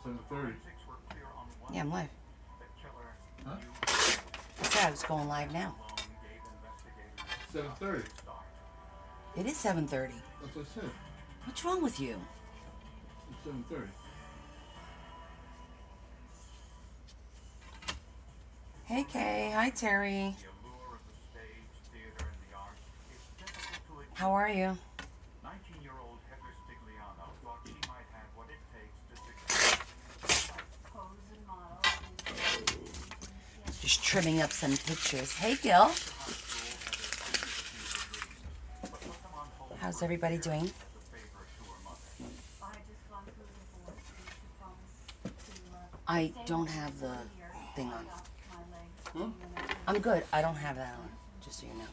7:30. Yeah, I'm live. Huh? I said I was going live now. 7:30. It is 7:30. That's what I said. What's wrong with you? It's 7:30. Hey, Kay. Hi, Terry. How are you? 19-year-old Heather Stigliano thought she might have what it takes to Just trimming up some pictures. Hey, Gil. How's everybody doing? I don't have the thing on. Huh? I'm good. I don't have that on, just so you know.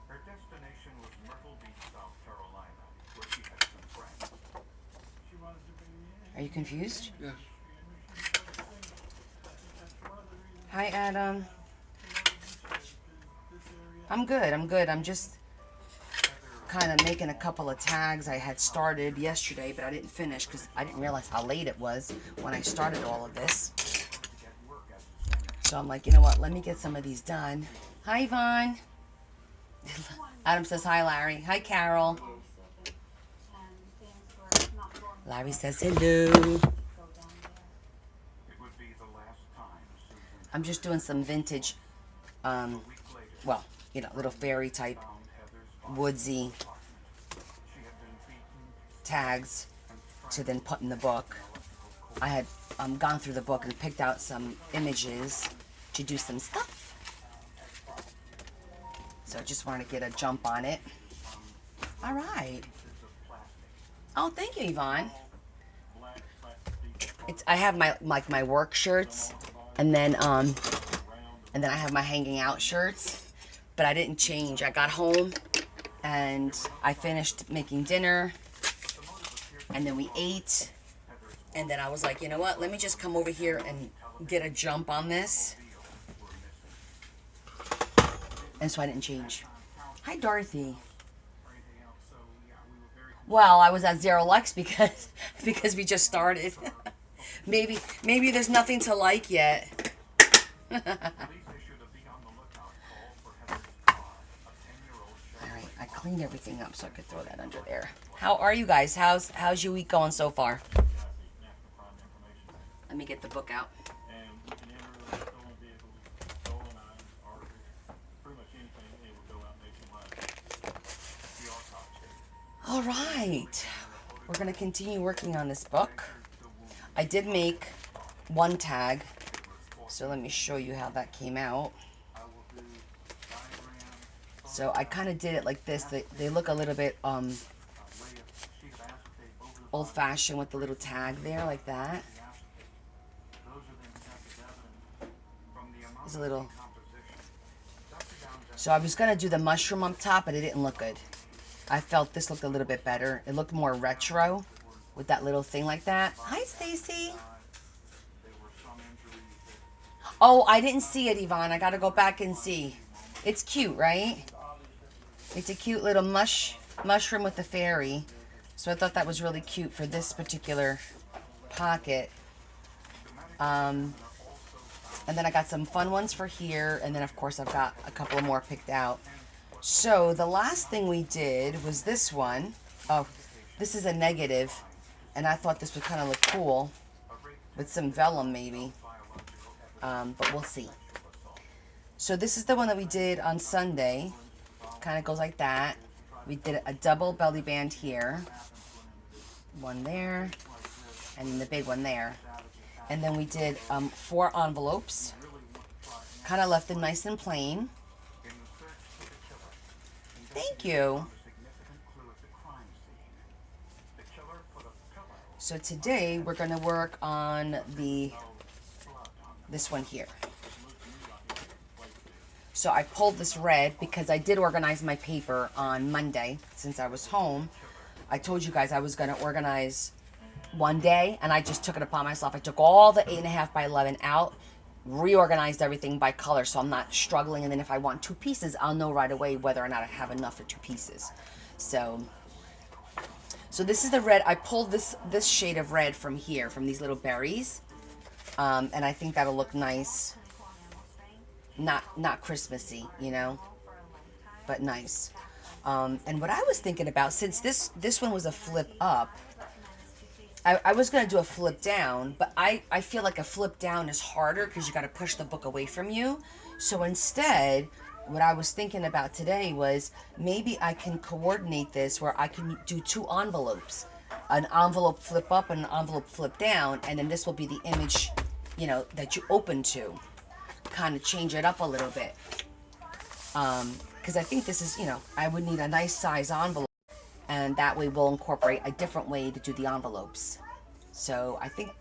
Her destination was Myrtle Beach, South Carolina, where she had some friends. Are you confused? Yes. Hi, Adam. I'm good. I'm good. I'm just kind of making a couple of tags I had started yesterday, but I didn't finish because I didn't realize how late it was when I started all of this. So I'm like, you know what? Let me get some of these done. Hi, Yvonne. Adam says hi, Larry. Hi, Carol. Larry says hello. It would be the last time Susan I'm just doing some vintage, well, you know, little fairy type, found Heather's woodsy apartment. She had been beaten tags to then put in the book. I had gone through the book and picked out some images to do some stuff. So I just wanted to get a jump on it. All right. Oh, thank you, Yvonne. I have my work shirts, and then I have my hanging out shirts, but I didn't change. I got home and I finished making dinner, and then we ate, and then I was like, you know what? Let me just come over here and get a jump on this. And so I didn't change. Hi, Dorothy. Well, I was at Zero Lux because we just started. maybe there's nothing to like yet. All right, I cleaned everything up so I could throw that under there. How are you guys? How's your week going so far? Let me get the book out. All right, we're going to continue working on this book. I did make one tag, so let me show you how that came out. So I kind of did it like this. They look a little bit old-fashioned with the little tag there, like that. There's a little. So I was going to do the mushroom up top, but it didn't look good. I felt this looked a little bit better. It looked more retro with that little thing like that. Hi, Stacy. Oh, I didn't see it, Yvonne. I got to go back and see. It's cute, right? It's a cute little mushroom with the fairy. So I thought that was really cute for this particular pocket. And then I got some fun ones for here. And then, of course, I've got a couple more picked out. So the last thing we did was this one. Oh, this is a negative, and I thought this would kind of look cool with some vellum maybe, but we'll see. So this is the one that we did on Sunday. Kind of goes like that. We did a double belly band here, one there, and then the big one there. And then we did 4 envelopes. Kind of left it nice and plain. Thank you. So today we're going to work on this one here. So I pulled this red because I did organize my paper on Monday since I was home. I told you guys I was going to organize one day, and I just took it upon myself. I took all the 8.5 by 11 out, reorganized everything by color so I'm not struggling, and then if I want 2 pieces I'll know right away whether or not I have enough for 2 pieces. So So this is the red. I pulled this shade of red from here, from these little berries. And I think that'll look nice. Not Christmassy, you know, but nice. And what I was thinking about, since this one was a flip up, I was going to do a flip down, but I feel like a flip down is harder because you got to push the book away from you. So instead, what I was thinking about today was maybe I can coordinate this where I can do two envelopes. An envelope flip up and an envelope flip down, and then this will be the image, you know, that you open to. Kind of change it up a little bit. Because I think this is, you know, I would need a nice size envelope. And that way we'll incorporate a different way to do the envelopes. So I think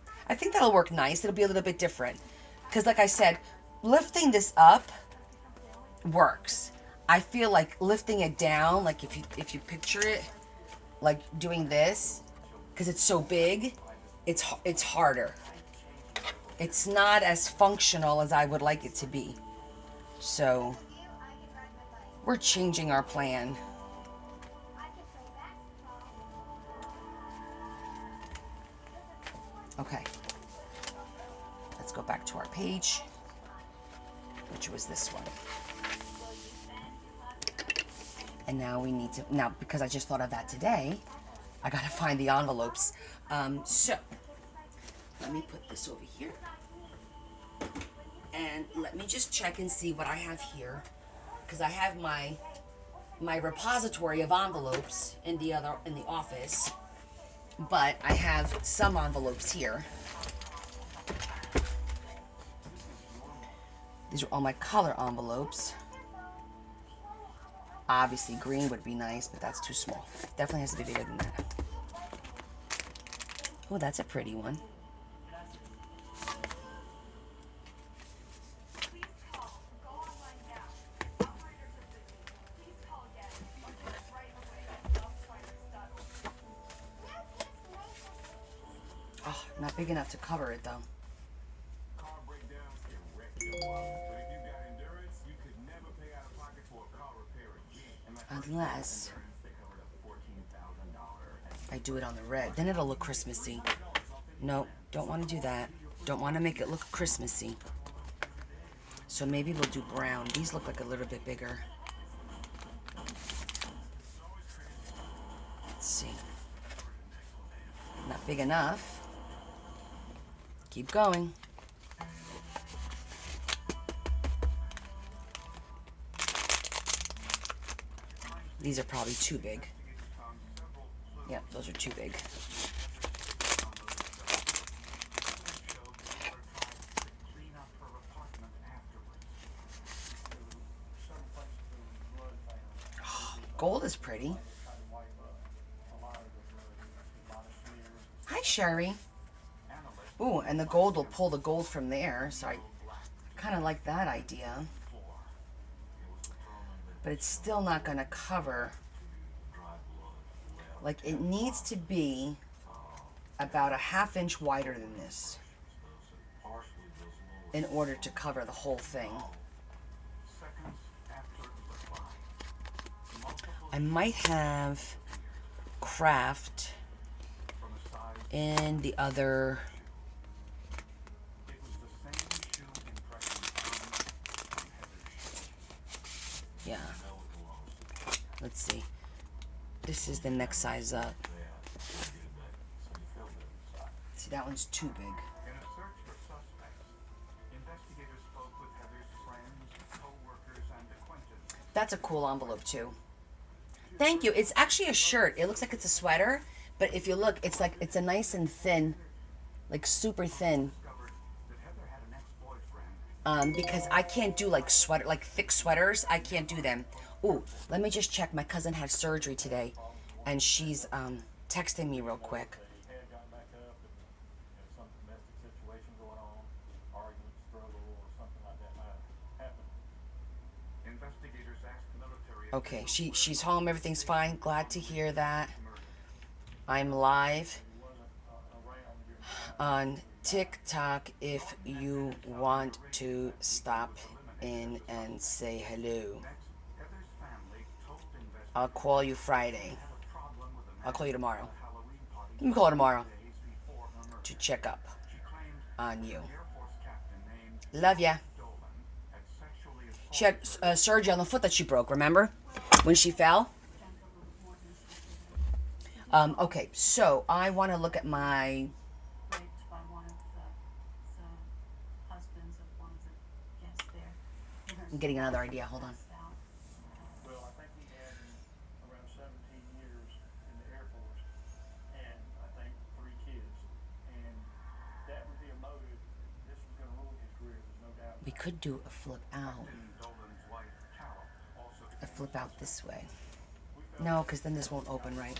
that'll work nice. It'll be a little bit different. Because like I said, lifting this up works. I feel like lifting it down, like if you picture it, like doing this, because it's so big, it's harder. It's not as functional as I would like it to be. So we're changing our plan. Okay, let's go back to our page, which was this one. And now we need to, now because I just thought of that today, I gotta find the envelopes. So, let me put this over here. And let me just check and see what I have here. Because I have my repository of envelopes in the office. But I have some envelopes here. These are all my color envelopes. Obviously green would be nice, but that's too small. Definitely has to be bigger than that. Oh, that's a pretty one. Oh, not big enough to cover it though. Car breakdowns can wreck your wallet, but if you got endurance, you could never pay out of pocket for a car repair again. Unless I do it on the red. Then it'll look Christmassy. No, don't want to do that. Don't want to make it look Christmassy. So maybe we'll do brown. These look like a little bit bigger. Let's see. Not big enough. Keep going. These are probably too big. Yep, those are too big. Gold is pretty. Hi, Sherry. Ooh, and the gold will pull the gold from there, so I kind of like that idea. But it's still not going to cover. Like, it needs to be about a ½ inch wider than this in order to cover the whole thing. I might have craft in the other. Yeah. Let's see. This is the next size up. See, that one's too big. In a search for suspects, investigators spoke with Heather's friends, co-workers, and acquaintances. That's a cool envelope too. Thank you. It's actually a shirt. It looks like it's a sweater, but if you look, it's like it's a nice and thin, like super thin. Discovered that Heather had an ex-boyfriend. Because I can't do like thick sweaters. I can't do them. Ooh, let me just check. My cousin had surgery today, and she's texting me real quick. His head got back up and some domestic situation going on, argument, struggle, or something like that might have happened. Investigators asked military. Okay, she's home. Everything's fine. Glad to hear that. I'm live He wasn't around on TikTok if you want to stop in and say hello. Heather's family told investigators I'll call you Friday. a problem with a I'll call you tomorrow. Halloween Let me call her tomorrow days before her murder. to check up She claimed on you. an Air Force captain named Love ya. Dolan had sexually assaulted She had surgery on the foot that she broke, remember? When she fell? Okay, so I want to look at my... Raped by one of the husbands of one of the guests there. I'm getting another idea. Hold on. Well, I think he had around 17 years in the Air Force, and I think 3 kids. And that would be a motive. This was going to ruin his career, there's no doubt. We could do a flip out. Dolan's wife, Carol, also A flip out this way. No, because then this won't open right.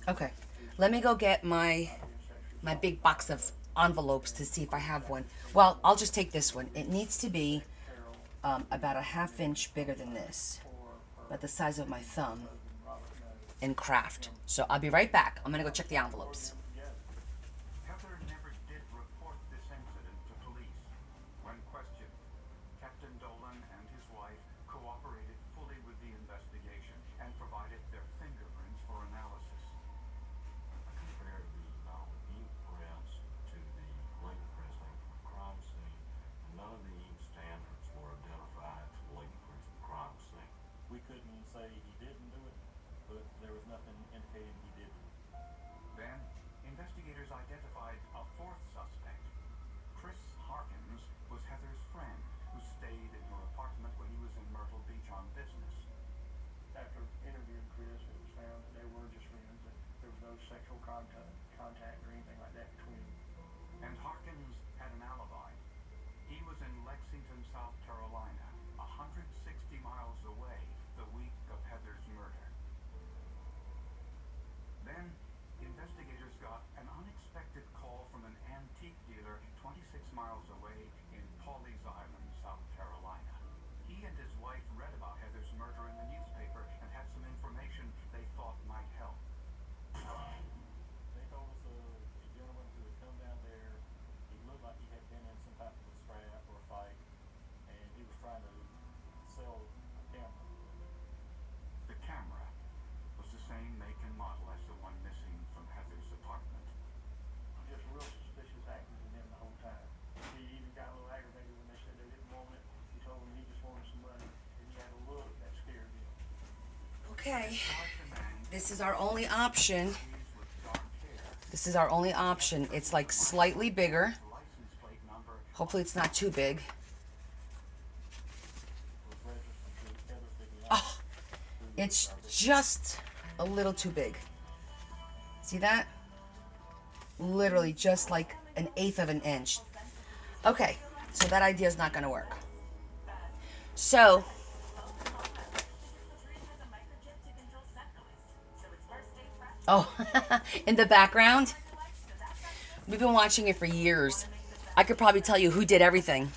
Okay. Let me go get my big box of envelopes to see if I have one. Well, I'll just take this one. It needs to be about a 1/2 inch bigger than this. About the size of my thumb in craft. So I'll be right back. I'm going to go check the envelopes. Heather never did report this incident to police. When questioned, Captain Dolan and his wife cooperated fully with the investigation and provided their fingerprints for analysis. Compared the ink prints to the link printing from the crime scene, none of the ink standards were identified to the link prints from the crime scene. We couldn't say he didn't do it, but there was nothing indicating he did do it. Then, investigators identified a 4th suspect. Chris Harkins was Heather's friend who stayed in her apartment when he was in Myrtle Beach on business. After interviewing Chris, it was found that they were just friends, that there was no sexual contact or anything like that between them. And Harkins had an alibi. He was in Lexington, South Carolina, 160 miles away the week of Heather's murder. Then, investigators got an unexpected call from an antique dealer 26 miles away in Pawleys Island, South Carolina. He and his wife read about Heather's murder in the newspaper and had some information they thought might help. They told us a gentleman who had come down there, he looked like he had been in some type of a scrap or a fight, and he was trying to sell a camera. The camera was the same make and model as the one missing from Heather's apartment. Just real suspicious acting from him the whole time. He even got a little aggravated when they said they didn't want it. He told them he just wanted some money, and he had a look that scared him. Okay. Like the man, This is our only option. he's with dark hair, This is our only option. It's like slightly bigger. license plate number. Hopefully it's not too big. Was registered to Heather Figley. Oh, it's just a little too big. See that? Literally just like 1/8 of an inch. Okay, so that idea is not going to work. So, oh, in the background, we've been watching it for years. I could probably tell you who did everything.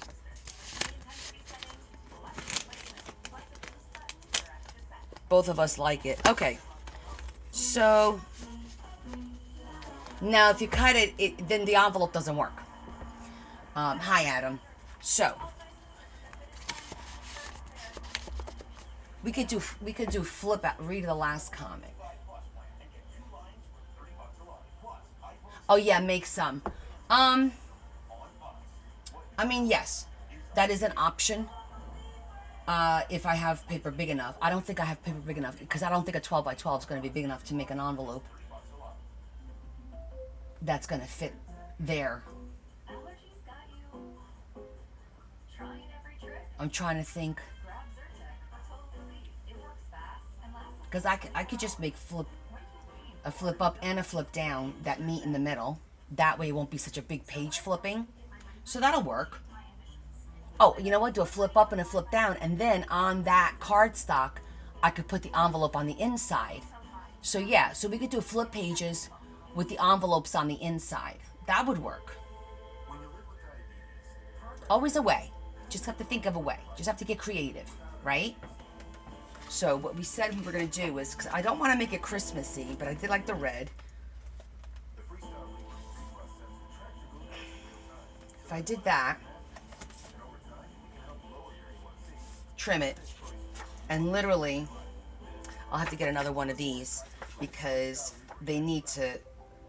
Both of us like it. Okay. So now if you cut it, then the envelope doesn't work. Hi, Adam. So we could do flip out. Read the last comment. Oh yeah, make some. I mean, yes, that is an option. If I have paper big enough. I don't think I have paper big enough because I don't think a 12 by 12 is going to be big enough to make an envelope that's going to fit there. Allergies got you trying every trick. I'm trying to think Grab Zyrtec. A total relief. It works fast and lasts. because I could just make a flip up and a flip down that meet in the middle. That way it won't be such a big page flipping. So that'll work. Oh, you know what? Do a flip up and a flip down, and then on that cardstock, I could put the envelope on the inside. So yeah, so we could do flip pages with the envelopes on the inside. That would work. Always a way. Just have to think of a way. Just have to get creative, right? So what we said we were going to do is, because I don't want to make it Christmassy, but I did like the red. If I did that, trim it, and literally I'll have to get another one of these because they need to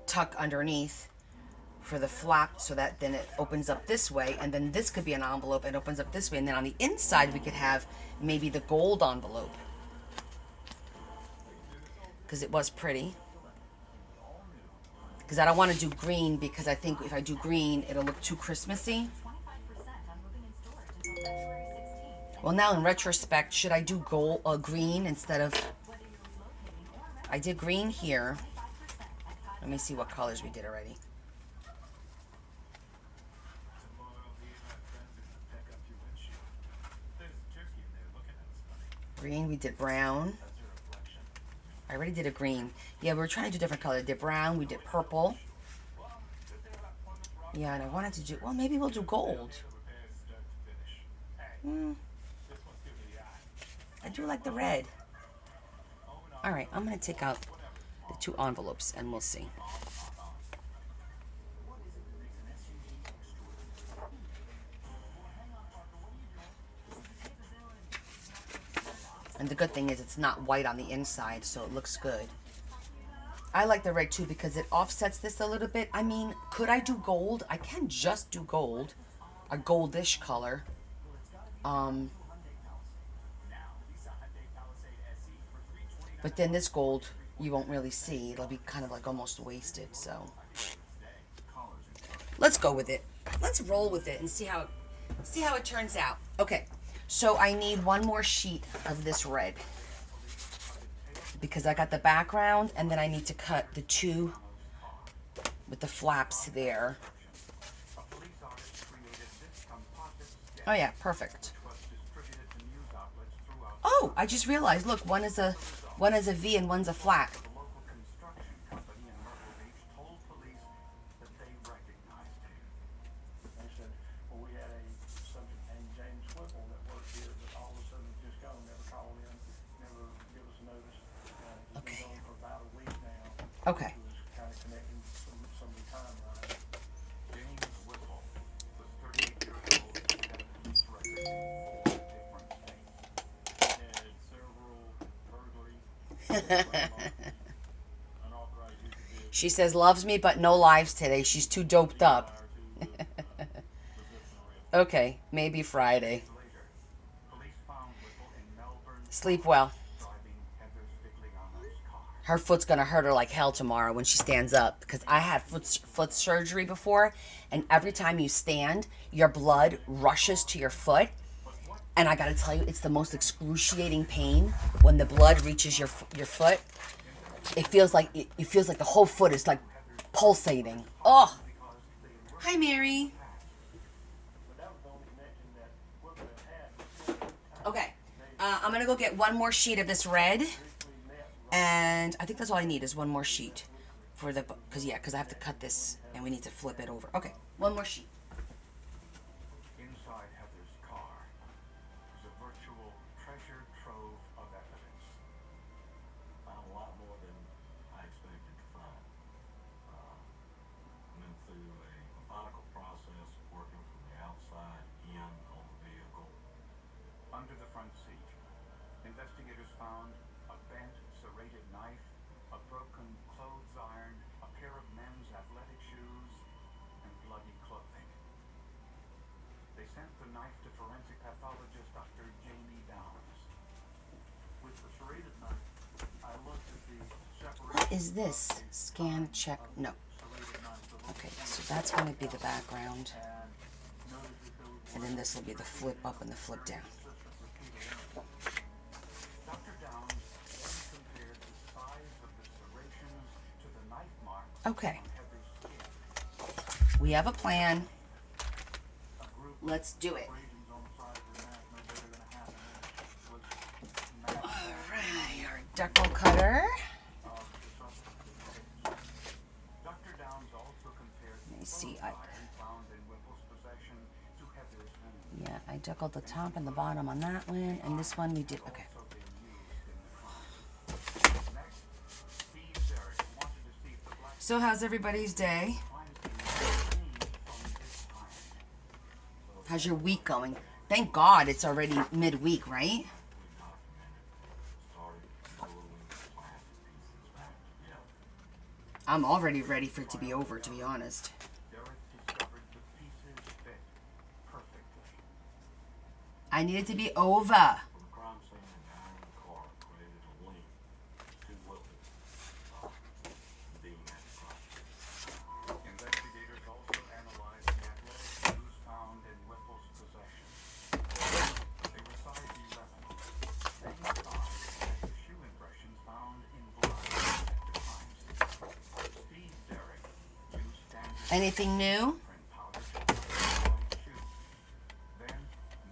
tuck underneath for the flap so that then it opens up this way, and then this could be an envelope and opens up this way, and then on the inside we could have maybe the gold envelope because it was pretty. Because I don't want to do green because I think if I do green it'll look too Christmassy. 25% on moving in storage until February 16th. Well, now in retrospect, should I do gold green instead of? Whether you're relocating or I did green here. 25% at Let me see what colors we did already. Tomorrow, me and my friends are gonna pack up your windshield. There's a turkey in there looking at us funny. Green, we did brown. That's your reflection. I already did a green. Yeah, we were trying to do different colors. I did brown, we did purple. Yeah, and I wanted to do, well, maybe we'll do gold. Repairs start to finish. Hey, Hmm, this one's giving me the eye. I do like the red. All right, I'm going to take out the 2 envelopes and we'll see. And the good thing is it's not white on the inside, so it looks good. I like the red too because it offsets this a little bit. I mean, could I do gold? I can just do gold, a goldish color. But then this gold, you won't really see. It'll be kind of like almost wasted, so. Let's go with it. Let's roll with it and see how it turns out. Okay, so I need one more sheet of this red because I got the background, and then I need to cut the 2 with the flaps there. Oh yeah, perfect. Oh, I just realized, look, one is a V and one's a flat. The local construction company in Myrtle Beach told police that they recognized him. They said, well, we had a subject named James Whipple that worked here, but all of a sudden he's just gone, never called in, never give us a notice. He's Okay. been gone for about a week now. Okay. He was kind of connecting some of the timelines. James Whipple was 38 years old and had a police record in 4 different states. Had several burglaries, unauthorized use of vehicles, She says loves me, but no lives today. She's too doped up. prior to resisting arrest. Okay, maybe Friday. Later, police found Whipple in Melbourne Sleep well. driving Heather Stigliano's car. Her foot's gonna hurt her like hell tomorrow when she stands up because I had foot surgery before, and every time you stand, your blood rushes to your foot. And I gotta tell you, it's the most excruciating pain when the blood reaches your foot. It feels like the whole foot is like pulsating. Oh, hi Mary. But that was the only connection that Whipple had had. Okay, I'm gonna go get one more sheet of this red, and I think that's all I need is one more sheet for the because I have to cut this and we need to flip it over. Okay, one more sheet. Inside Heather's car was a virtual treasure trove of evidence. Found a lot more than I expected to find. Went through a methodical process, working from the outside in on the vehicle. Under the front seat, investigators found a bent, serrated knife, a broken clothes iron, a pair of men's athletic shoes, and bloody clothing. They sent the knife to forensic pathologist Dr. Jamie Downs. With the serrated knife, I looked at the separation. What is this? Scan, check, no. Serrated knife, the local Okay, so that's going to be the background. and noted that there was And then this will be the flip up and the flip down. consistent repeated Dr. Downs then compared the size of the serrations to the knife marks Okay, on Heather's skin. we have a plan. A group Let's do it. abrasions on the side of their neck, no better than a half an inch was matched Alright, our deco cutter. of the suspect. Dr. Downs also compared Let me the see, clothes iron found in Whipple's possession to Heather's wound. Yeah, I deckled the top and the bottom on that one, and this one we did, okay. Also been used in the crime. Next, Steve Derrick wanted to see if the black So how's everybody's day? finds the clean from this iron. How's your week going? Thank God it's already midweek, right? We documented, started gluing the plastic pieces back together. I'm already ready for it to be over, to be honest. Derek discovered the pieces fit perfectly. I need it to be over. From the crime scene, an iron car created a link to Whippet being at the crime. Investigators also analyzed the athletic shoes found in Whipple's possession. They were size 11, same size as the shoe impressions found in blood at the crime scene. Steve Derrick used standard Anything new? print powder to apply on the shoe, then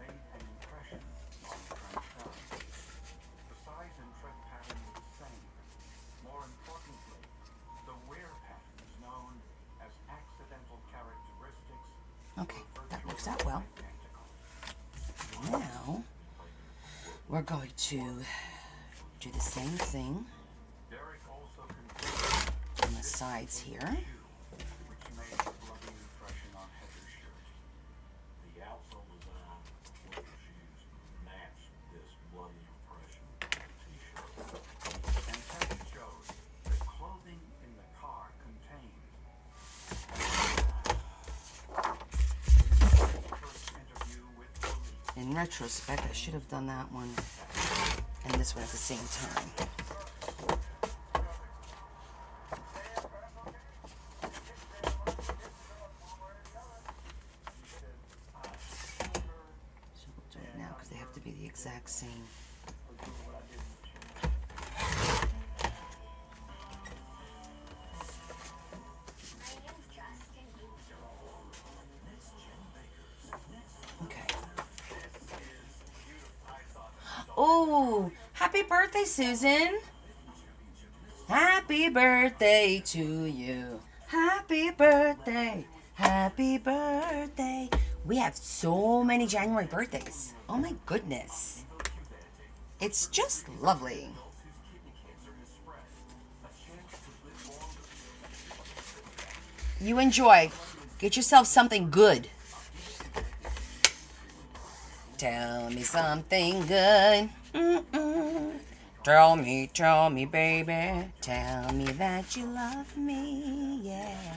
made an impression on Trent's thumb. The size and tread pattern was the same. More importantly, the wear patterns known as accidental characteristics Okay, were that works virtually out well. identical. Now, we're going to do the same thing Derrick also confirmed on the sides here. which made the bloody impression on Heather's shirt. The outsole design of Whippet shoes matched this bloody impression on the t-shirt. And tests showed that clothing in the car contained. In his first interview with police, In retrospect, I should have done that one and this one at the same time. So we'll do it now because they have to be the exact same. Okay. Oh, happy birthday, Susan. Happy birthday to you. Happy birthday. Happy birthday. We have so many January birthdays. Oh my goodness. It's just lovely. You enjoy. Get yourself something good. Tell me something good. Mm-mm. Tell me, baby. Tell me that you love me. Yeah.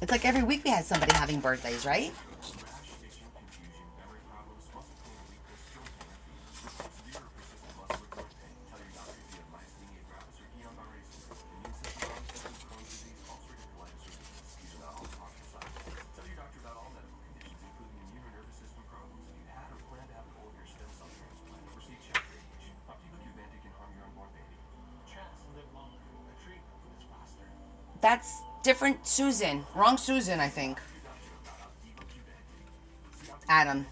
It's like every week we had somebody having birthdays, right? That's different Susan. Wrong Susan, I think. Adam.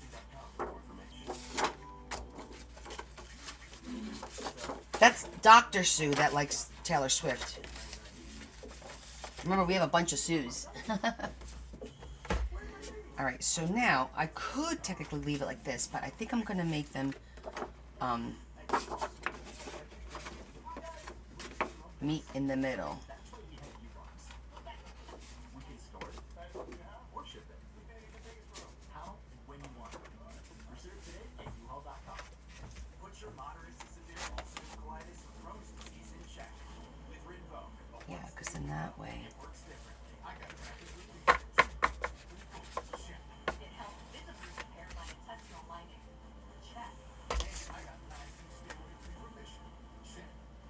That's Dr. Sue that likes Taylor Swift. Remember, we have a bunch of Sues. Alright, so now I could technically leave it like this, but I think I'm going to make them meet in the middle. Yeah, because in that way.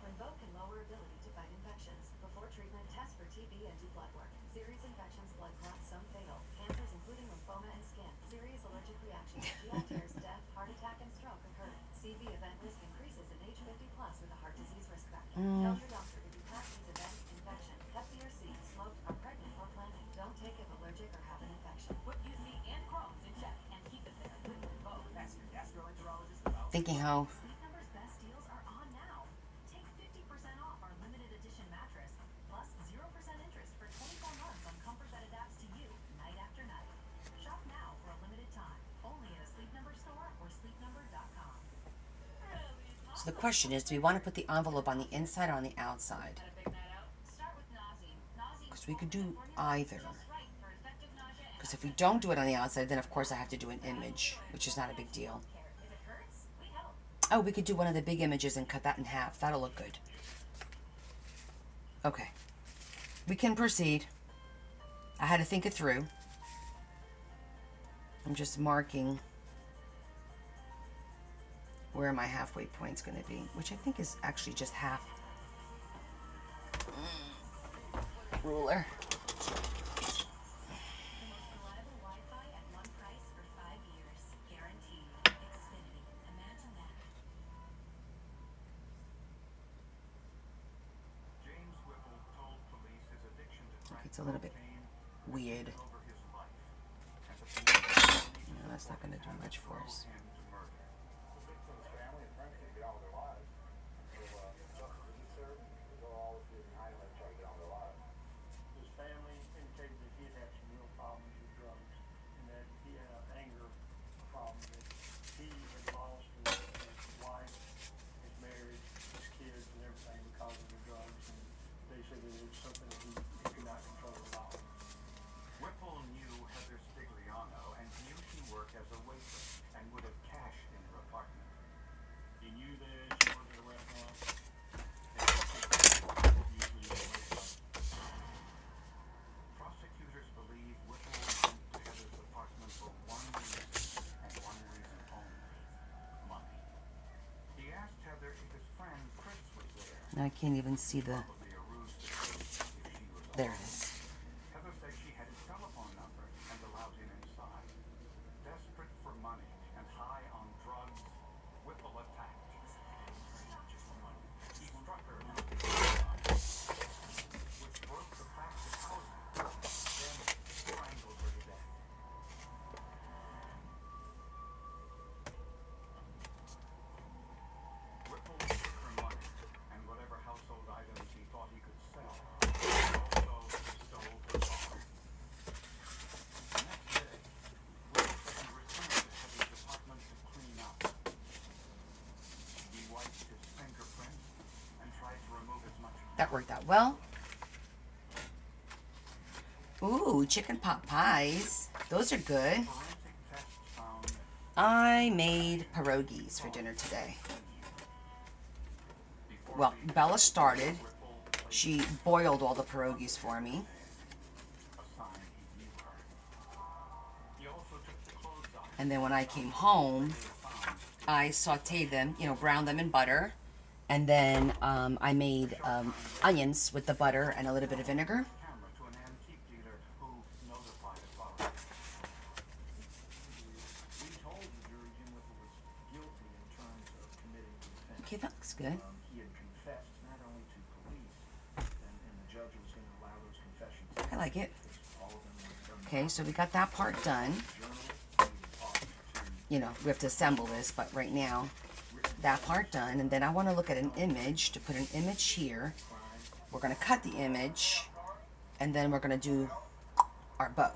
Rinvoq can lower ability to fight infections. Before treatment, test for TB and do blood work. Serious infections, blood clots, some fatal. Cancers including lymphoma and skin. Serious allergic reactions, GI tears, death, heart attack, and stroke occur. CV event risk increases in age 50 plus with a heart disease risk factor. Tell your doctor if you have these events, infection, Hep B or C, smoked, are pregnant or planning. Don't take if allergic or have an infection. Put UC and Crohn's in check and keep it there. With Rinvoq, ask your gastroenterologist about Thinking how Sleep Number's best deals are on now. Take 50% off our limited edition mattress, plus 0% interest for 24 months on comfort that adapts to you, night after night. Shop now for a limited time, only at a Sleep Number store or sleepnumber.com. So the question is, do we want to put the envelope on the inside or on the outside? Because we could do either. Because if we don't do it on the outside, then of course I have to do an image, which is not a big deal. Oh, we could do one of the big images and cut that in half. That'll look good. Okay. We can proceed. I had to think it through. I'm just marking where my halfway point's going to be, which I think is actually just half. Ruler. The most reliable Wi-Fi at one price for 5 years. Guaranteed. Xfinity. Imagine that. James Whipple told police his addiction to crack It's a little bit cocaine weird. over his life. And the police No, that's not going to do much for us. him to murder. The victim's family and friends can get all their lives. So, justice is served, they're always getting high and trying to get all their lives. His family indicated that he had some real problems with drugs and that he had an anger problem, that he had lost his wife, his marriage, his kids, and everything because of the drugs. And they said that it was something that he could not control at all. Whipple knew Heather Stigliano and knew she worked as a waitress and would have cash in her apartment. He knew that she worked at a restaurant. Prosecutors believe Whipple went to Heather's apartment for one reason and one reason only: money. He asked Heather if his friend Chris was there, I can't even see the... probably a ruse to see if she was There alone. it is. Heather said she had his telephone number and allowed him inside. Desperate for money and high on drugs, Whipple attacked. He struck her with a firearm, which broke the plastic housing, then strangled her to death. Whipple took her money and whatever household items he thought he could sell. He also stole her car. The next day, Whipple said he returned to Heather's apartment to clean up. He wiped his fingerprints and tried to remove as much. That worked out well. Ooh, chicken pot pies. Those are good. Forensic tests found I made pierogies for dinner today. before Well, leaving, Bella started. Whipple placed She boiled all the pierogies for me. a sign he knew her. He also took the clothes off. And then when I came home, I sauteed them, browned them in butter. And then I made onions with the butter and a little bit of vinegar. Camera to an antique dealer who notified authorities. We told the jury Jim Whipple was guilty in terms of committing the offense. Okay, that looks good. He had confessed not only to police, and the judge was going to allow those confessions. I like it. All of them were done. Okay, so we got that part done. Journalists, he talked to We have to assemble this, but right now, that part done. And then I want to look at an image, to put an image here. We're going to cut the image, and then we're going to do our bow.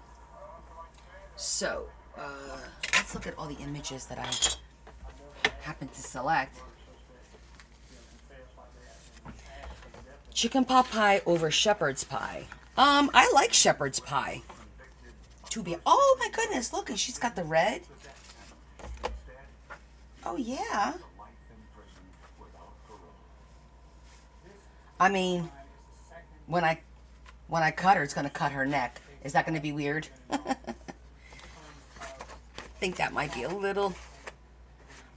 So, let's look at all the images that I happen to select. Chicken pot pie over shepherd's pie. I like shepherd's pie. Oh my goodness, look, and she's got the red. Oh yeah. life in prison without parole. I mean, when I cut her, it's gonna cut her neck. Is that gonna be weird? I think that might be a little.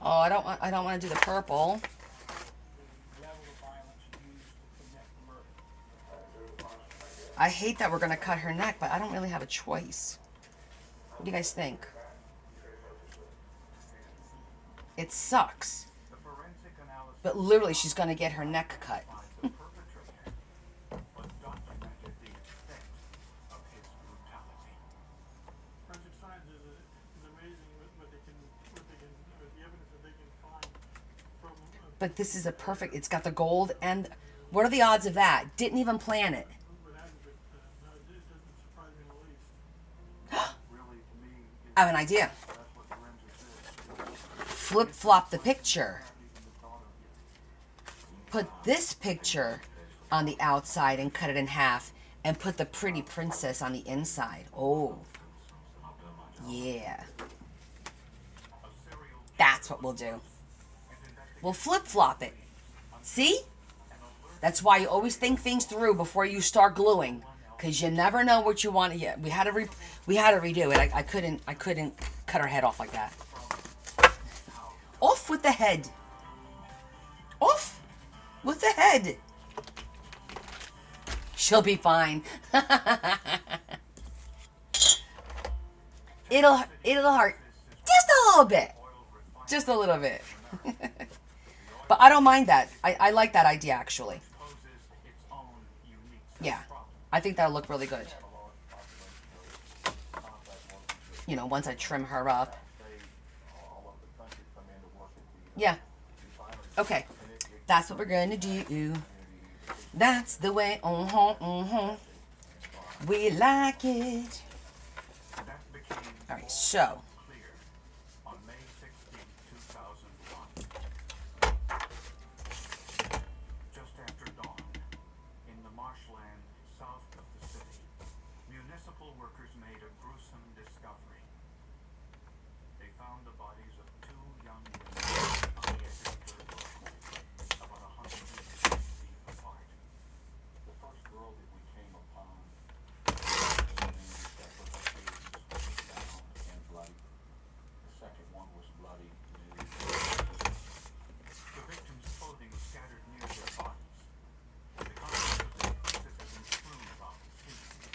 Oh, I don't want to do the purple. level of violence used to commit the murder. I hate that we're gonna cut her neck, but I don't really have a choice. What do you guys think? It sucks, The forensic analysis but literally she's gonna get her neck cut. finds the perpetrator, but documented the extent of his brutality. Forensic science is amazing what they can, the evidence that they can find from. But this is a perfect. It's got the gold, and what are the odds of that? Didn't even plan it. But no, it doesn't surprise me in the least. Really, to me, I have an idea. that's what forensics is. Flip flop the picture. Put this picture on the outside and cut it in half, and put the pretty princess on the inside. Oh, yeah. That's what we'll do. And We'll flip-flop it. See? That's why you always think things through before you start gluing, because you never know what you want. Yeah, we had to redo it. I couldn't cut her head off like that. Off with the head. Off with the head. She'll be fine. It'll hurt just a little bit. Just a little bit. But I don't mind that. I like that idea, actually. Yeah. I think that'll look really good. You know, once I trim her up. Yeah. Okay. That's what we're going to do. That's the way. We like it. All right, so. On May 16, 2001, just after dawn, in the marshland south of the city, municipal workers made a gruesome discovery. They found the bodies of two young women on the edge of a dirt road, about 150 feet apart. The first girl that we came upon was down and bloody. The second one was bloody. The victims' clothing was scattered near their bodies. The contents of their pieces had been strewn about the scene.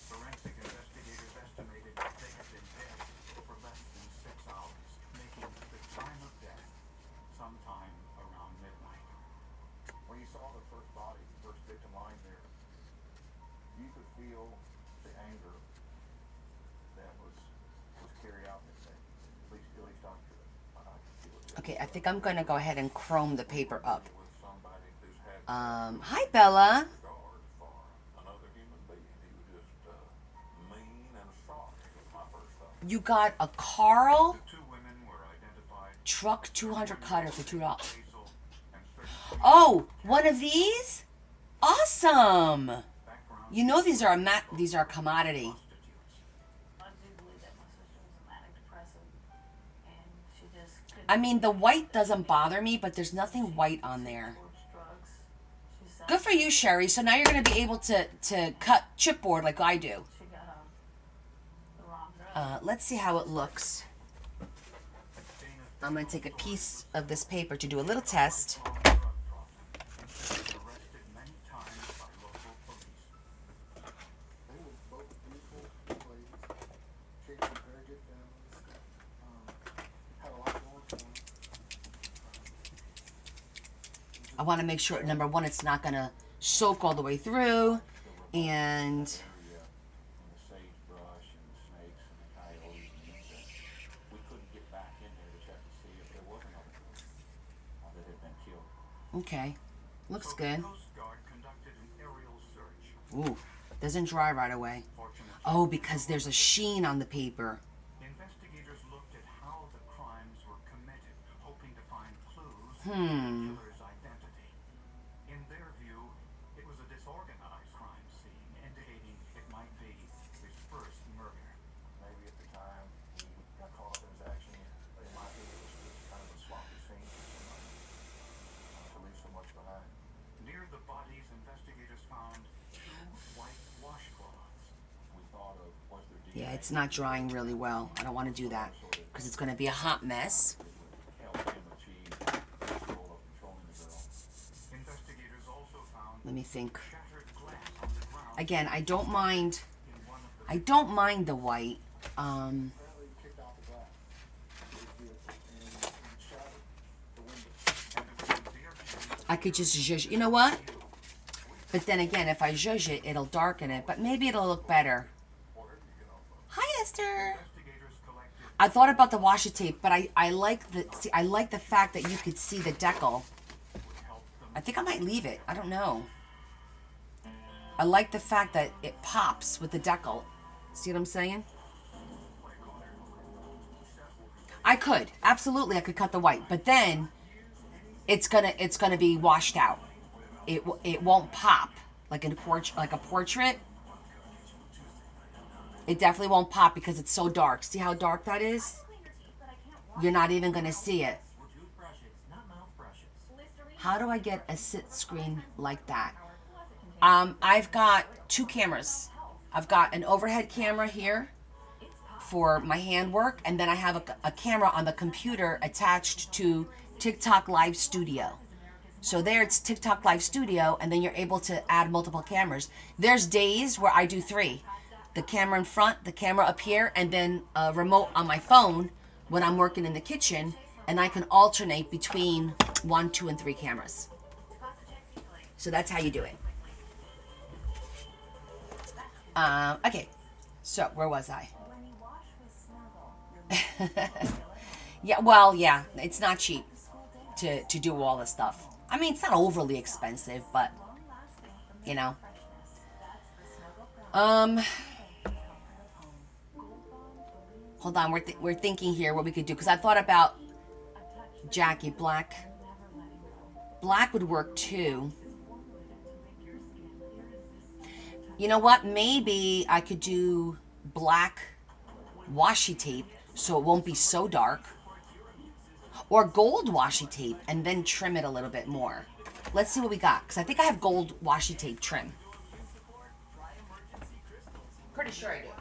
Forensic investigators estimated they had been dead for less than 6 hours, making the time of death sometime around midnight. When you saw the first body, the first victim lying there, you could feel the anger that was carried out in this thing. At least I could feel it. Okay, I think I'm going to go ahead and chrome the paper up. With somebody who's had Hi, Bella. regard for another human being. He was just mean and sharp, was my first thought. You got a Carl The two women were identified Truck 200 cutter for $2. Hazel and 32 Oh, one of these? Awesome. background You know these are a commodity. prostitutes. I do believe that my sister was a manic depressive, and she just couldn't. I mean, the white doesn't bother me, but there's nothing white on there. towards drugs. She said Good for you, Sherry. So now you're going to be able to cut chipboard like I do. she got the wrong drug. Let's see how it looks. I'm going to take a piece of this paper to do a little test. Drug problem and has been arrested many times by local police. They were both beautiful ladies, came from very good families, had a lot going for them. I want to make sure, number one, it's not going to soak all the way through. And Area and the sagebrush and the snakes and the coyotes and insects. We couldn't get back in there to check to see if there was another girl that had been killed. okay, looks So good. the Coast Guard conducted an aerial search. Ooh, doesn't dry right away. Fortunately, Oh, because there's a sheen on the paper. investigators looked at how the crimes were committed, hoping to find clues to Hmm. the killer's identity. In their view, it was a disorganized crime scene, indicating it might be his first murder. Maybe at the time he got caught up in his action, it might be it was just kind of a sloppy scene to leave so much behind. Near the bodies, investigators found two white washcloths. We thought of was there DNA Yeah, it's not drying really well. I don't want to do that because it's going to be a hot mess. that would help him achieve his goal of controlling the girl. Investigators also found Let me think. shattered glass on the ground Again, I don't mind. in one of the I don't mind the white. Apparently he kicked out the glass of his vehicle and shattered the window. and there was a beer can. I could just zhuzh. You know what? But then again, if I zhuzh it, it'll darken it. But maybe it'll look better. Hi, Esther. Investigators collected I thought about the washi tape, but I like the fact that you could see the decal. I think I might leave it. I don't know. I like the fact that it pops with the decal. See what I'm saying? I could absolutely. I could cut the white, but then it's gonna be washed out. It won't pop like a portrait. It definitely won't pop because it's so dark. See how dark that is? You're not even gonna see it. Or toothbrushes, not How do I get a sit screen like that? I've got 2 cameras. I've got an overhead camera here for my handwork, and then I have a camera on the computer attached to TikTok Live Studio. So there it's TikTok Live Studio, and then you're able to add multiple cameras. There's days where I do 3. The camera in front, the camera up here, and then a remote on my phone when I'm working in the kitchen, and I can alternate between 1, 2, and 3 cameras. So that's how you do it. Okay, so where was I? Yeah, well, yeah, it's not cheap to do all this stuff. I mean, it's not overly expensive, but you know. Hold on, we're thinking here what we could do, because I thought about Jackie Black. Black would work too. You know what? Maybe I could do black washi tape so it won't be so dark. Or gold washi tape and then trim it a little bit more. Let's see what we got, because I think I have gold washi tape trim. Pretty sure I do. At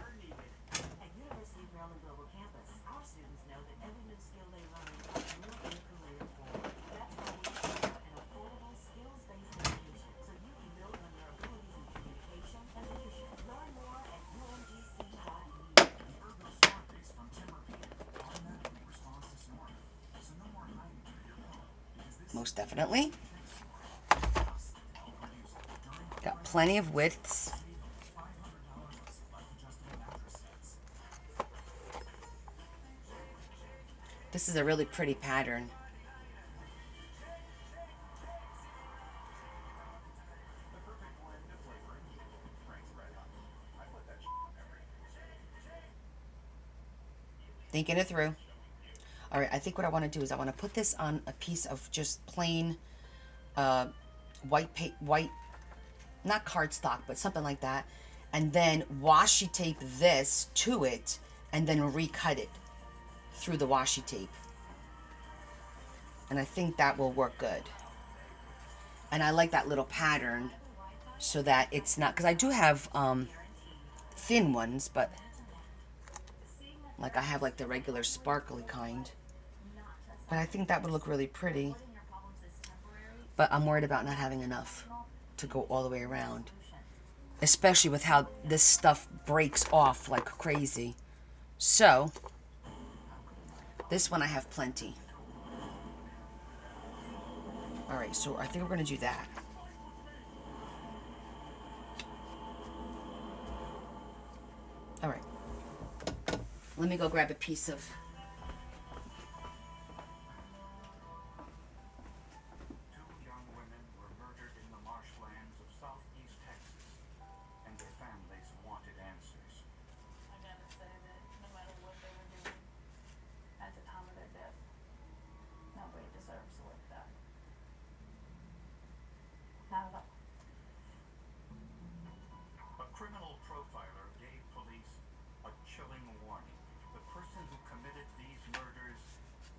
University of Maryland Global Campus, our students know that every new skill they learn helps move their career forward. That's why we offer an affordable, skills-based education, so you can build on your abilities in communication and leadership. Learn more at umgc.edu. Urban smart base from Timber Peak automatically responds to snoring. So no more hiding under your pillow, because this Most definitely. Got plenty of widths. This is a really pretty pattern. Thinking it through. All right, I think what I want to do is I want to put this on a piece of just plain white, not cardstock, but something like that, and then washi tape this to it, and then recut it through the washi tape. And I think that will work good. And I like that little pattern so that it's not, because I do have thin ones, but like I have like the regular sparkly kind. But I think that would look really pretty. But I'm worried about not having enough to go all the way around. Especially with how this stuff breaks off like crazy. So, this one I have plenty. Alright, so I think we're going to do that. Alright. Let me go grab a piece of... Two young women were murdered in the marshlands of southeast Texas, and their families wanted answers. I gotta say that no matter what they were doing at the time of their death, nobody deserves to live that. Not at all. A criminal profiler gave police a chilling warning. The person who committed these murders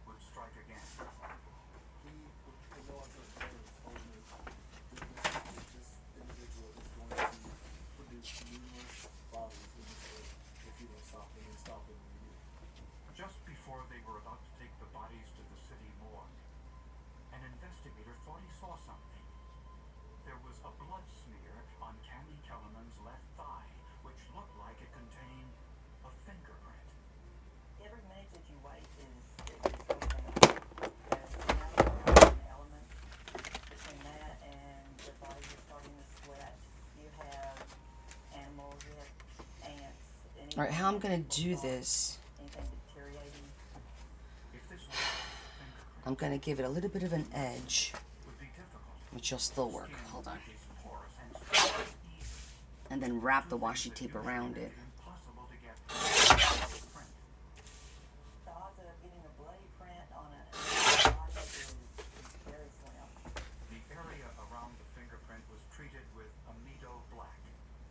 would strike again. He, the law enforcement told me this individual is going to produce numerous bodies in this earth if you don't stop him and stop him immediately. Just before they were about to take the bodies to the city morgue, an investigator thought he saw something. There was a blood smear on Cammy Kellerman's left thigh, which looked like it contained a fingerprint. Every minute that you wait is something. There's an element between that and the body is starting to sweat. You have animals, you have ants. Alright, how I'm going to do this... Anything deteriorating. If this was a fingerprint, I'm going to give it a little bit of an edge, it would be difficult. which will still work. Hold on. Is porous and strong. And then wrap the washi tape around it. Impossible to get a print. The odds of getting a bloody print on a body is very slim. The area around the fingerprint was treated with amido black,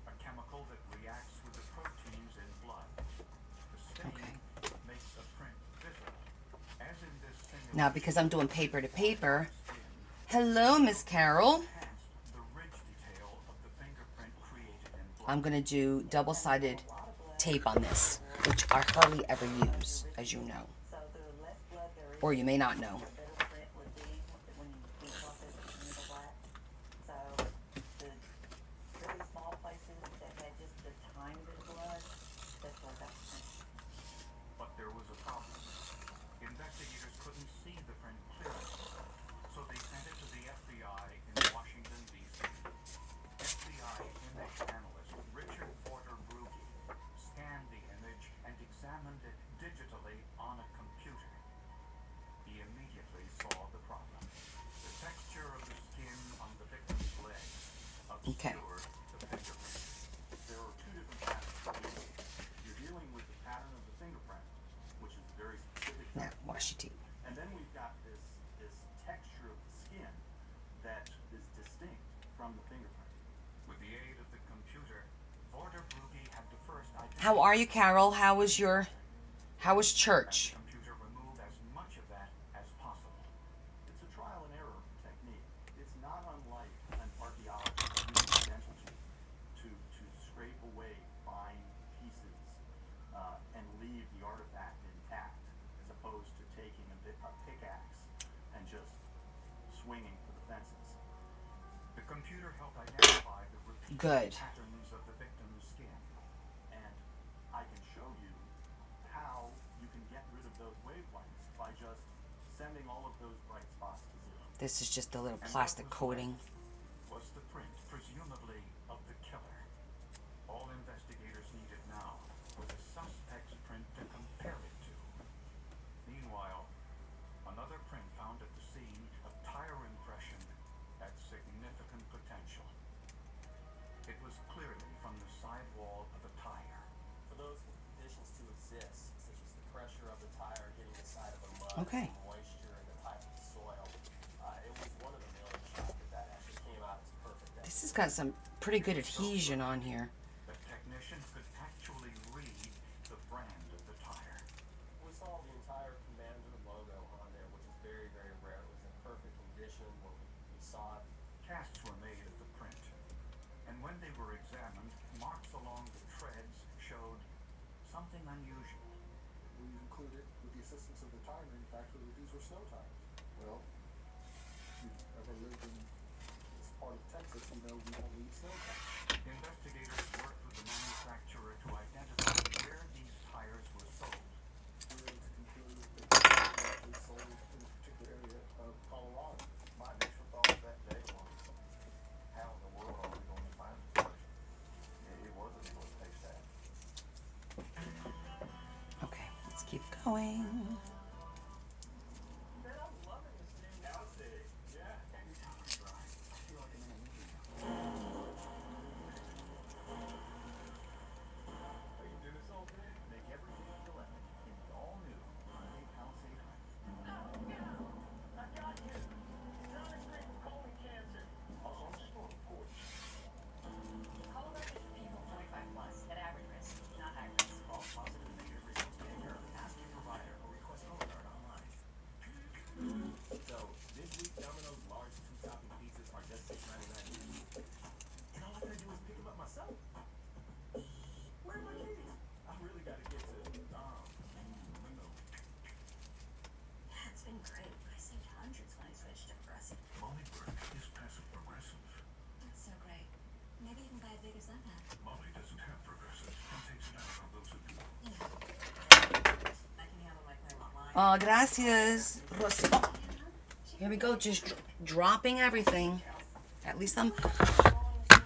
a chemical that reacts with the proteins in blood. The stain Okay. makes a print visible. As in this single Now, because I'm doing paper to paper, Hello, Miss Carol. enhanced the ridge detail of the fingerprint created in blood. I'm gonna do double-sided tape on this, which I hardly ever use, as you know, So the less blood there is, or you may not know. the better print would be when you do process it in the black. So the really small places that had just the tiny bit of blood, that's where I got the print. But there was a problem. Investigators couldn't see the print clearly, so they sent it to the FBI in Washington, D.C. FBI image analyst Richard Porter Brugge scanned the image and examined it digitally on a computer. He immediately saw the problem. The texture of the skin on the victim's leg Okay. obscured the fingerprint. There are two different patterns for you. You're dealing with the pattern of the fingerprint, which is very specific. Now, washi tape. And then we've got this texture of the skin that is distinct from the fingerprint. With the aid of the computer, Porter Brugge had to first identify How are you, Carol? How was church? the computer remove as much of that as possible. It's a trial and error technique. It's not unlike an archaeologist using a dental tube to scrape away fine pieces and leave the artifact intact, as opposed to taking a pickaxe and just swinging for the fences. The computer helped identify the repeating Good. patterns of the victim's skin. And I can show you how you can get rid of those wavelengths by just sending all of those bright spots to zero. This is just a little plastic coating. Was the print presumably of the killer? All investigators needed now was a suspect's print to compare it to. Meanwhile, another print found at the scene of tire impression had significant potential. It was clearly from the sidewall of a tire. For those conditions to exist, such as the pressure of the tire hitting the side of a mud, Okay. the moisture, and the type of soil, it was one of a million shot that actually came out as perfect. This has got some pretty good adhesion on here. The technician could actually read the brand of the tire. We saw the entire Commander logo on there, which is very, very rare. It was in perfect condition when we saw it. Casts were made of the print, and when they were examined, marks along the treads showed something unusual. We concluded, with the assistance of the tire manufacturer, that these were snow tires. Well, if you've ever lived in this part of Texas, you know we don't need snow tires. Investigators worked with the manufacturer to identify where these tires were sold. We were able to conclude that they were actually sold in a particular area of Colorado. My initial thought that day was, how in the world are we going to find this person? It wasn't even a taste tag. Okay, let's keep going. Make every feel epic in the all-new Hyundai Palisade Hybrid. Colorectal people 45 plus at average risk, not high risk. All positive and negative results may occur. Ask your provider or request Cologuard online. So, this week, Domino's large two-topping pizzas are just $6.99 each. And all I gotta do is pick them up myself. Where are my keys? I really gotta get to Window. Yeah, it's been great. I saved hundreds when I switched to Progressive. Molly Burke is passive progressive. That's so great. Maybe you can buy a big as that now. Molly doesn't have progressive and takes it out from those who do. I can handle my claim online. Oh, gracias. Rosa. Oh, here we go, just dropping everything. At least I'm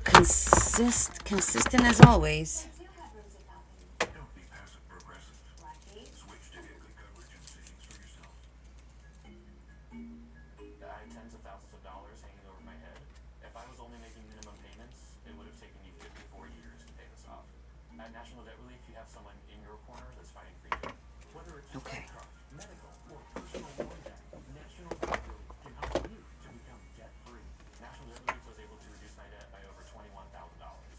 consistent as always. Do have rooms at balcony. Don't be passive progressive. Lucky. Switch to get good coverage and savings for yourself. I had tens of thousands of dollars hanging over my head. If I was only making minimum payments, it would have taken me 54 years to pay this off. At National Debt Relief, you have someone in your corner that's fighting for you. Whether it's Okay. credit card, medical, or personal loan debt, National Debt Relief can help you to become debt-free. National Debt Relief was able to reduce my debt by over $21,000.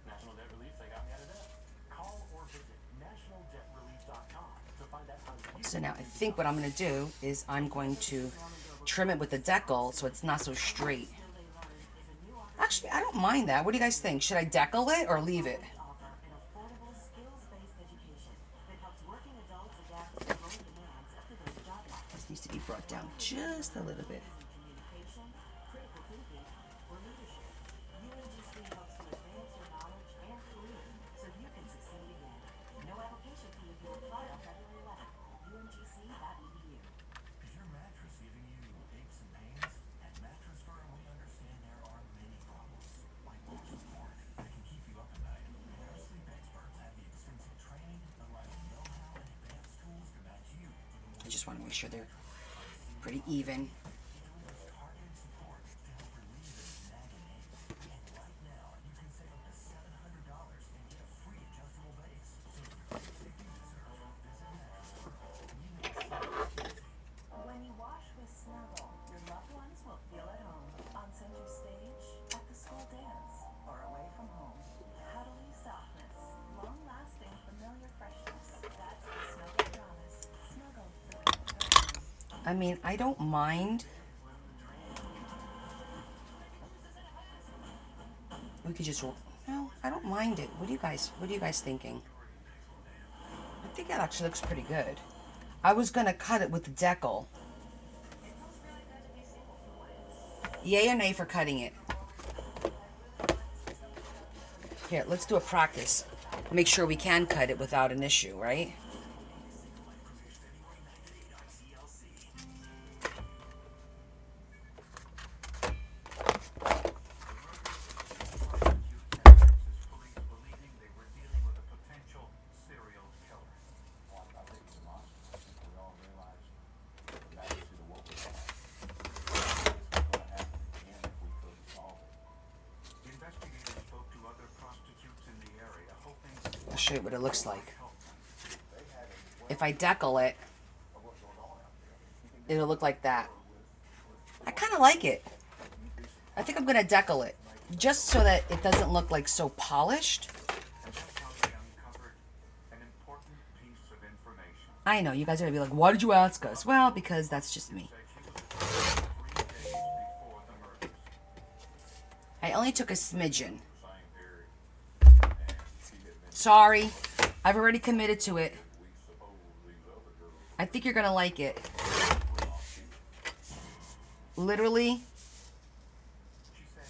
National Debt Relief, they got me out of debt. Call or visit nationaldebtrelief.com to find out how you So now I think what I'm going to do is I'm going to trim it with the decal so it's not so straight. Actually, I don't mind that. What do you guys think? Should I decal it or leave it? Offer an affordable skills-based education that helps working adults adapt to the growing demands of today's job market. This needs to be brought down just a little bit. Communication, critical thinking, or leadership. UNGC helps to advance your knowledge and career so you can succeed again. No application fee if you apply on February 11th. UNGC.edu. Is your mattress giving you aches and pains? At Mattress Firm, we understand there are many problems, like poor support that can keep you up at night. And our sleep experts have the extensive training, unrivaled know-how, and advanced tools to match you for the I most just want to make sure they're pretty even. targeted support to help relieve those nagging aches. And right now, you can save up to $700 and get a free adjustable base. So if you're the you deserve, visit Mattress Firm. We know sleep is easy. When you wash with Snuggle, your loved ones will feel at home. On center stage, at the school dance, or away from home. Cuddly softness, long-lasting familiar freshness. That's the Snuggle promise. Snuggle for the I mean, I don't mind. We could just, no, I don't mind it. What are you guys thinking? I think it actually looks pretty good. I was gonna cut it with the decal. Yay or nay for cutting it? Here, let's do a practice. Make sure we can cut it without an issue, right? Police believing they were dealing with a potential serial killer. Well, I think it's a monster. I think we all realize the magnitude of what we have. This was gonna happen again if we couldn't solve it. Investigators spoke to other prostitutes in the area, hoping I'll show you what it looks like. help them. They had a If I decal it, of what's going on out there. You can it'll look like that. I kind of like it. I think I'm gonna decal it just so that it doesn't look like so polished. And that's how they uncovered an important piece of information. I know you guys are gonna be like, "Why did you ask us?" Well, because that's just me. Said she was arrested 3 days before the murders. I only took a smidgen. same period. And she had been, Sorry, I've already committed to it. we suppose these other girls I think you're gonna like it. were off shooting. Literally, She said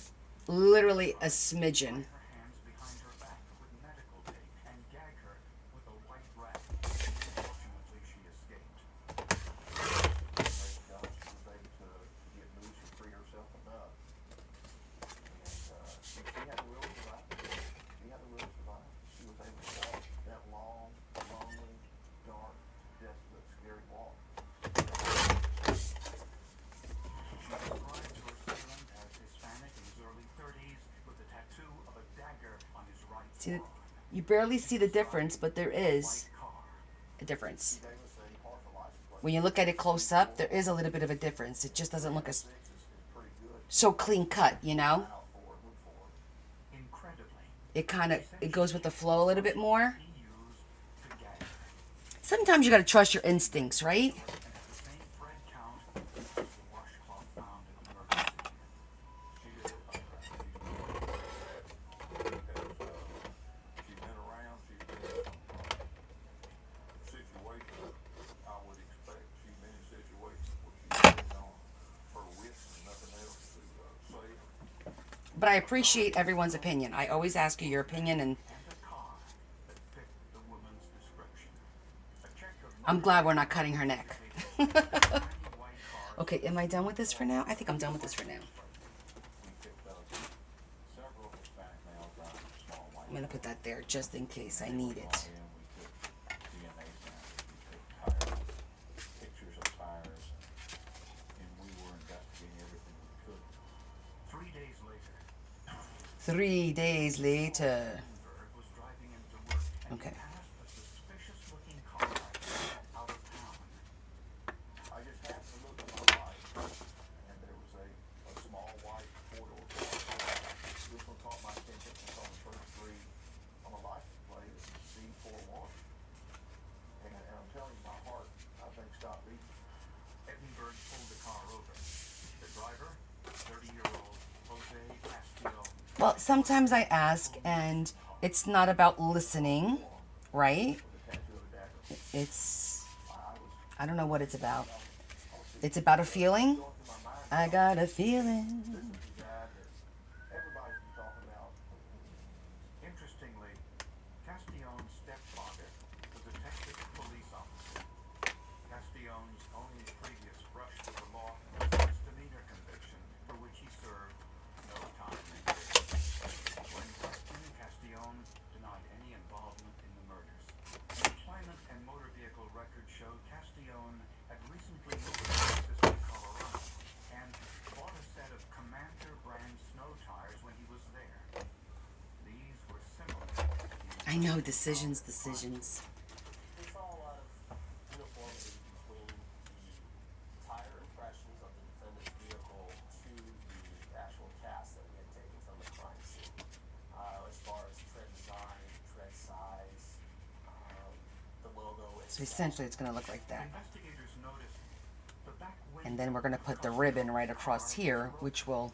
literally a smidgen. her hands behind her back with medical tape and gag her with a white rag. Fortunately, she escaped. Praise God, she was able to get loose and free herself enough. And, she had the will to survive. She had the will to survive. She was able to walk that long, lonely, dark, desolate, scary walk. She described her assailant as Hispanic in his early 30s with a tattoo of a dagger on his right See, arm. you barely see the difference, but there is White car. a difference. Gave us a partial license plate. When you look at it close up, there is a little bit of a difference. It just doesn't look as Is pretty good. so clean cut, you know? Out for it, look for it. Incredibly, It goes with the flow a little bit more. he used to gag her. Sometimes you gotta trust your instincts, right? And at the same thread count was the washcloth found in the murder scene. She did look like that. She's been around, she's been in some situations I would expect. She's been in situations where she's been on her wits and nothing else to say. But I appreciate everyone's opinion. I always ask you your opinion, and And a car that fit the woman's description. A check of I'm glad we're not cutting her neck. tiny white car Okay, am I done with this for now? I think I'm done with this for now. We picked up several Hispanic males driving small white I'm gonna put that there just in case I need it. cars. And we took DNA samples, we took tires, pictures of tires, and we were investigating everything we could. 3 days later, 3 days later. Greenberg was driving into work and Okay. passed a suspicious-looking car out of town. I just happened to look at my light, and there was a small white four-door car. This one caught my attention. It's on the first three on the license plate. It's C41. And I'm telling you, my heart, I think, stopped beating. Edinburgh pulled the car over. Well, sometimes I ask, and it's not about listening, right? It's, I don't know what it's about. It's about a feeling. I got a feeling. Everybody's been talking about. Interestingly, Castellone's stepfather was a Texas police officer. Castellone's only previous brush with the law was a misdemeanor conviction for which he served no time in prison. When questioned, Castellone denied any involvement in the murders. Employment and motor vehicle records showed Castellone had recently moved to Texas, Colorado, and bought a set of Commander brand snow tires when he was there. These were similar to the I know, decisions. We saw a lot of uniformity between the tire impressions of the defendant's vehicle to the actual cast that we had taken from the crime scene. As far as tread design, tread size, the logo So itself. essentially it's going to look like that. investigators noticed the back window. And then we're going to put the ribbon right across here, which will,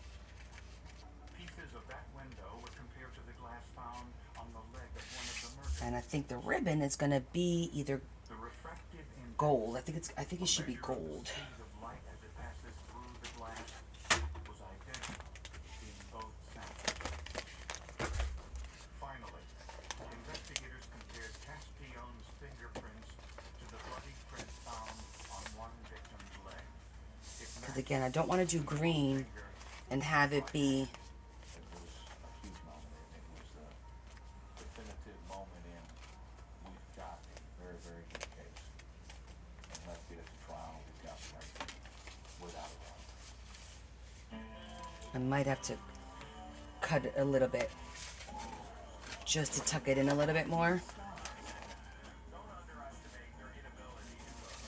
Pieces of that window were compared to the glass found on the leg of one of the murderers. and I think the ribbon is going to be either The refractive index gold. I think it should be gold. speed of light as it passes through the glass was identical in both samples. Finally, investigators compared Castellone's fingerprints to the bloody print found on one victim's leg. Because again, I don't want to do green and have it be, It was a huge moment. It was a definitive moment in we've got a very, very good case. And let's get it to trial. We've got the right people, without a doubt. I might have to cut it a little bit just to tuck it in a little bit more.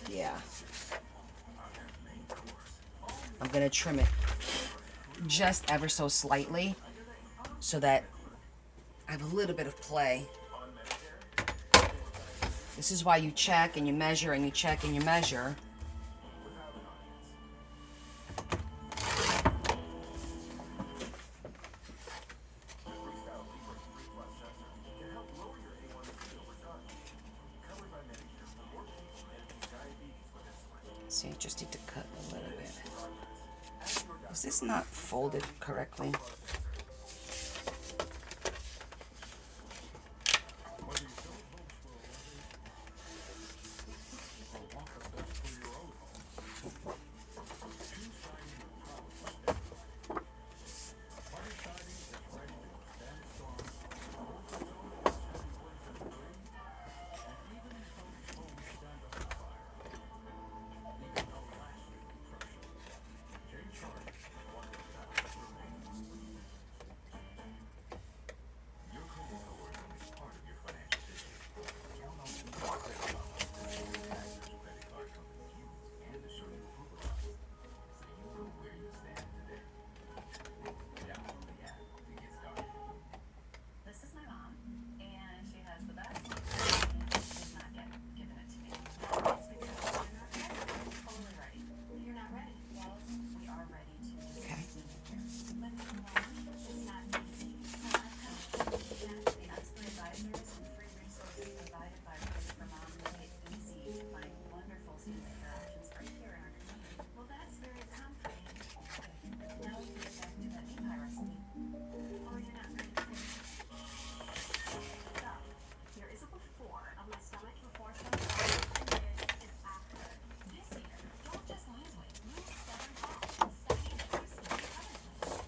Yeah. I'm going to trim it just ever so slightly so that I have a little bit of play. This is why you check and you measure and you check and you measure. See, I just need to cut a little bit. Is this not folded correctly? This is my mom, and she has the best. And she's not yet given it to me. It's because you're not ready. Totally ready. You're not ready. Well, we are ready to just see it here. But it's not easy. It's not tough. And the expert advisors and free resources provided by Place for Mom make it easy to find wonderful skincare options right here in our community. Well, that's very comforting. Okay, now we can get back to that pie recipe. Oh, you're not ready for it. So, here is a before of my stomach before sunrise, and this is after. This year, don't just lose weight, lose 7 pounds. 70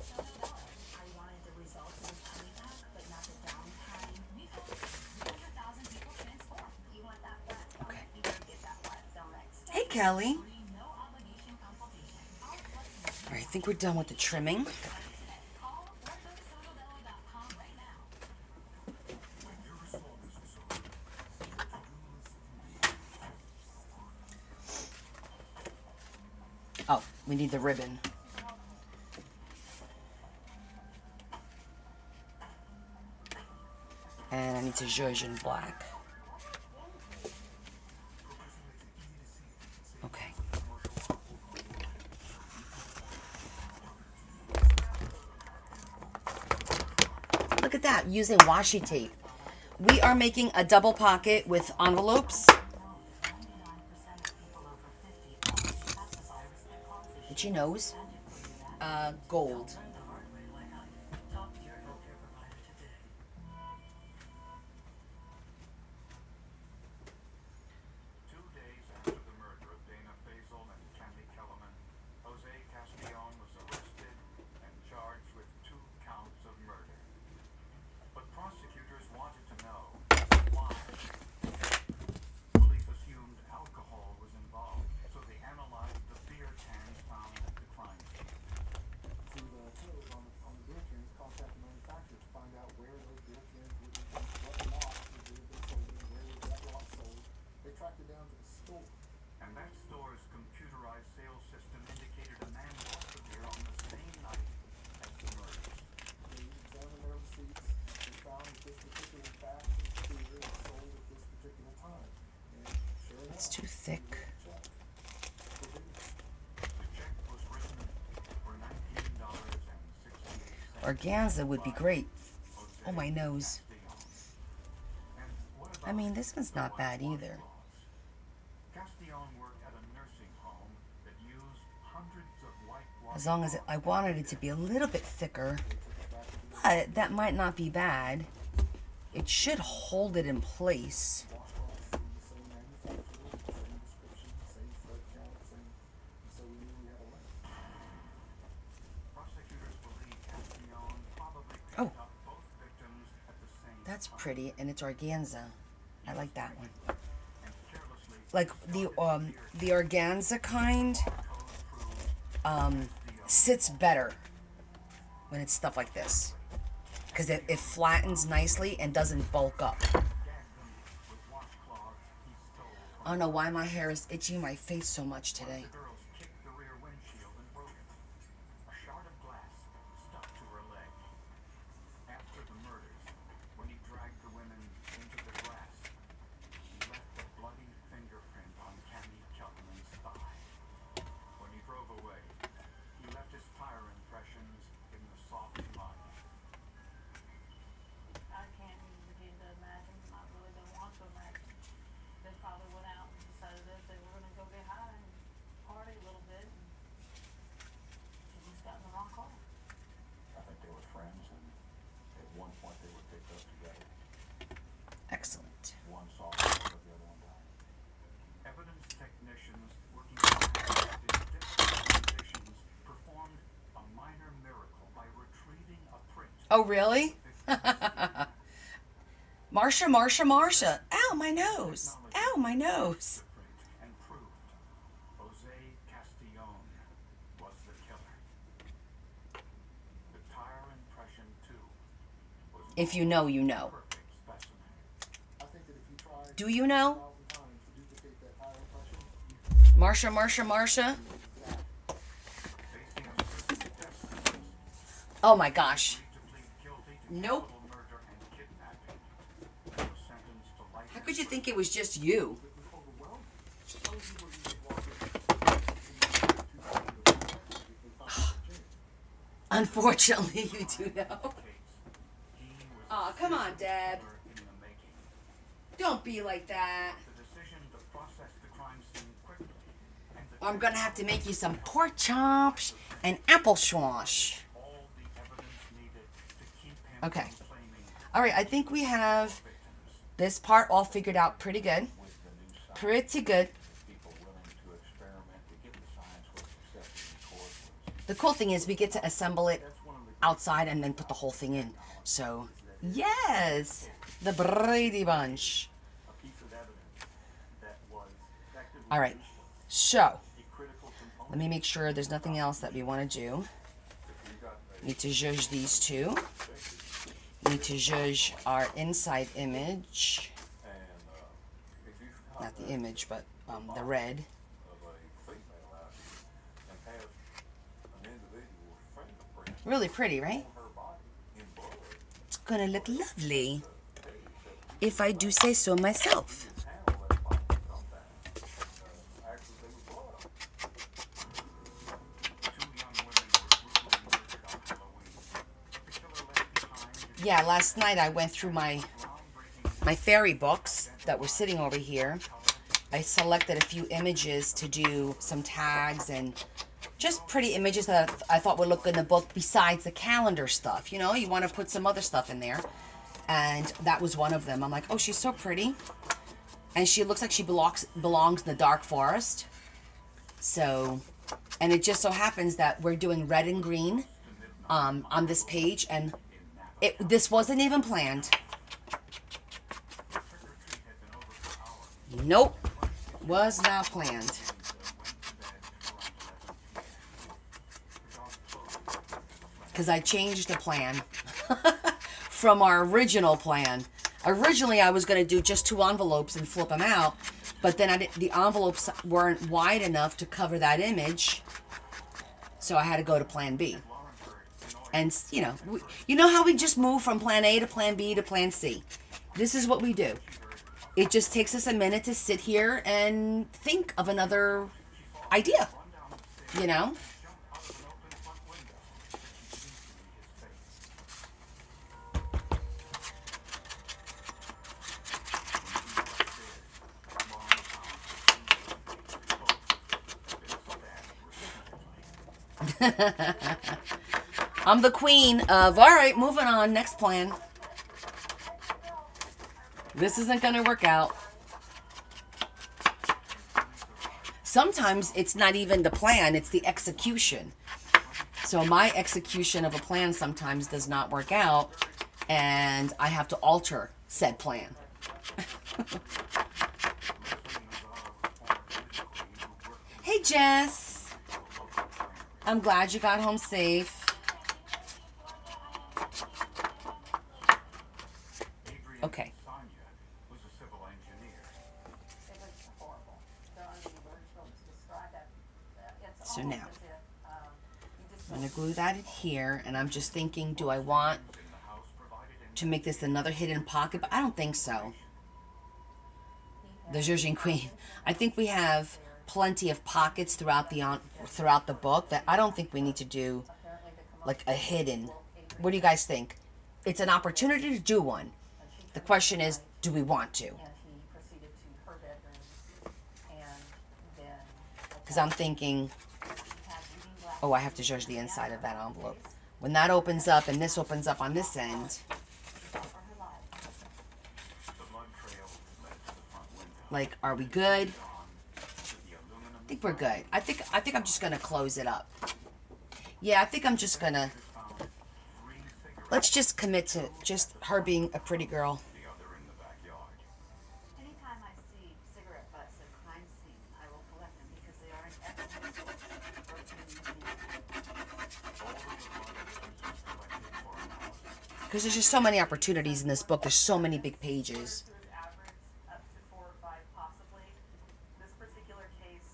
So I wanted the results of the tummy tuck, but not the downtime. We've had 300,000 people transform. You want that flat stomach? You better get that flat stomach. Hey, Kelly. No obligation consultation. All flexible. All right, I think we're done with the trimming. Call or go to sotobello.com right now. Oh, we need the ribbon. And I need to zhuzh in black. Okay. that using washi tape. We are making a double pocket with envelopes. Itchy nose. Gold. Talk to your healthcare provider today. 2 days after the murder of Dana Faisal and Candy Kellerman, Jose Castillon was arrested and charged with 2 counts of murder. But prosecutors wanted to know why. Police assumed alcohol was involved, so they analyzed the beer cans found at the crime scene. To the code on the beer cans, contact the manufacturer to find out where those beer cans would have been, what lot would have been sold, and where was that lot sold. They tracked it down to the store. And that store's computerized sales system indicated a man bought the beer on the same night as the murders. They examined their receipts. They found that this particular batch of beer was sold at this particular time. And sure enough, It's too thick. check. For beer. The check was written for $19.68. Organza would be great. Oh, my nose. And what I about mean, this one's not bad either. Castillon worked at a nursing home that used hundreds of whitewash As long as I wanted it to be a little bit thicker. But that might not be bad. It should hold it in place. Washcloths from the same manufacturer, same description, same thread count, same. And so we knew we had a link. Prosecutors believe Castillon probably picked Oh. up both victims at the same That's time pretty, and it's organza. I like that one. and carelessly Like the organza kind code proved sits better when it's stuff like this, because it flattens nicely and doesn't bulk up. gagged them with washcloths he stole I from don't know why my hair is itching my face so much today. the girls kicked the rear windshield and broke it. A shard of glass stuck to her leg. After the murders, when he dragged the women into the grass, he left a bloody fingerprint on Candy Kellerman's thigh. When he drove away, he left his tire impressions in the soft mud. I can't even begin to imagine. I really don't want to imagine. They probably went out and decided that they were gonna go get high and party a little bit. And she just got in the wrong car. I think they were friends, and at one point they were picked up together. Excellent. One saw the other one died. Evidence technicians working in difficult conditions performed a minor miracle by retrieving a print. Oh, really? Marsha. Ow, my nose. Ow, my nose. And proved Jose Castillon was the killer. The tire impression, too, was If you know, you know. a perfect specimen. I think that if you try Do you know? 1,000 times to duplicate that tire impression, Marsha. Facing a certain death sentence, Oh my gosh. to plead guilty to Nope. capital murder and kidnapping. He was sentenced to life. How could you think it was just you? it was overwhelming. Suppose you were to walk in Unfortunately, you do know. He was Aw, come on, Deb. killer in the making. Don't be like that. The decision to process the crime scene quickly and the I'm gonna have to make you some pork chops and apple squash. all the evidence needed to keep him Okay. from claiming All right, I think we have victims. this part all figured out pretty good. With the new science, Pretty good. people willing to experiment to get the science what's accepted in court was. The cool thing is we get to assemble it That's one of the outside and then put the whole thing in. So, yes, the Brady Bunch. a piece of evidence that was effectively All right, useless, so a critical component. let me make sure there's nothing else that we want to do. Need to judge these two. Need to judge our inside image. And if you Not the image, but the red. of a female out here and have an individual's fingerprint Really pretty, right? on her body in blood, It's gonna look lovely. If I do say so myself. handle that body sometimes. Actually, there was blood on it. 2 young women were brutally murdered on Halloween. The killer left behind his yeah, last night I went through my fairy books that were sitting over here. I selected a few images to do some tags and just pretty images that I thought would look good in the book besides the calendar stuff. You know, you want to put some other stuff in there. And that was one of them. I'm like, oh, she's so pretty. And she looks like she belongs in the dark forest. So, and it just so happens that we're doing red and green on this page. And this wasn't even planned. Nope. Was not planned. Because I changed the plan from our original plan. Originally, I was going to do just 2 envelopes and flip them out. But then the envelopes weren't wide enough to cover that image. So I had to go to plan B. And, you know how we just move from plan A to plan B to plan C. This is what we do. It just takes us a minute to sit here and think of another idea, you know? I'm the queen of, all right, moving on, next plan. This isn't going to work out. Sometimes it's not even the plan, it's the execution. So my execution of a plan sometimes does not work out, and I have to alter said plan. Hey, Jess. I'm glad you got home safe. Okay. So now, I'm going to glue that in here, and I'm just thinking, do I want to make this another hidden pocket? But I don't think so. The Zhejiang Queen. I think we have plenty of pockets throughout the book that I don't think we need to do like a hidden. What do you guys think? It's an opportunity to do one. The question is, do we want to? Because I'm thinking, oh, I have to judge the inside of that envelope. When that opens up and this opens up on this end, like, are we good? I think we're good. I think I'm just gonna close it up. Yeah, I think I'm just gonna. Let's just commit to just her being a pretty girl. Anytime I see cigarette butts at a crime scene, I will collect them because they are an excellent source of protein. Because there's just so many opportunities in this book. There's so many big pages. Average up to 4 or 5 possibly. This particular case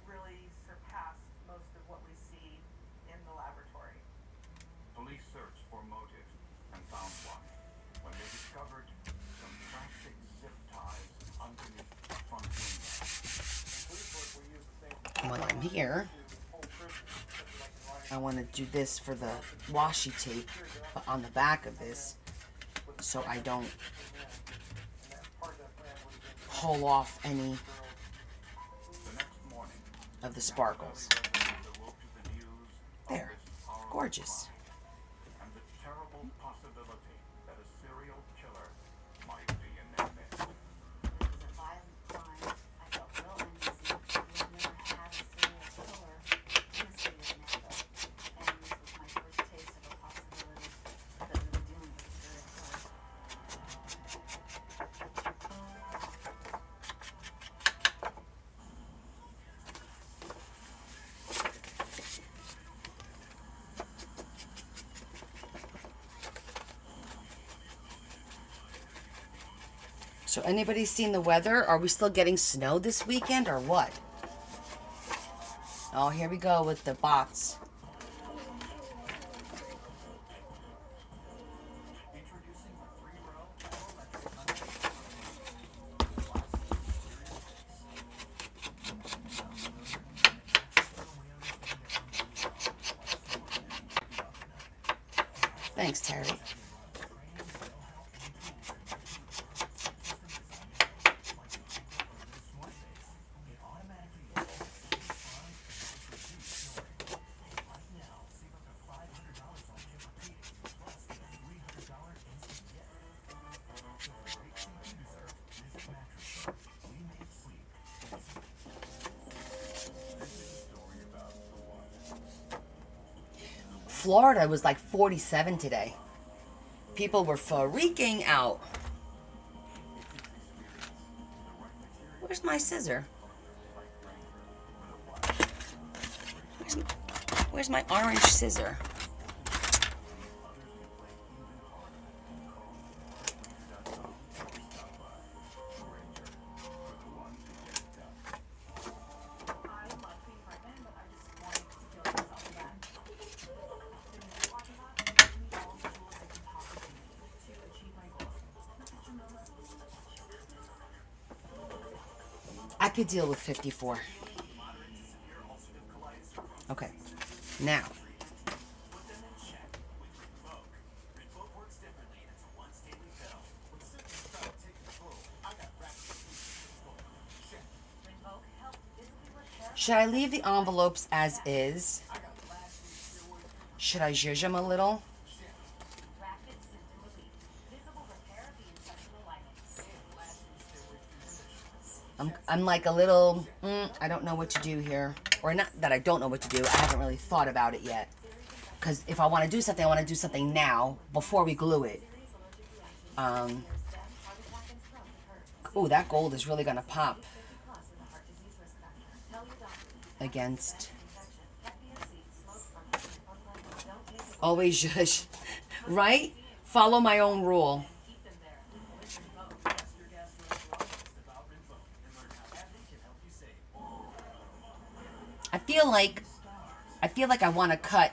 really surpassed most of what we see in the laboratory. Police searched for motive and found one when they discovered some plastic zip ties underneath the front window. While I'm here, I want to do this for the washi tape, but on the back of this, so I don't pull off any of the sparkles. There, gorgeous. And the terrible possibility that a serial killer might be in their midst. It was a violent crime. I felt real uneasy. We've never had a serial killer in the city of Nashville. And this was my first taste of a possibility that we were dealing with a serial killer. So anybody seen the weather? Are we still getting snow this weekend or what? Oh, here we go with the bots. Thanks, Terry. Florida was like 47 today. People were freaking out. Where's my scissor? Where's my orange scissor? I love being pregnant, but I just wanted to feel myself again. The new watches on gave me all the tools I could possibly need to achieve my goals. I could deal with 54. Okay. Now. Should I leave the envelopes as is? Should I zhuzh them a little? Rapid symptom relief. Visible repair of the intestinal lining. I'm like a little, I don't know what to do here. Or not that I don't know what to do. I haven't really thought about it yet. Because if I want to do something, I want to do something now before we glue it. Ooh, that gold is really going to pop against. Always zhuzh. Right? Follow my own rule. I feel like I want to cut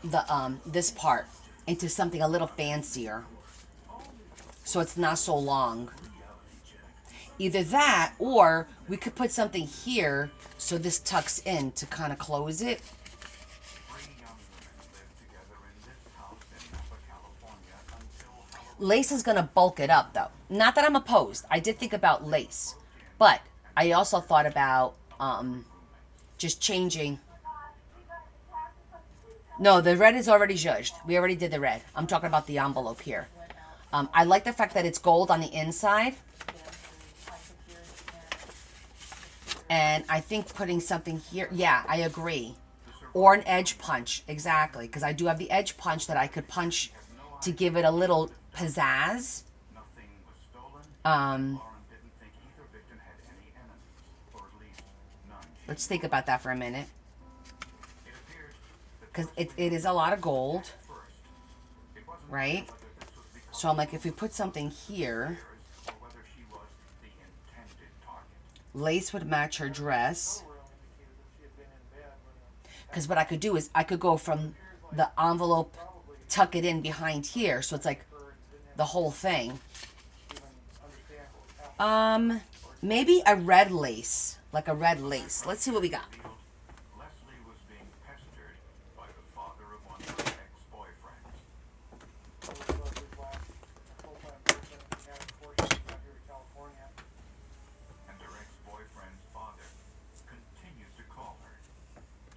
the this part into something a little fancier, so it's not so long. Either that, or we could put something here so this tucks in to kind of close it. 3 young women lived together in this house in Napa, California until Halloween. Lace is gonna bulk it up, though. Not that I'm opposed. I did think about lace, but I also thought about just changing. No, the red is already zhuzhed. We already did the red. I'm talking about the envelope here. I like the fact that it's gold on the inside. And I think putting something here, yeah, I agree. Or an edge punch, exactly. Because I do have the edge punch that I could punch to give it a little pizzazz. Nothing was stolen. Lauren didn't think either victim had any enemies, or at least none. Let's think about that for a minute. It appeared that Because it is a lot of gold, first, it wasn't right? whether this was because So I'm like, if we put something here, or whether she was the intended target. lace would match her dress. Overall indicated that she had been in bed when the Because what I could do is I could go from the envelope, tuck it in behind here, so it's like the whole thing. even understand what was happening. Maybe a red lace, like a red lace. Let's see what we got. Leslie was being pestered by the father of one of her ex-boyfriends. It was Leslie's last full-time boyfriend that she had before she moved out here to California. And her ex-boyfriend's father continued to call her,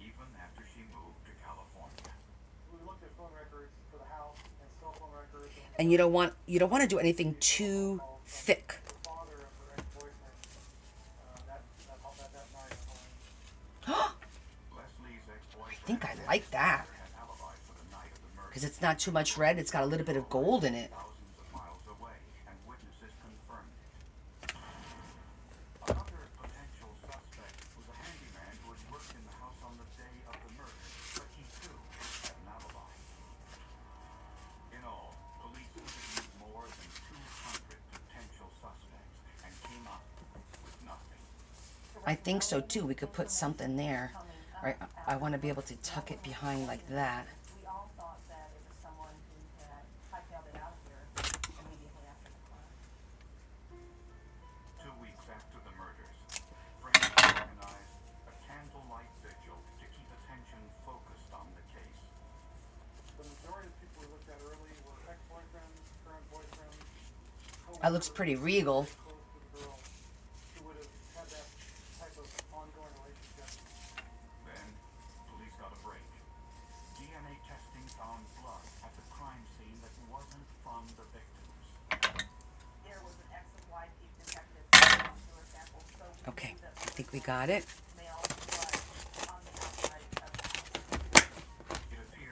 even after she moved to California. We looked at phone records for the house and cell phone records, and And you don't want to do anything too thick. the father of her ex-boyfriend that night at home. Leslie's ex-boyfriend I think I like that. had alibi for the night of the murder. Because it's not too much red. It's got a little bit of gold in it. Thousands of miles away, and witnesses confirmed it. Another potential suspect was a handyman who had worked in the house on the day of the murder, but he too had an alibi. In all, police interviewed more than 200 potential suspects and came up with nothing. I think so too. We could put something there. Right? I want to be able to tuck it behind like that. We all thought that it was someone who had hightailed it out of here immediately after the crime. 2 weeks after the murders, friends organized a candlelight vigil to keep attention focused on the case. The majority of people we looked at early were ex-boyfriends, current boyfriends. That looks pretty regal. Close to the girl who would have had that type of ongoing relationship. Then, police got a break. DNA testing found blood at the crime scene that wasn't from the victims. There was an ex-wife detective muscular sample soaked Okay, in I think we got it. male blood on the outside of the house. It appeared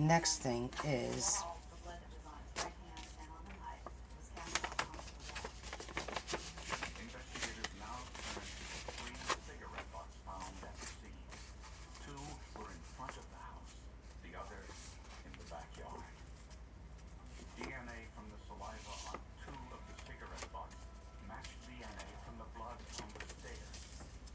next thing is The blood that was on his right hand and on the knife was cast off onto the wall. Investigators now turn to 3 cigarette butts found at the scene. 2 were in front of the house, the other in the backyard. DNA from the saliva on 2 of the cigarette butts matched DNA from the blood on the stairs.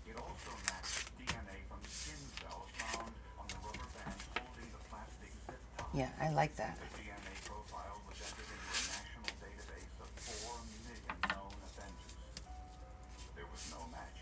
It also matched DNA from skin cells found on the rubber band holding the plastic zip tie. yeah, I like that. The DNA profile was entered into a national database of 4 million known offenders. There was no match.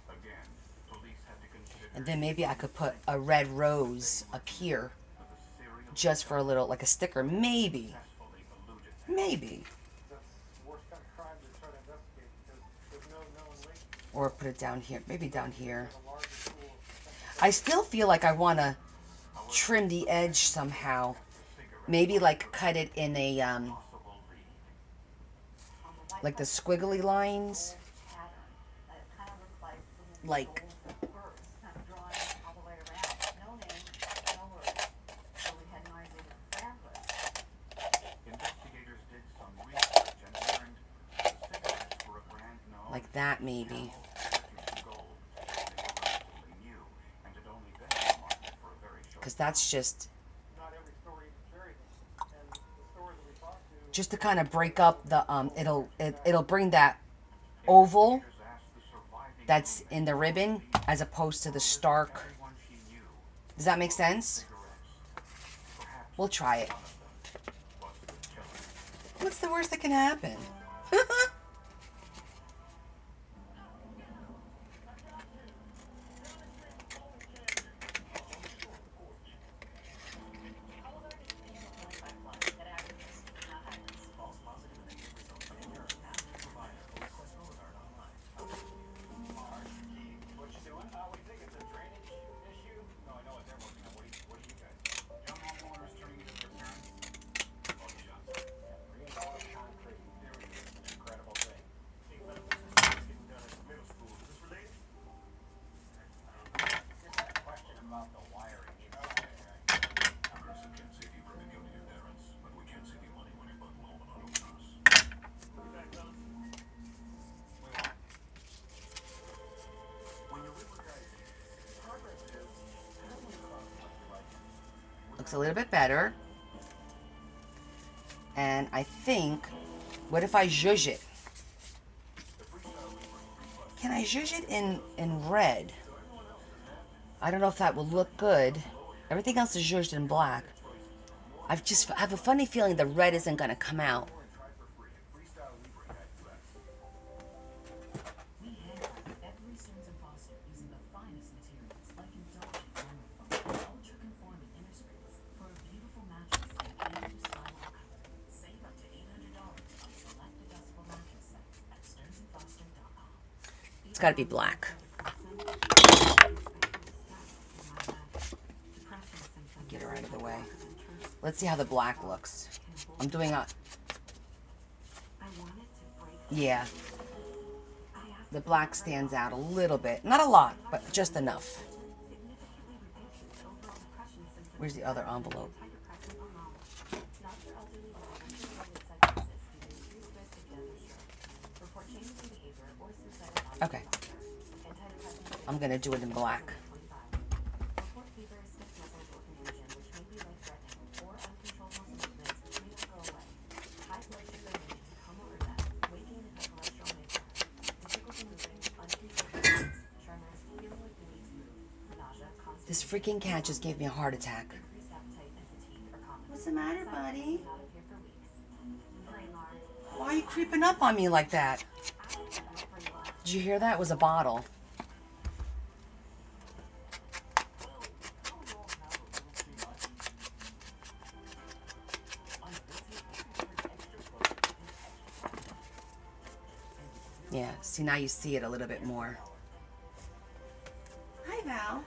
Again, police had to consider And then maybe I could put a red rose up here that the serial just for a little, like a sticker. Maybe. successfully eluded them. Maybe. That's the worst kind of crime to try to investigate because there's no known link Or put it down here. Maybe down here. to a larger pool of potential. I still feel like I want to trim the edge somehow. Maybe like cut it in a, Possible lead. On the white like the box, squiggly lines. pattern that kind of looked like little Like- birds kind of drawn all the way around. No name, no words. So we had no idea what the brand was. Investigators did some research and learned the cigarettes were a brand known Like that maybe. as Gold. They were relatively new and had only been on the market for a very short Because that's just, Not every story is very neat. And the stories that we talked to, just to kind of break up the, it'll bring that oval Investigators asked the surviving that's in the ribbon as opposed to the stark. everyone she knew Does that make sense? cigarettes. Perhaps We'll try it. one of them was the killer. What's the worst that can happen? False positive and negative results may occur. Ask your provider or request an alert online. what you doing? We think it's a drainage issue. No, I know what they're working on. What do you guys? Young homeowners turning into their parents. Body shots. Reinforced concrete. There we go. Incredible thing. Hey, fellas, this is getting done at the middle school. Is this related? Just had a question about the wiring inside, right? A person can save you from becoming your parents, but we can't save you money when you're putting loan on us. We'll be back, fellas. When you live with diabetes, progress is happening across what you like. Looks a little bit better. And I think, what if I zhuzh it? Can I zhuzh it in red? I don't know if that will look good. Everything else is zhuzhed in black. I have a funny feeling the red isn't going to come out. We handcraft every Stearns & Foster using the finest materials like indulgent memory foam, ultra-conforming inner springs for a beautiful mattress and endless style of comfort. Save up to $800 on select adjustable mattress sets at stearnsandfoster.com. It's got to be black. Get her out of the way. Let's see how the black looks. I'm doing a, yeah. The black stands out a little bit. Not a lot, but just enough. Where's the other envelope? Okay. I'm gonna do it in black. Report fever, stiff muscles, or confusion, which may be life-threatening, or uncontrollable movements which may not go away. High blood sugar may need to coma or death, waking and high cholesterol may occur. Difficulty moving, uncontrolled movements, tremors, feeling like you need to move, nausea, This constipation, freaking cat just gave me a heart attack. increased appetite, and fatigue are common. What's the matter, Side buddy? effects may not appear for weeks. Fremar, Why are you creeping up on me like that? Fremar. Did you hear that? It was a bottle. Yeah, see, now you see it a little bit more. Hi, Val.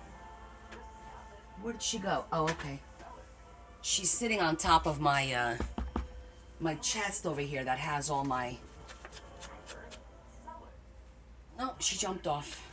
Where did she go? Oh, okay. She's sitting on top of my, my chest over here that has all my... No, she jumped off.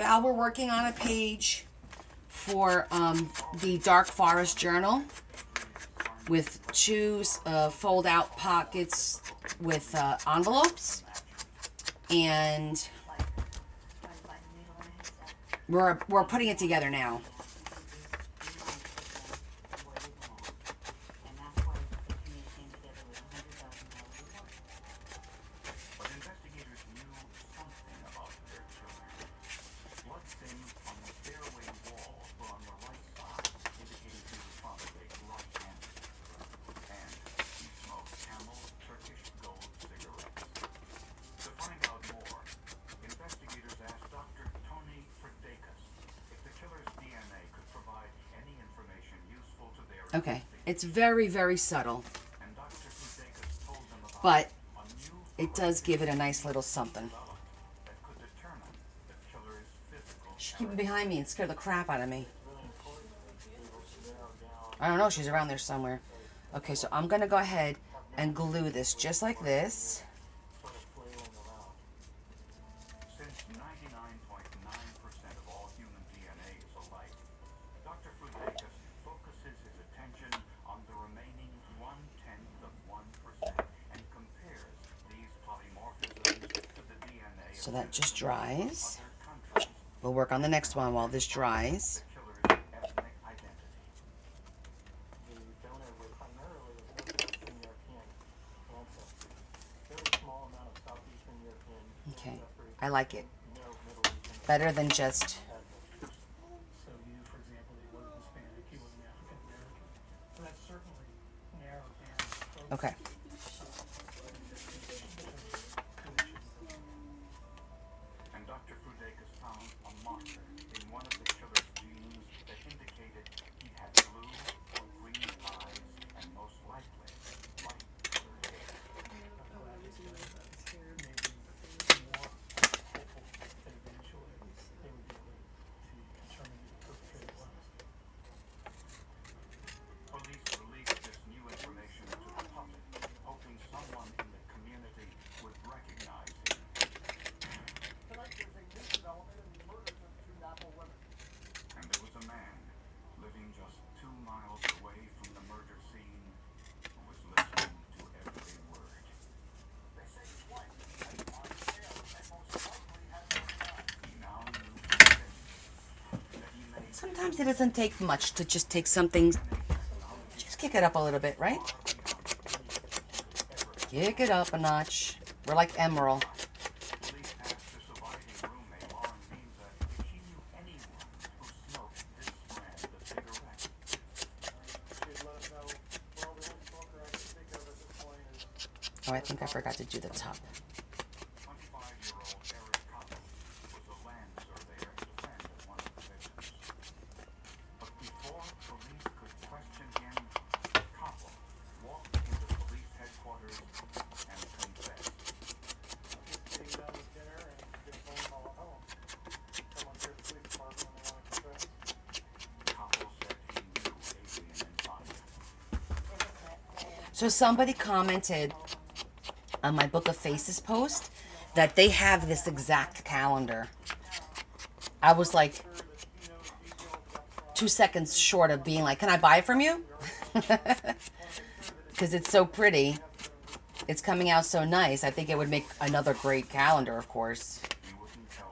Val, we're working on a page for the Dark Forest Journal with two fold-out pockets with envelopes, and we're putting it together now. But investigators knew something about their killer. Bloodstains on the stairway wall were on the right side, indicating he was probably right-handed. And he smoked Camel Turkish Gold cigarettes. To find out more, investigators asked Dr. Tony Fredakis if the killer's DNA could provide any information useful to their Okay, it's very, very subtle, and Dr. Fredakis told them about but a new it does give it a nice little something. that could determine the killer's physical She's keeping behind me and scared the crap out of me. I don't know, she's around there somewhere. Okay, so I'm gonna go ahead and glue this just like this. Since 99.9% of all human DNA is alike, Dr. Fredakis focuses his attention on the remaining 0.1% and compares these polymorphisms to the DNA So that just dries. of other countries. We'll work on the next one while this dries. Killer's ethnic identity. The donor was primarily of Northwestern European ancestry. Very small amount of Southeastern European Okay, ancestry, I like it. no Middle Eastern Better than just, ancestry. So you, for example, he wasn't Hispanic, he wasn't African American. So that certainly narrowed down the focus. okay. And Dr. Fredakis found a marker in one of the killer's genes that indicated he had blue or green eyes and most likely light colored hair. Maybe more hopeful that eventually they would be able to determine who the perpetrator was. Police released this new information to the public, hoping someone in the community would recognize him. Tonight there's a new development in the murders of two Napa women. And there was a man living just 2 miles away from the murder scene who was listening to every word. They say his wife has on sale and most likely has no gun. He now knew for certain that he made Sometimes it doesn't take much to just take something, just kick it up a little bit, right? Kick it up a notch. We're like Emerald. Police asked her surviving roommate, Lauren Beanza, if she knew anyone who smoked this brand of cigarette. She'd let us know, well, the only smoker I can think of at this point is Oh, I think I forgot to do the top. 25-year-old Eric Cottle was a land surveyor and a friend of one of the victims. But before police could question him, Cottle walked into police headquarters and confessed. just getting done with dinner and get a phone call at home. Someone's here at the police department and they want to confess. Cottle said he knew Adrian and Tanya. So somebody commented on my Book of Faces post that they have this exact calendar. I was like 2 seconds short of being like, can I buy it from you? Because it's so pretty. It's coming out so nice. I think it would make another great calendar, of course.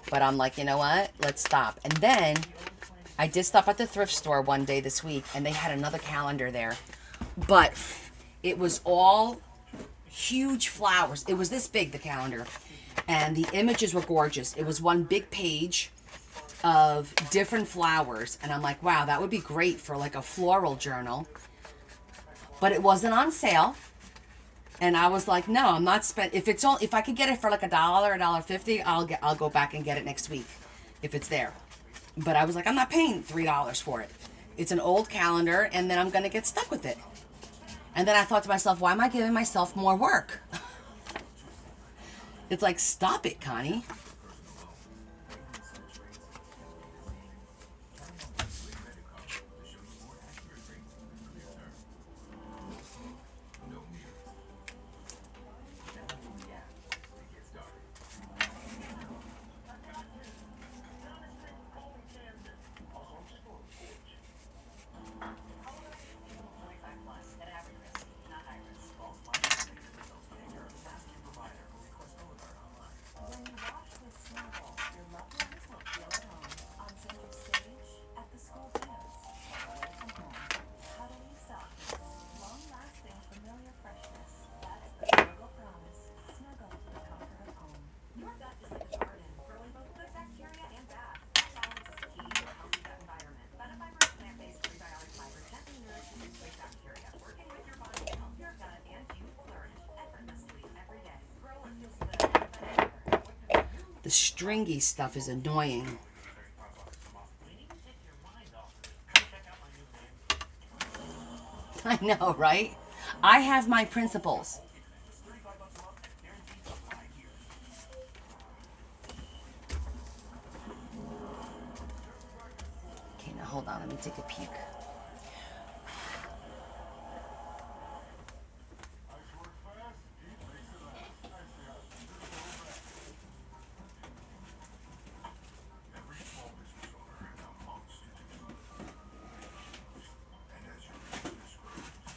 But I'm like, you know what? Let's stop. And then I did stop at the thrift store one day this week, and they had another calendar there. But it was all huge flowers. It was this big, the calendar. And the images were gorgeous. It was one big page of different flowers. And I'm like, wow, that would be great for like a floral journal. But it wasn't on sale. And I was like, no, I'm not spend. If I could get it for like $1, $1.50, I'll go back and get it next week if it's there. But I was like, I'm not paying $3 for it. It's an old calendar, and then I'm gonna get stuck with it. And then I thought to myself, why am I giving myself more work? It's like, stop it, Connie. stringy stuff is annoying. When you take your mind off of it, come check out my new name. I know, right? I have my principles. Just $35 a month, guaranteed for 5 years. Okay, now hold on. Let me take a peek. Every small business owner has a monster to do. And as your business grows, it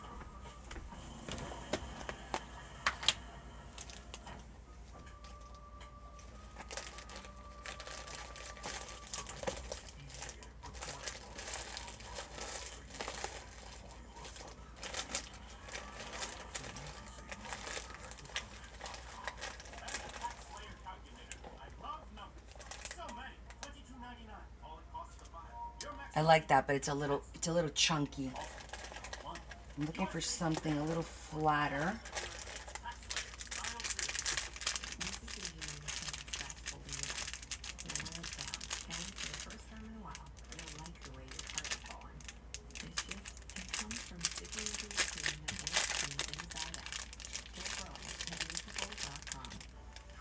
grows. Slayer calculator. I love numbers. So many. $22.99. All it costs to buy. Your max I like that, but it's a little chunky. I'm looking for something a little flatter.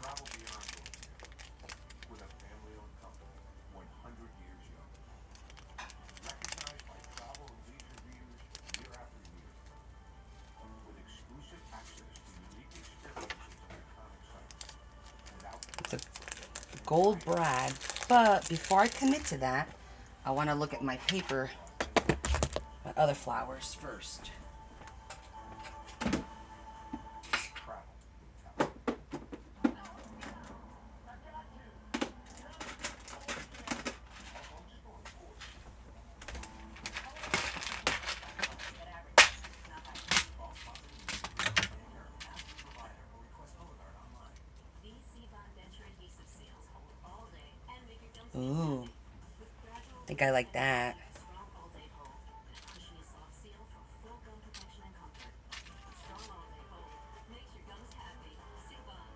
Travel beyond borders with a family-owned company 100 years young. Recognized by travel and leisure readers year after year. With exclusive access to unique experiences and iconic sites. Without It's a gold brad, but before I commit to that, I want to look at my paper, my other flowers first. travel with talent. These Cbond denture adhesive seals hold all day and make your gums Ooh, with gradual I think I like that. strong all-day hold and a cushiony soft seal for full gum protection and comfort. Strong all-day hold makes your gums happy. Cbond.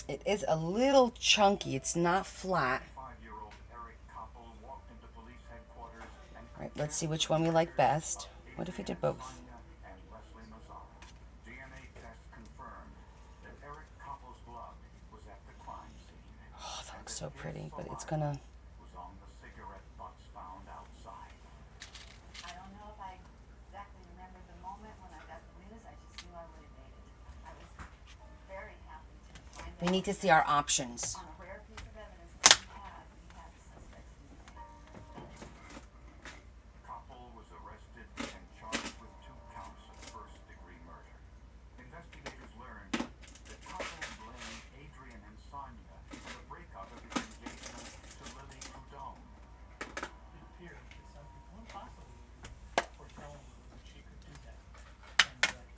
It is a little chunky. It's not flat. 5-year-old Eric Koppel walked into police headquarters and All right, let's see which one we like best. What if we did both? Sonia and Leslie Mazzara. DNA tests confirmed that Eric Koppel's blood was at the crime scene. Oh, that and looks that so his pretty, but it's saliva gonna. was on the cigarette butts found outside. I don't know if I exactly remember the moment when I got the news. I just knew I would have made it. I was very happy to find We that need to see our options. on a rare piece of evidence that we had suspects DNA. Koppel was arrested and charged with 2 counts of first-degree murder. Investigators learned that Koppel blamed Adrian and Sonia for the breakup of his engagement to Lily Prudhomme. It appeared that some people impossibly were telling her that she could do that and that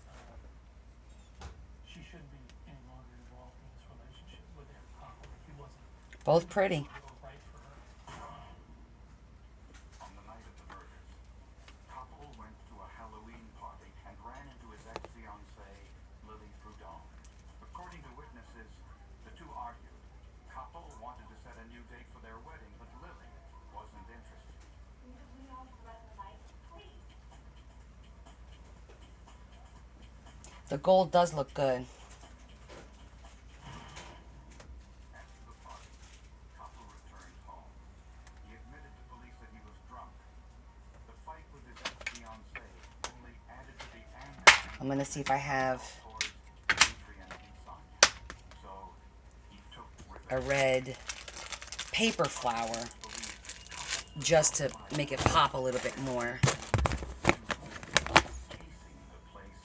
she shouldn't be any longer involved in this relationship with Eric Koppel. He wasn't Both pretty. right for her. On the night of the murders, Koppel went to a Halloween party and ran into his ex-fiancée, Lily Prudhomme. According to witnesses, the two argued. Koppel wanted to set a new date for their wedding, but Lily wasn't interested. The gold does look good. After the party, Koppel returned home. He admitted to police that he was drunk. The fight with his ex-fiancée only added to the anger I'm gonna see if I have towards Adrian and Sonia. So he took a revenge. red paper flower Believed just to make it pop a little bit more. casing the place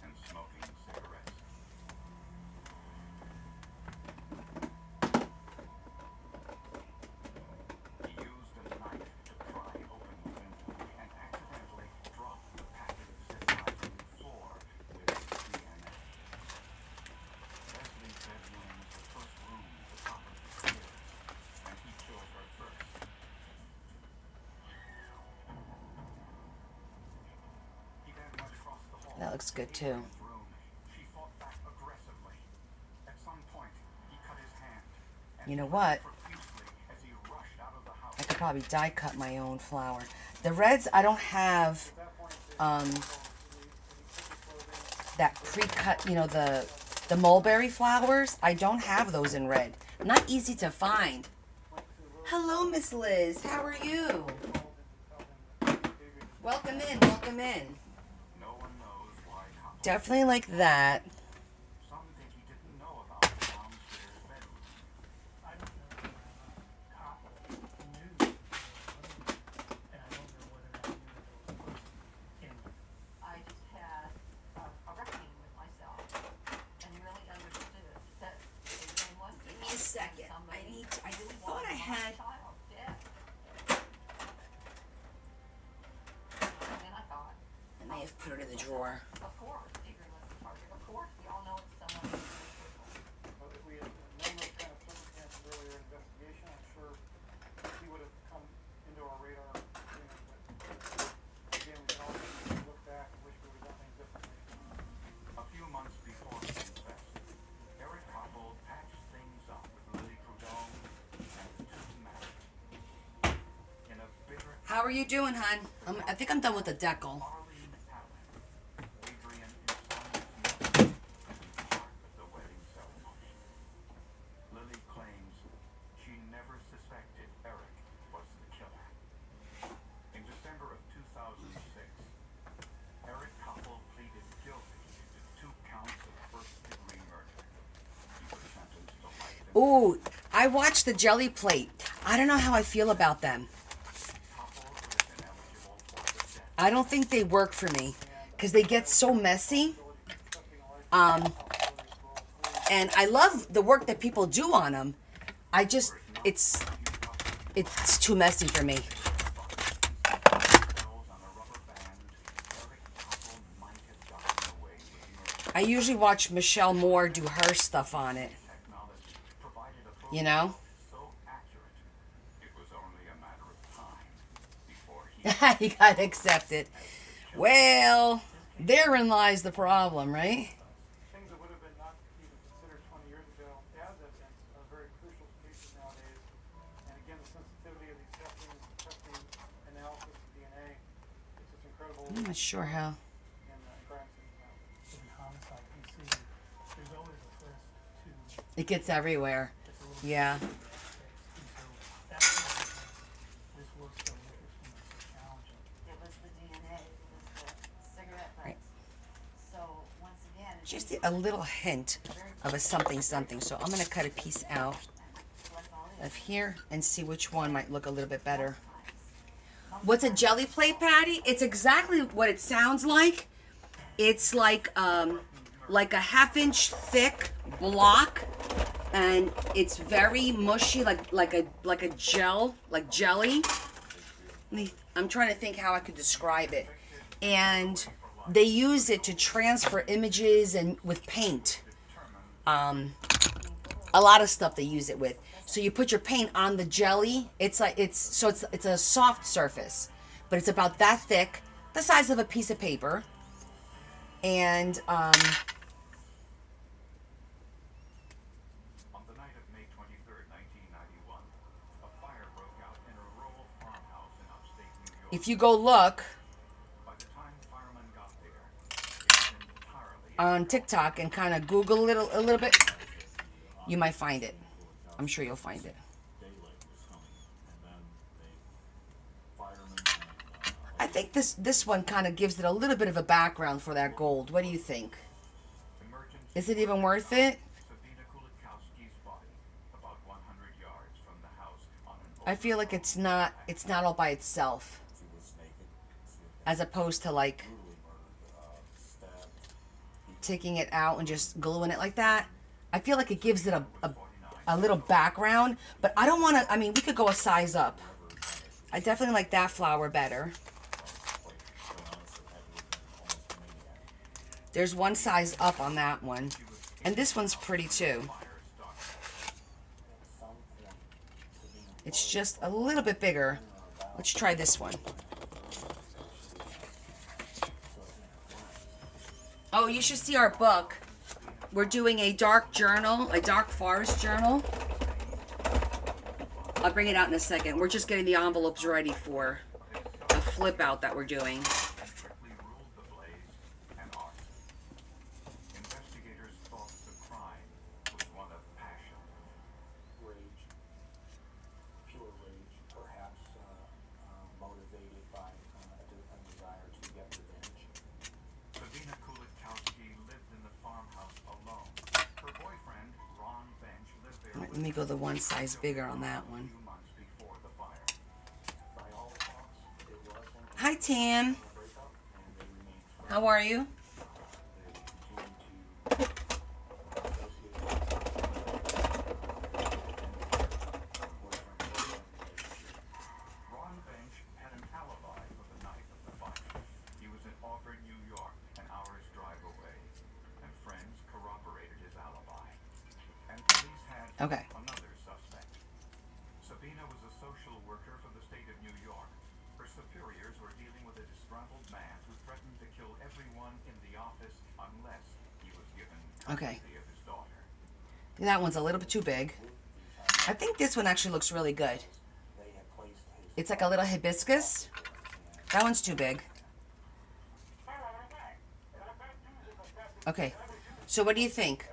and smoking cigarettes. He used a knife to pry open the window and accidentally dropped the packet of cigarettes on the floor with DNA. Leslie's bedroom was the first room at the top of the stairs, and he killed her first. He then went across the hall. That looks good to too. Adrian's room. She fought back aggressively. You know what? profusely as he rushed out of the house. I could probably die cut my own flower. The reds, I don't have that pre-cut, you know, the mulberry flowers. I don't have those in red. Not easy to find. Hello, Miss Liz. How are you? Welcome in. Welcome in. No one knows why Coppola. Definitely like that. Some think he didn't know about the downstairs bedroom. I don't know. Coppola knew, and I don't know whether or not he knew that there was a person in I just had a reckoning with myself and really understood that there was. Give me a second. I thought I had. Child dead. And then I thought, I may have put it in the drawer. of course, Tigger was the target. Of course, we all know it's someone who's But if we had known those kind of circumstances earlier in investigation, I'm sure he would have come into our radar sooner. But again, we can always look back and wish we would have done things differently. A few months before the inquest, Eric Coppola patched things up with Lily Prudhomme and the two married. In a bitter How are you doing, hon? I think I'm done with the decal. Arlene Allen, Adrian Insomnia's mother, was part of the wedding ceremony. Lily claims she never suspected Eric was the killer. In December of 2006, Eric Coppola pleaded guilty to 2 counts of first-degree murder. He was sentenced to life in Ooh, I watched the Jelly Plate. I don't know how I feel about them. Coppola would have been eligible for the death I don't think they work for me because they get so messy. And I love the work that people do on them. I just, it's too messy for me. cells on a rubber band. Eric Coppola might have gotten away with murder. I usually watch Michelle Moore do her stuff on it. Technology provided a You know? so accurate, it was only a matter of time before he You gotta accept it. Well, therein lies the problem, right? Things that would have been not even considered 20 years ago as evidence are very crucial to cases nowadays. And again, the sensitivity of these testing analysis of DNA, it's just incredible. I'm not sure how. In crime scenes now. In homicide, you see, there's always a twist to It gets everywhere. just a little Yeah. bit of space. And so that's why this work so interesting and so challenging. It was the DNA, it was the cigarette Right. butts. So once again, it's Just a little hint of a something something. So I'm gonna cut a piece out like all the of here and see which one might look a little bit better. What's a Jelly Plate, Patty? It's exactly what it sounds like. It's like a 1/2 inch thick block, and it's very mushy, like a gel, like jelly. I'm trying to think how I could describe it. And they use it to transfer images and with paint. A lot of stuff they use it with. So you put your paint on the jelly. It's a soft surface, but it's about that thick, the size of a piece of paper. And On the night of May 23rd, 1991, a fire broke out in a rural farmhouse in upstate New York. if you go look By the time firemen got there, it had been entirely on TikTok and kind of Google it a little bit, you might find it. I'm sure you'll find it. Daylight was coming, and then firemen and I think this one kind of gives it a little bit of a background for that gold. What do you think? emergency. Is it even worth it? Sabina Kulikowski's body, about 100 yards from the house on an I feel like it's not all by itself, she was naked. She as opposed to like had brutally murdered, stabbed. taking it out and just gluing it like that. I feel like it gives it a little background, but I don't want to, I mean, we could go a size up. I definitely like that flower better. There's one size up on that one. And this one's pretty too. It's just a little bit bigger. Let's try this one. Oh, you should see our book. We're doing a dark journal, a dark forest journal. I'll bring it out in a second. We're just getting the envelopes ready for a flip out that we're doing. and quickly ruled the blaze an arson. Investigators thought the crime was one of passion. Rage, pure rage, perhaps motivated by a desire to get revenge. Sabina Kulitkowski lived in the farmhouse alone. Her boyfriend, Ron Bench, lived there Let with me go the one size bigger on that one. a few months before the fire. By all accounts, it was one of Hi, Tam. a breakup, and they remained friends. How are you? They continued to associate Ron Bench had an alibi for the night of the fire. He was in Auburn, New York, an hour's drive away, and friends corroborated his alibi. And police had Okay. another suspect. Sabina was a social worker for the state of New York. Her superiors were dealing with a disgruntled man who threatened to kill everyone in the office unless he was given Okay. custody of his daughter. That one's a little bit too big. I think this one actually looks really good. they had placed his It's like a little hibiscus. That one's too big. Okay. So what do you think?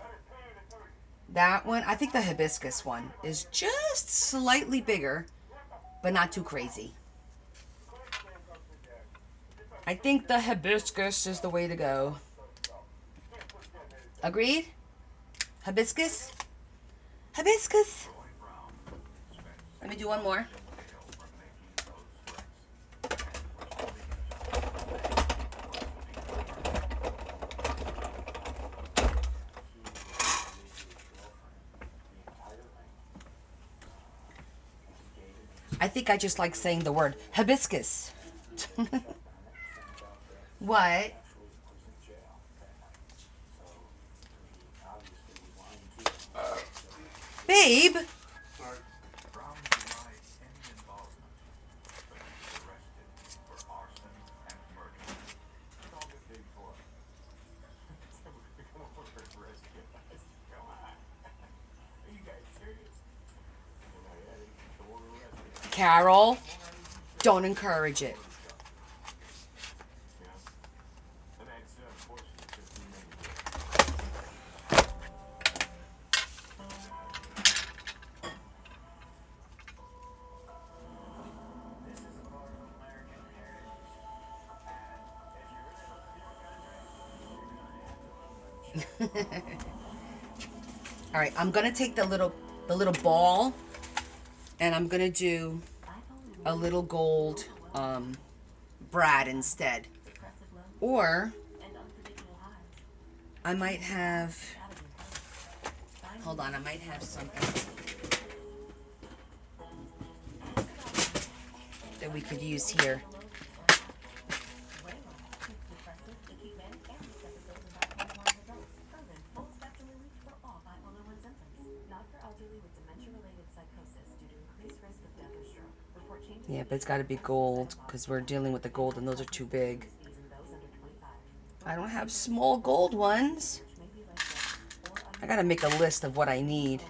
That one, I think the hibiscus one is just slightly bigger, but not too crazy. I think the hibiscus is the way to go. Agreed? Hibiscus? Hibiscus. Roy Brown spent Let me do one more. jail for making those threats, and was only I think I just like saying the word hibiscus. What? Babe? Brown denied any involvement, but he was arrested for arson and murder. It's all this big for. So we're gonna put her to rest, guys. Come on. Are you guys serious? Well, yeah, they were arrested. Carol, don't encourage it. You know? And that's unfortunate because we made it. This is a part of American heritage. And if you really love your country, you're gonna have to love them. All right, I'm gonna take the little ball, and I'm gonna do a little gold brad instead. Or I might have. Hold on, I might have something that we could use here. Yeah, but it's got to be gold because we're dealing with the gold, and those are too big. I don't have small gold ones. I gotta make a list of what I need.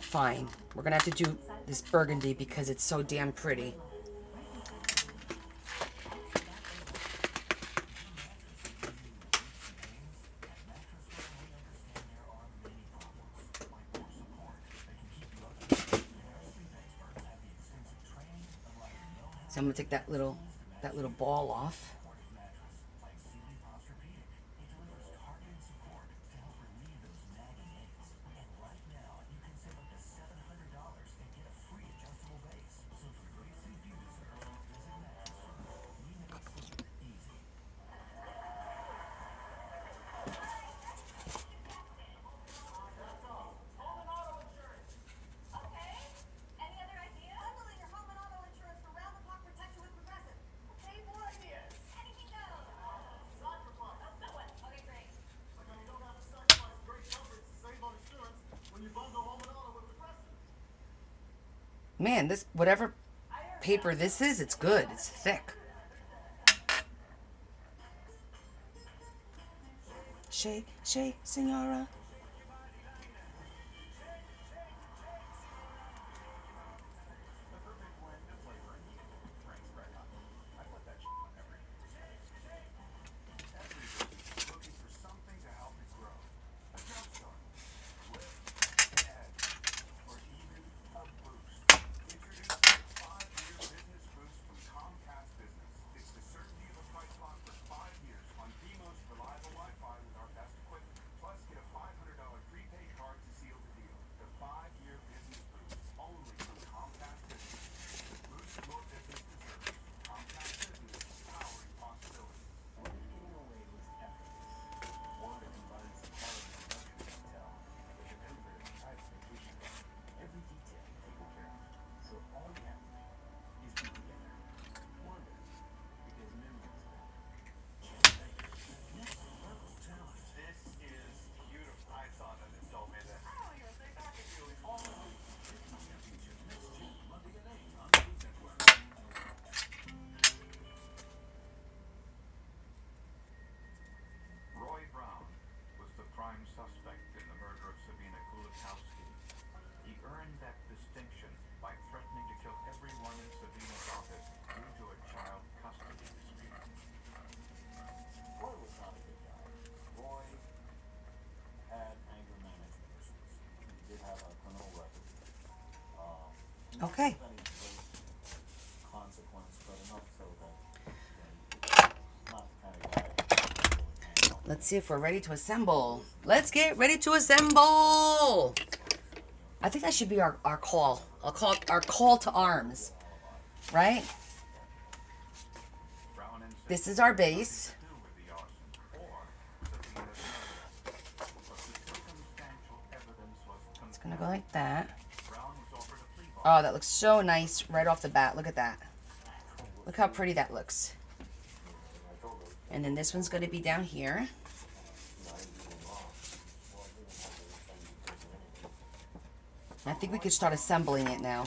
Fine. We're gonna have to do this burgundy because it's so damn pretty. So I'm gonna take that little ball off. Man, this whatever paper this is, it's good. It's thick. shake, shake, senora. The perfect blend of flavor and heat. Frank's Red Hot. I put that shit on every. Every business is looking for something to help it grow. A jumpstart, lift, edge, or even a boost. Introducing the 5-year business boost from Comcast Business. It's the certainty of a price lock for 5 years on the most reliable Wi-Fi with our best equipment. Plus, get a $500 prepaid card to seal the deal. The 5-year business boost only from Comcast Business. The boost your business deserves. Comcast Business, powering possibilities. Giving away was effortless. One that combines the quality of luxury hotel with the comfort of a private vacation home. Every detail taken care of. So all you have to do is be together. Wonder, because memories matter. Next level talent. This is beautiful. I saw that and told me that. I don't even think I can do it. All of it. Championship next June, Monday at 8 on Food Network. Roy Brown was the prime suspect in the murder of Sabina Kulikowski. He earned that distinction by threatening to kill everyone in Sabina's office due to a child custody dispute. Roy was not a good guy. Roy had anger management issues. He did have a criminal record. Okay. Not any great consequence, but enough so that not the kind of guy that really hang out. Let's see if we're ready to assemble. Let's get ready to assemble. I think that should be our call. Our call to arms. Right? Brown and This is our base. do with the arson or Sabina's murder. But the circumstantial evidence was It's gonna go like that. Brown was offered a plea bargain. Oh, that looks so nice right off the bat. Look at that. Look how pretty that looks. And then this one's going to be down here. I think we could start assembling it now.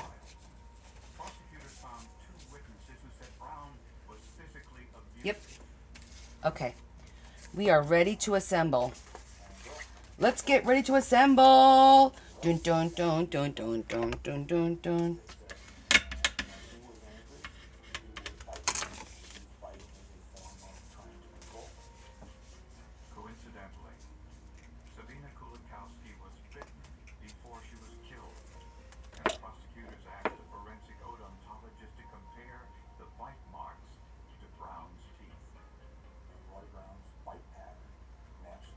Prosecutors found 2 witnesses who said Brown was physically abusive. Yep. Okay. We are ready to assemble. Let's get ready to assemble. Dun dun dun dun dun dun dun dun dun. Coincidentally, Sabina Kulikowski was bitten before she was killed, and prosecutors asked a forensic odontologist to compare the bite marks to Brown's teeth. Roy Brown's bite pattern matched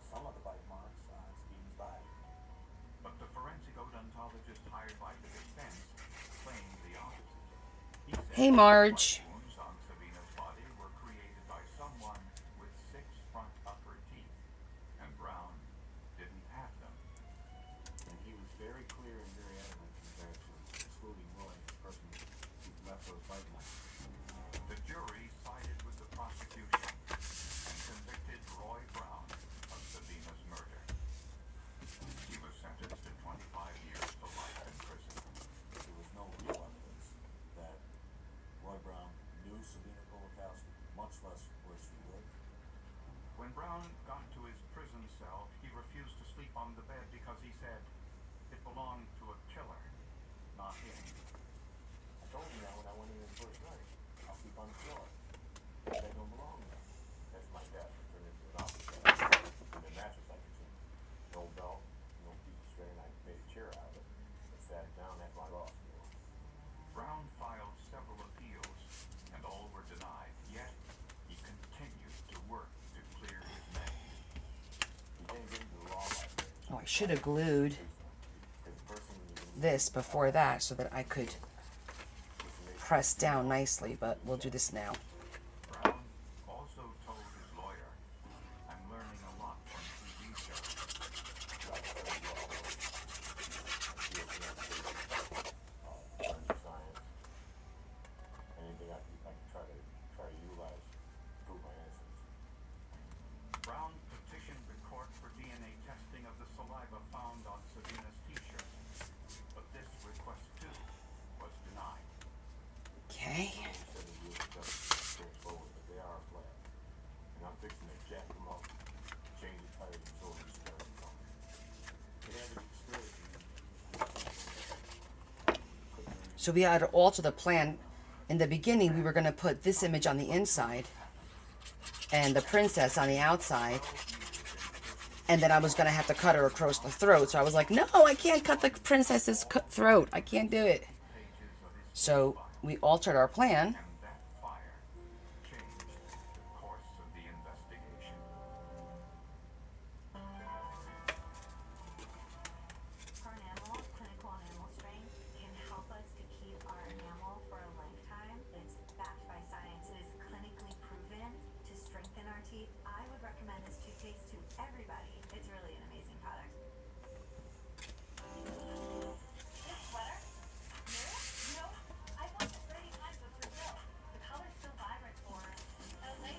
some of the bite marks on Stevie's body. But the forensic odontologist hired by the defense claimed the opposite. He said Hey, Marge. the wounds on Sabina's body were created by someone with 6 front upper teeth, and Brown didn't have them. And he was very clear and very adamant compared to excluding Roy as the person who left those bite marks. The jury sided with the prosecution and convicted Roy Brown of Sabina's murder. He was sentenced to 25 years to life in prison. There was no real evidence that Roy Brown knew Sabina Kulikowski, much less where she lived. When Brown got to his prison cell, he refused to sleep on the bed because he said it belonged to a killer, not him. I told him that when I went in the first night. I'll sleep on the floor. They don't belong there. That's my desk. I turned it into an office desk. And the mattress I could see. No belt, no piece of string. I made a chair out of it. I sat it down. That's my boss. Brown filed several appeals, and all were denied. Yet, he continued to work to clear his name. He didn't get into the law library. Oh, I should have glued Because the person who this before that so that I could press down nicely, but we'll do this now. Brown also told his lawyer, "I'm learning a lot from TV shows." forensic science, anything I can try to utilize to prove my innocence. Brown petitioned the court for DNA testing of the saliva found on Sabina's t-shirt, but this request too was denied. Okay. He said that he was just So we had to alter the plan. In the beginning, we were going to put this image on the inside and the princess on the outside. And then I was going to have to cut her across the throat. So I was like, no, I can't cut the princess's throat. I can't do it. So we altered our plan. And that fire changed the course of the investigation. For an animal, clinical enamel strength can help us to keep our enamel for a lifetime. It's backed by science. It is clinically proven to strengthen our teeth. I would recommend this toothpaste to everybody. It's really an amazing product. This sweater? New? You know, I've washed it 30 times with Brazil. The color's still vibrant for LA.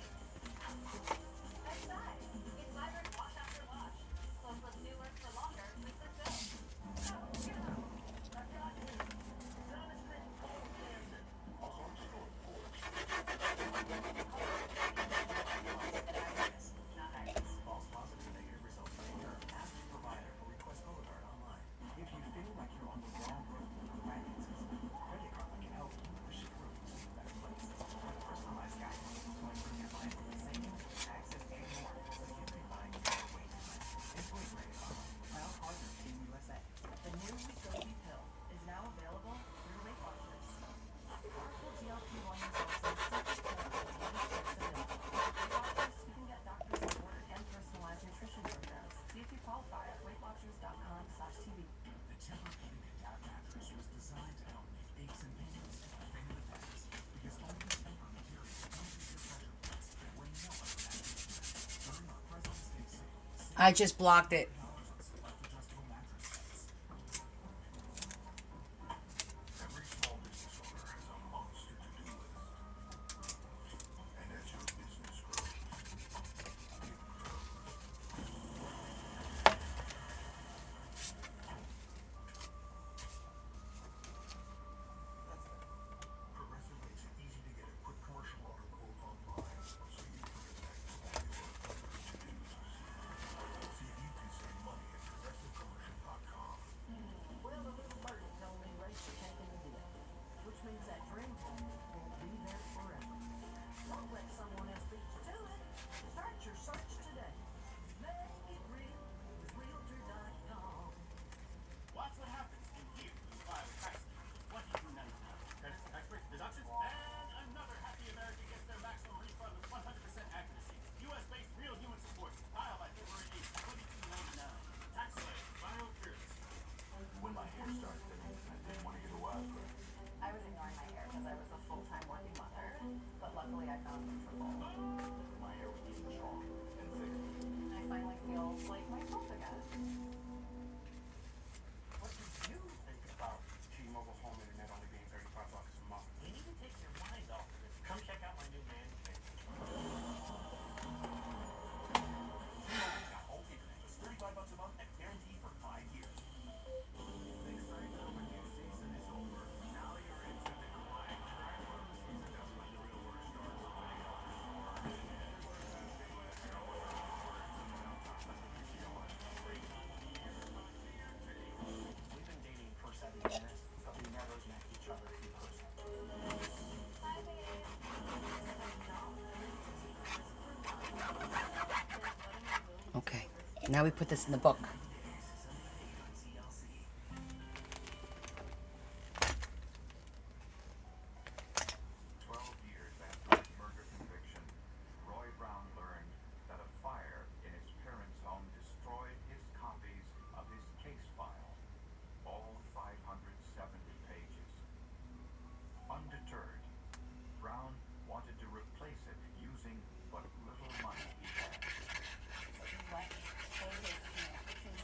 Next size. It's vibrant wash after wash. Plus what's new works for longer with Brazil. So, get them out. I've got it. Down the street, Paul Camden. Also on store porch. Not high. False positive and negative results may occur. Ask your provider or request Cologuard online. If you feel like you're on the wrong road with finances, Credit Karma can help you push it through to a better place. With personalized guidance to improve your financial savings, access, and more, so you can find your way to money. Employee Credit Karma, proud partner of Team USA. The new Wegovy pill is now available through Weight Watchers. Powerful GLP-1 results in simple pills with one choice available. Weight Watchers, you can get doctor support and personalized nutrition programs. See if you qualify at WeightWatchers.com/TV. The Tempur-Pedic Adapt mattress was designed to help make aches and pains a thing of the past. Because only Tempur material comes with your pressure points when no other mattress can. During our President's Day sale, I just blocked it. self-adjustable mattress sets. Every small business owner has a monster to-do list. And as your business grows, it grows. Progressive makes it easy to get a quick commercial auto quote online, so you can get back to all your other to-dos. See if you can save money at progressivecommercial.com. Well, the little birdie told me Rachel taking the deal, which means that dream home will be there forever. Don't let someone else beat you to it. Start your search today. Make it real with Realtor.com. Watch what happens in here when you file a tax return. $22.99. Credits, tax breaks, deductions, and another happy American gets their maximum refund with 100% accuracy. U.S.-based real human support. File by February 8th, $22.99. Tax away. File fearless. When my hair started thinning, I didn't want to get a wild growth. I was ignoring my hair because I was a full-time working mother, but luckily I found Nutrafol. My hair was getting strong and thick. I finally feel like myself again. What do you think about T-Mobile home internet only being $35 a month? You need to take your mind off of it. Come check out my new man cave. T-Mobile's got home internet, just $35 a month and guaranteed for 5 years. The exciting summer new season is over. Now you're into the quiet track of the season. That's when the real work starts. We've been dating for 7 years, but we never met each other in person. Okay. Now we put this in the book. 12 years after his murder conviction, Roy Brown learned that a fire in his parents' home destroyed his copies of his case file, all 570 pages. Undeterred, Brown wanted to replace it using what little money he had. So he went, paid his, fixing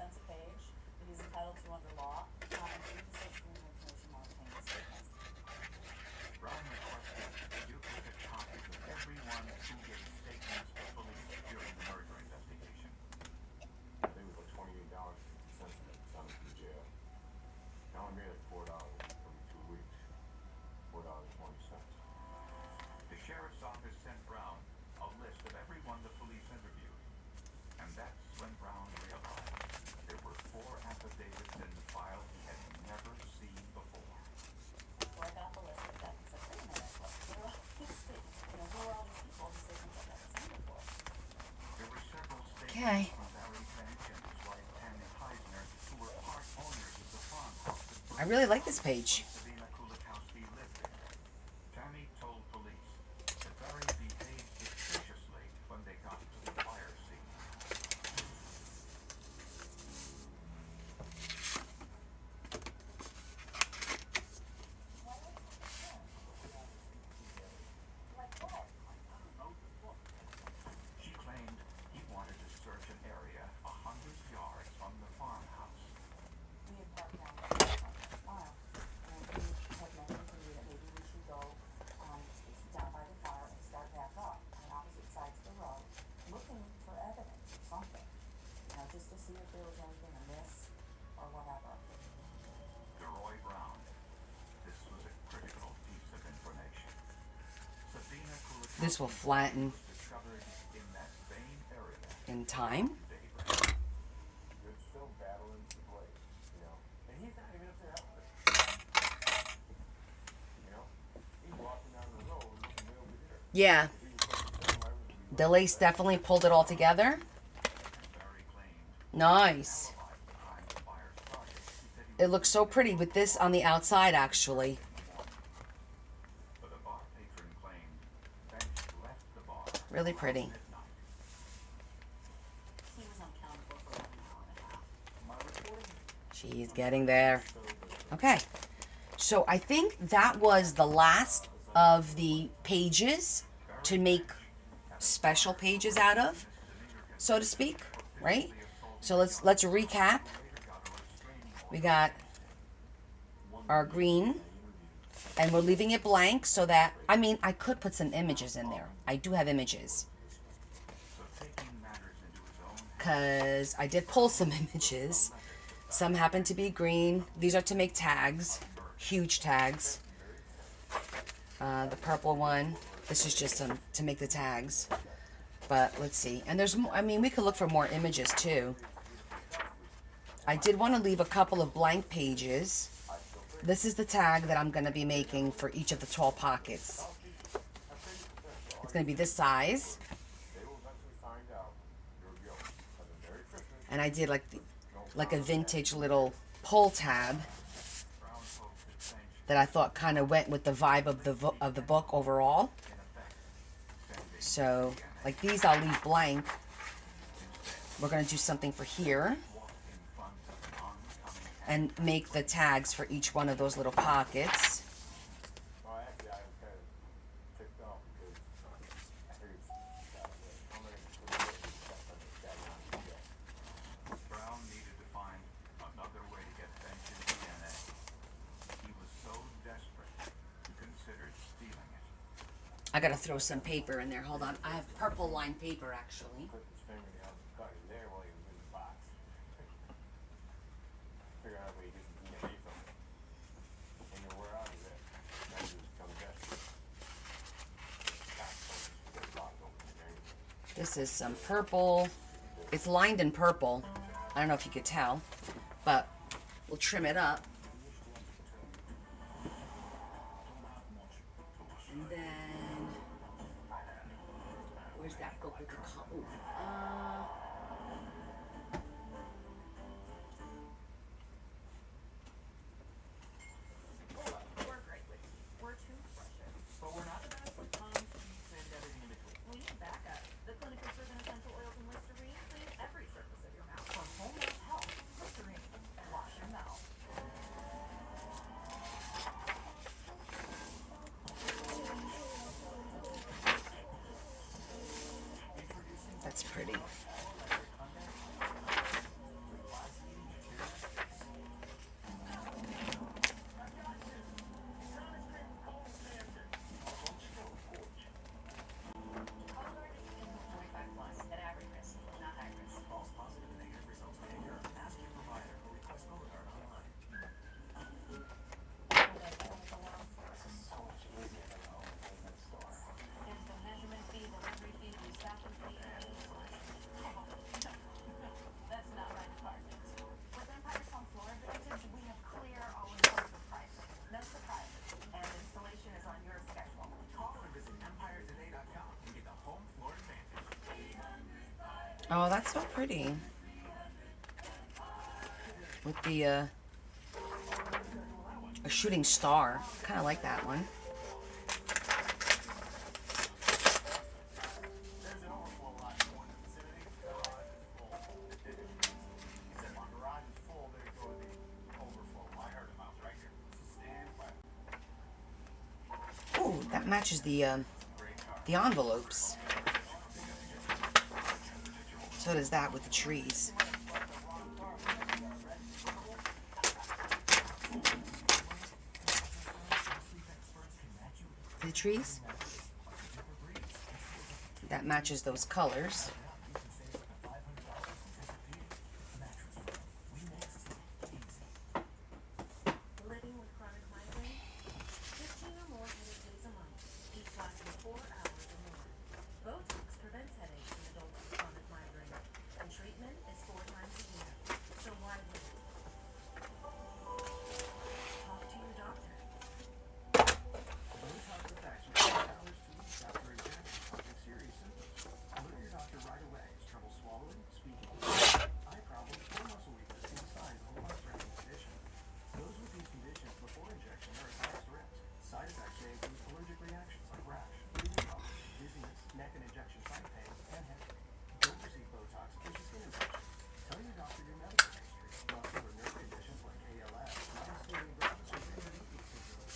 Okay. Barry Finch and his wife Tammy Heisner, who were part owners of the farmhouse that I really like this page. Sabina Kulikowski lived in. Tammy told police that Barry behaved suspiciously when they got to the fire scene. She claimed he wanted to search an area 100 yards from the farmhouse. We had parked down the fire, and he had mentioned to me that maybe we should go, down by the fire and start back up on opposite sides of the road, looking for evidence or something, just to see if there was anything amiss or whatever. Roy Brown. This was a critical piece of information. Sabina Kulikowski This will flatten was discovered in that same area in time. daybreak. You're still battling the blaze, and he's not even up there helping. He's walking down the road looking way over there. Yeah. If he was supposed to tell him, I would be DeLace definitely pulled it all together. Barry claimed Nice. by the time the fire started, he said he It looks so pretty with this on the outside, actually. but a bar patron claimed Finch left the bar Really pretty. midnight. He was uncountable for about an hour and a half. my reporting. She's getting there. Okay. So I think that was the last of the pages to make special pages out of, so to speak, right? So let's recap. We got our green, and we're leaving it blank so that, I mean, I could put some images in there. I do have images, So taking matters into his own because I did pull some images. Some happen to be green. These are to make tags, huge tags. The purple one, this is just some to make the tags. But let's see. And there's more, I mean, we could look for more images too. I did want to leave a couple of blank pages. This is the tag that I'm going to be making for each of the tall pockets. It's going to be this size. They will eventually find out your guilt. Have a Merry Christmas. And I did like a vintage little pull tab that I thought kind of went with the vibe of the book overall. So, like these I'll leave blank. We're going to do something for here and make the tags for each one of those little pockets. Well, actually, I was kind of ticked off because I figured how many stuff on this guy on the show. Brown needed to find another way to get Finch's DNA. He was so desperate, he considered stealing it. I got to throw some paper in there. Hold on. I have purple lined paper actually. Put his finger down the cut in there while he was in the box. Figure out a way to get the DNA from it. And then where out is it? Now you just become desperate. God, there's a lot open there. This is some purple. It's lined in purple. I don't know if you could tell, but we'll trim it up. And then, where's that book with the color? We're great with tea. We're too precious. But we're not the best. And everything in between. We need backup. The clinic is proven essential oils and Listerine clean every surface of your mouth. For home health, Listerine. Wash your mouth. That's pretty. Cologuard is in 45 plus at average risk, not high risk. False positive and negative results may occur. Ask your provider or request Cologuard online. There's the measurement fee, delivery fee, restock fee, and installation. Oh, that's so pretty. With the a shooting star. Kind of like that one. There's an overflow line going in the vicinity. The garage is full. He said my garage is full, there's going to be overflow. I heard him. I was right here. Stand by. Oh, that matches the envelopes. So does that with the trees. The trees? That matches those colors. Living with chronic migraine? 15 or more headache days a month, each lasting 4 hours or more. Botox prevents headaches in adults with chronic migraine, and treatment is 4 times a year. So why wait? Talk to your doctor. Botox effects within hours to weeks after injection, causing serious symptoms. Alert your doctor right away. Trouble swallowing, speaking, eye problems, or muscle weakness can be signs of a life-threatening condition. Those with these conditions before injection are at highest risk. Side effects may include allergic reactions like rash, breathing problems, dizziness, neck and injection site pain, and headache. Don't receive Botox in case of skin infection. Tell your doctor your medical history, muscle or nerve conditions like ALS, myasthenia gravis, or Prader-Willi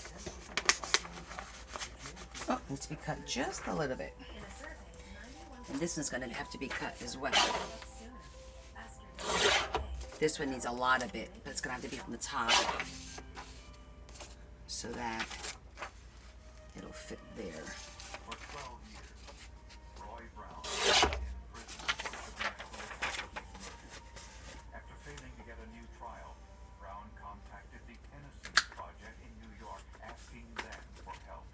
syndrome, and motion profiling which may Oh, needs to be cut just a little bit. In a survey, 91% And this one's going to have to be cut as well. sooner. Ask your doctor today. This one needs a lot of it, but it's going to have to be from the top. So that it'll fit there. For 12 years, Roy Brown was in prison for Savannah Kulikowski's murder. After failing to get a new trial, Brown contacted the Innocence Project in New York, asking them for help.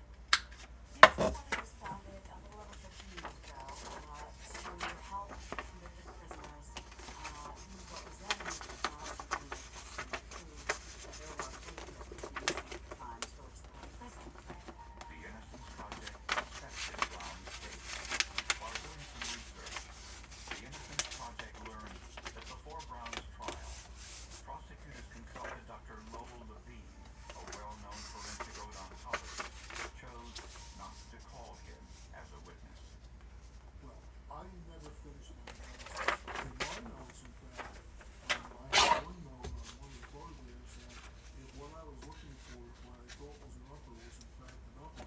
These studies founded a little over 50 years ago to help convicted prisoners use what was then new technology to prove that they were capable of committing crimes for which they were in prison. The Innocence Project accepted Brown's case. While doing some research, the Innocence Project learned that before Brown's trial, prosecutors consulted Dr. Lowell Levine, a well-known forensic odontologist, but chose not to call him as a witness. Well, I never finished my analysis. In my notes, in fact, I had one note on one of the photographs that if what I was looking for, what I thought was an upper, was in fact an upper.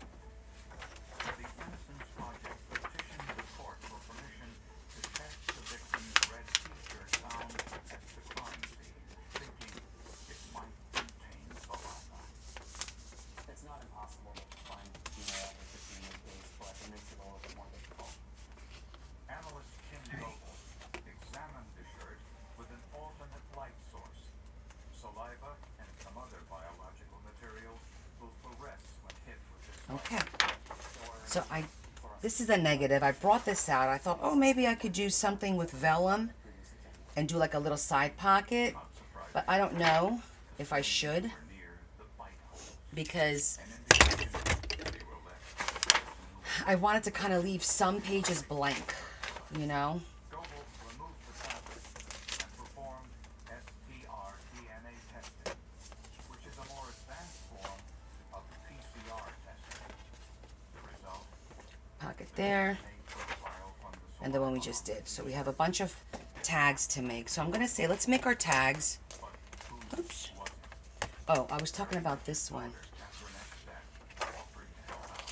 The Innocence Project petitioned the court for permission to test the victim's red t-shirt found at the crime scene, thinking it might contain saliva. It's not impossible to find DNA evidence in the case, but it makes it a little bit more difficult. Analyst Kim Noble examined the shirt with an alternate light source. Saliva and some other biological materials will fluoresce when hit with this light. Okay. So this is a negative. I brought this out. I thought, oh, maybe I could do something with vellum and do like a little side pocket. Not surprising, But I don't know if I should, near the bite hole. because An indication they were left. I wanted to kind of leave some pages blank, you know? Goebel removed the tablet and performed STR-DNA testing, which is a more advanced form of PCR testing. The result, Pocket there. a profile from the And the one we just did. So we have a bunch of tags to make. So I'm going to say, let's make our tags. Oops. Oh, I was talking about this one. Catherine Eckstedt offered to help out.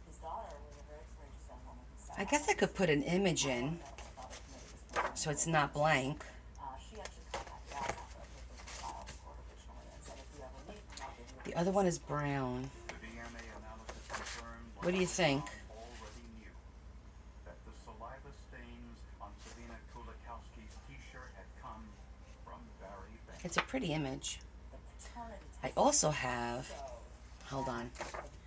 His daughter was a very courageous young woman who sat I guess I could put an image in father committed this crime. so it's not blank. She actually contacted us after I put this file in court originally and said, if you ever need me, I'll give you a The other one is brown. The DNA analysis confirmed what What do you think? Brown already knew, that the saliva stains on Savannah Kulikowski's t-shirt had come from Barry Banks. It's a pretty image. the paternity I test. also have, hold on,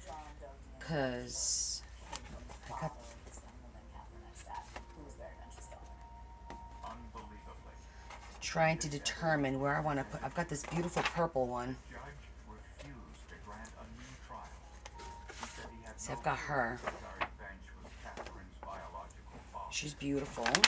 John Doe DNA because came from the I got- father of this young woman, Catherine Eckstedt, who was Barry Bench's daughter. Unbelievably, trying to determine where I want to put, I've got this beautiful purple one. the judge refused to grant a new trial. He said he had See, no I've got proof her. that Barry Bench was Catherine's biological She's beautiful. With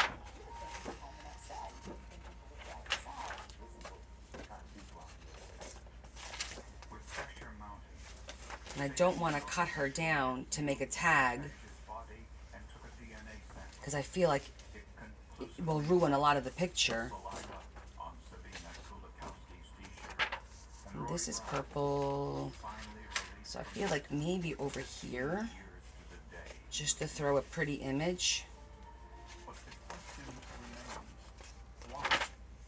pressure mounted, And I don't want to cut her down to make a tag his body and took a DNA sample. because I feel like It it will ruin a lot of the picture. saliva on Sabina Kulikowski's t-shirt. And This is purple. finally released So I feel like maybe over here, years to the day. just to throw a pretty image. But the question remains, why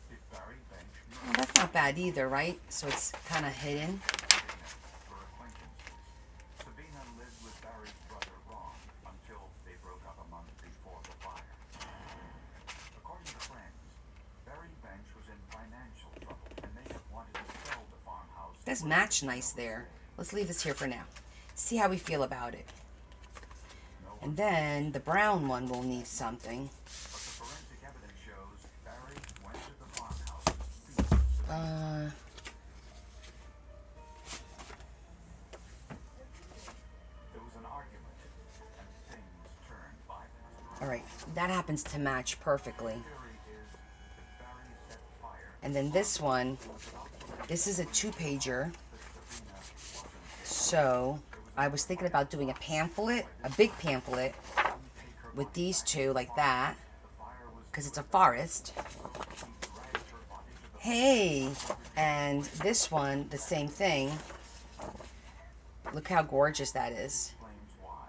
did Barry Bench Well, murder that's not bad either, right? So it's kind of hidden. Sabina for acquaintances? Sabina lived with Barry's brother Ron until they broke up a month before the fire. According to friends, Barry Bench was in financial trouble and may have wanted to sell the farmhouse. Does match nice there. Let's leave this here for now. See how we feel about it. And then the brown one will need something. But the forensic evidence shows Barry went to the farmhouse to speak with Sabina. There was an argument and things turned violent. All right, that happens to match perfectly. Theory is that Barry set fire And then this one, this is a 2-pager. So I was thinking about doing a pamphlet, a big pamphlet, with these two like that, because it's a forest. Hey, and this one, the same thing. Look how gorgeous that is. explains why.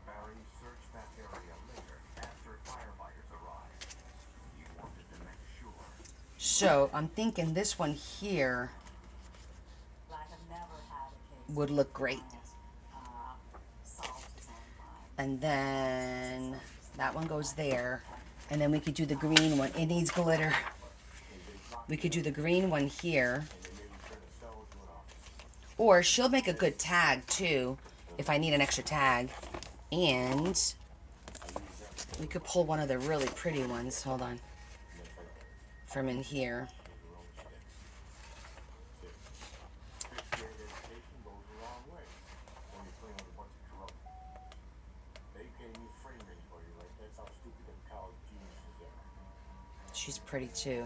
Barry searched that area later after firefighters arrived. He wanted to make sure. So I'm thinking this one here Like I've never had a case would look great. solved his own crime. And then that one goes there. And then we could do the green one. It needs glitter. We could do the green one here. Or she'll make a good tag too, if I need an extra tag. And we could pull one of the really pretty ones. Hold on. From in here. Fifth grade education goes a long way when you're playing with a bunch of corrupt. They can't even frame anybody, right? That's how stupid them college geniuses are. She's pretty too.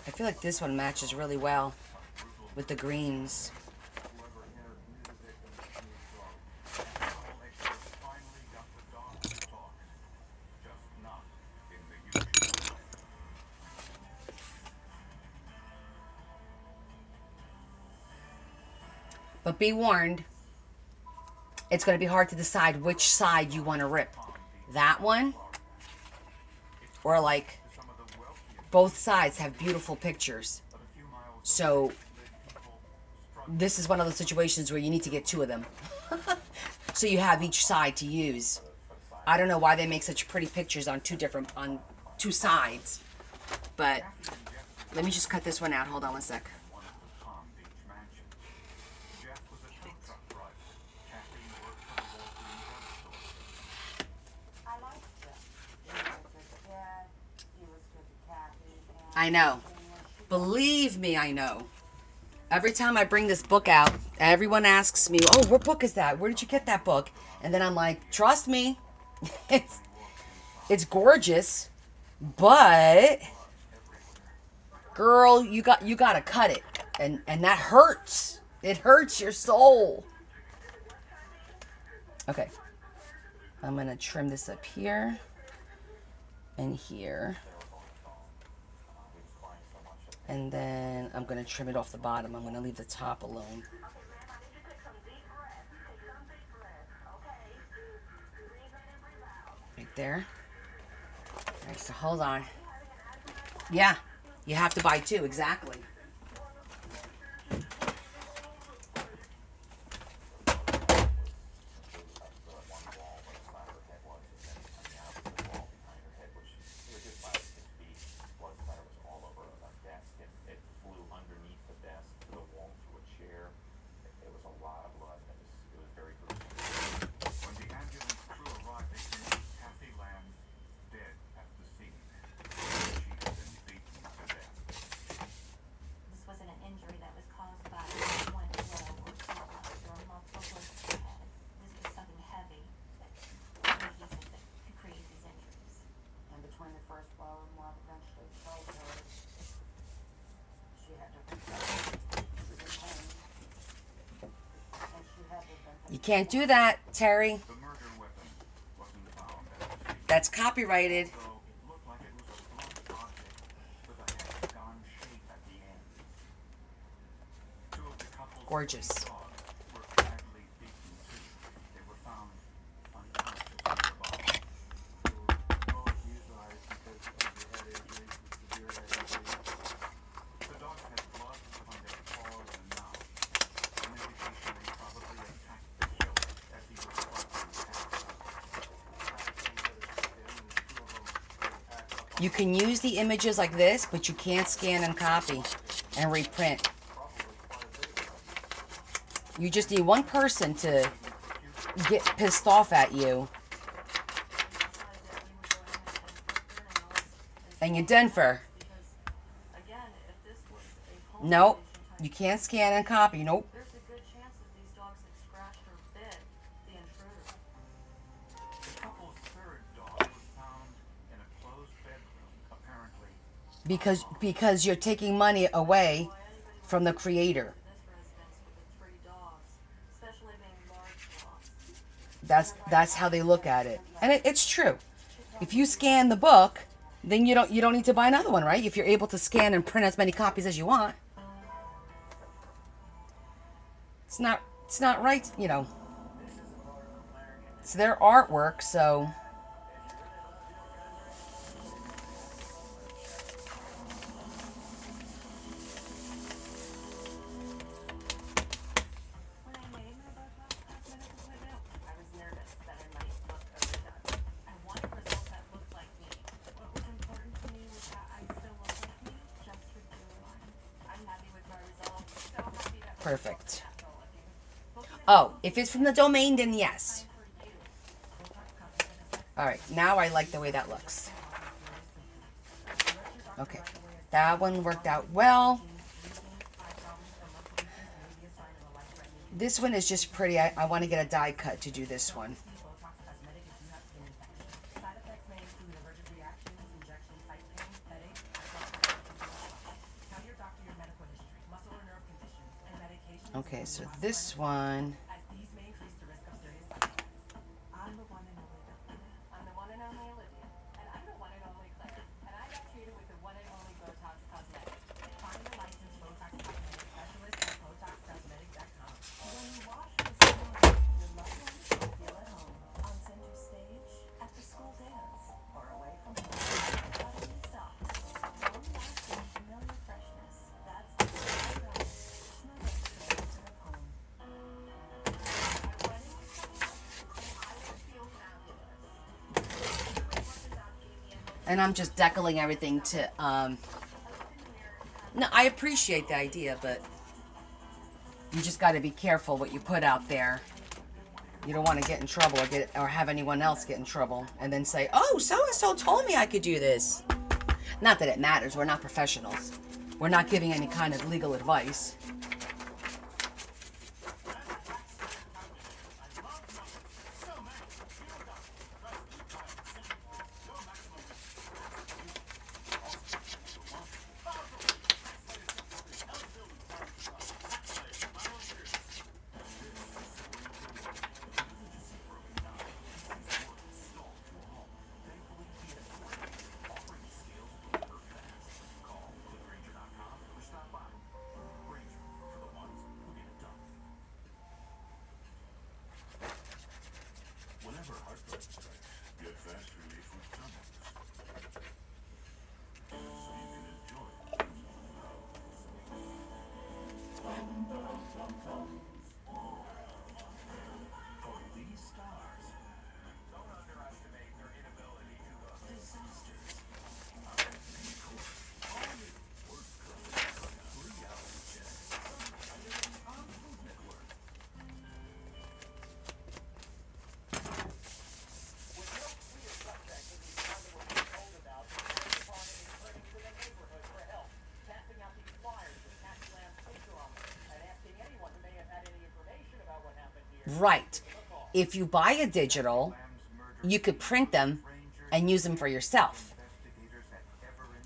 I feel like this one matches really well with the greens. Whoever entered music and smooth talk. Troublemaker finally got the dog to talk. Just not in the usual way. But be warned, it's going to be hard to decide which side you want to rip. That one, or like Some of the wealthiest both sides have beautiful pictures. of a few miles So lived people struggling this is one of those situations where you need to get 2 of them. So you have each side to use. I don't know why they make such pretty pictures on 2 sides. But let me just cut this one out. Hold on one sec. one of the Palm Beach mansions. Jeff was a tow truck driver. Kathy worked for the Wall Street drugstore. I liked Jeff. He was good to Dad. He was good to Kathy. And I know. Believe me, I know. Every time I bring this book out, everyone asks me, "Oh, what book is that? Where did you get that book?" And then I'm like, "Trust me, it's gorgeous, but girl, you got to cut it, and that hurts. It hurts your soul." Okay, I'm gonna trim this up here and here. And then I'm going to trim it off the bottom. I'm going to leave the top alone. Right there. Alright, so hold on. Yeah, you have to buy 2, exactly. When the ambulance crew arrived, they You can't do that, Terry. The murder weapon wasn't found at the scene, That's copyrighted. though it looked like it was a blunt object with a hexagon shape at the end. Two of the couple's Gorgeous. dogs were badly beaten too. They were found unconscious in the bottom. Both euthanized because of the head injuries, the severe head injuries. The dogs had blood on their paws and mouth, an indication they probably attacked the killer as he was clutching past. You can use the images like this, but you can't scan and copy and reprint. You just need one person to get pissed off at you. And you're done for. Because, again, if this was a home Nope. invasion type You can't scan and copy. Nope. there's a good chance that these dogs had scratched or bit the intruder. The couple's third dog was found in a closed bedroom, apparently. Because you're taking money away from the creator. This residence with the 3 dogs, especially being large dogs. That's how they look at it. And it's true. If you scan the book, then you don't need to buy another one, right? If you're able to scan and print as many copies as you want. It's not right, you know. It's their artwork, so When I made my Botox cosmetic appointment, I was nervous that I might look overdone. I wanted results that looked like me. What was important to me was that I still look like me, just with jawline. I'm happy with my results. So happy that my perfect. results are natural looking. Focus Oh, if it's from the domain, then yes. for you. Botox cosmetic All right, now I like the way that looks. Okay, that one worked out well. This one is just pretty. I want to get a die cut to do this one. Botox cosmetic if you have skin infection. Side effects may include allergic reactions, injection site pain, headache, tell your doctor your medical history, muscle or nerve conditions, and medications. Okay, so this one. As these may increase the risk of serious side effects. I'm the one and only doctor. I'm the one and only Olivia. And I'm the one and only Claire. And I got treated with the one and only Botox cosmetic. Find a licensed Botox cosmetic specialist at BotoxCosmetic.com. When you wash the skin, your loved ones will feel at home. On center stage, at the school dance, or away from home. Buttery soft, long-lasting, familiar freshness. That's the right way. Snuggle to the center of home. My wedding is coming up, and I will feel fabulous. The way Orthodox gave me a And I'm just decaling everything to No, I appreciate the idea, but you just got to be careful what you put out there. You don't want to get in trouble or have anyone else get in trouble and then say, "Oh, so and so told me I could do this." Not that it matters. We're not professionals. We're not giving any kind of legal advice. Whenever heartbreak strikes, get fast relief with Tums. So you can enjoy it. For these stars, don't underestimate their inability to cook. Disasters. All new Worst Cook. 3-hour check. On Food Network. Right. If you buy a digital, you could print them and use them for yourself.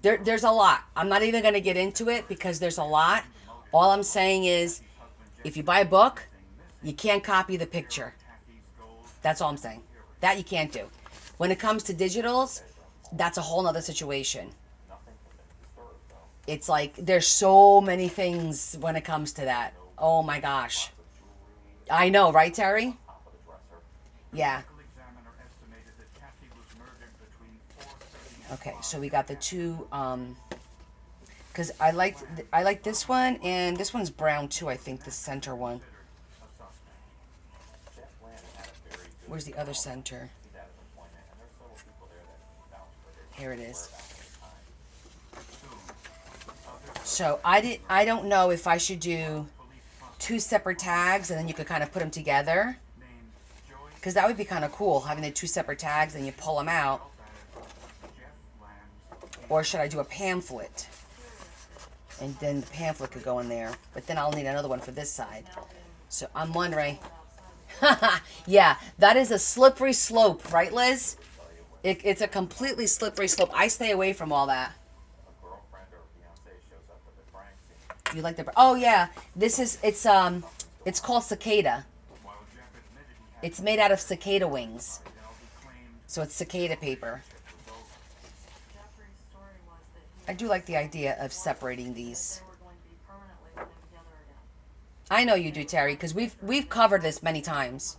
There's a lot. I'm not even going to get into it because there's a lot. All I'm saying is, if you buy a book, You can't copy the picture. That's all I'm saying. That you can't do. When it comes to digitals, that's a whole nother situation. It's like there's so many things when it comes to that. Oh my gosh. I know, right, Terry? Yeah. Okay, so we got the two, because I like this one, and this one's brown too, I think, the center one. Where's the other center? Here it is. So I don't know if I should do two separate tags and then you could kind of put them together, because that would be kind of cool, having the two separate tags and you pull them out. Or should I do a pamphlet? And then the pamphlet could go in there. But then I'll need another one for this side. So I'm wondering. Yeah, that is a slippery slope, right, Liz? It's a completely slippery slope. I stay away from all that. You like the... Oh, yeah. This is... It's called cicada. It's made out of cicada wings. So it's cicada paper. I do like the idea of separating these. I know you do, Terry, because we've covered this many times.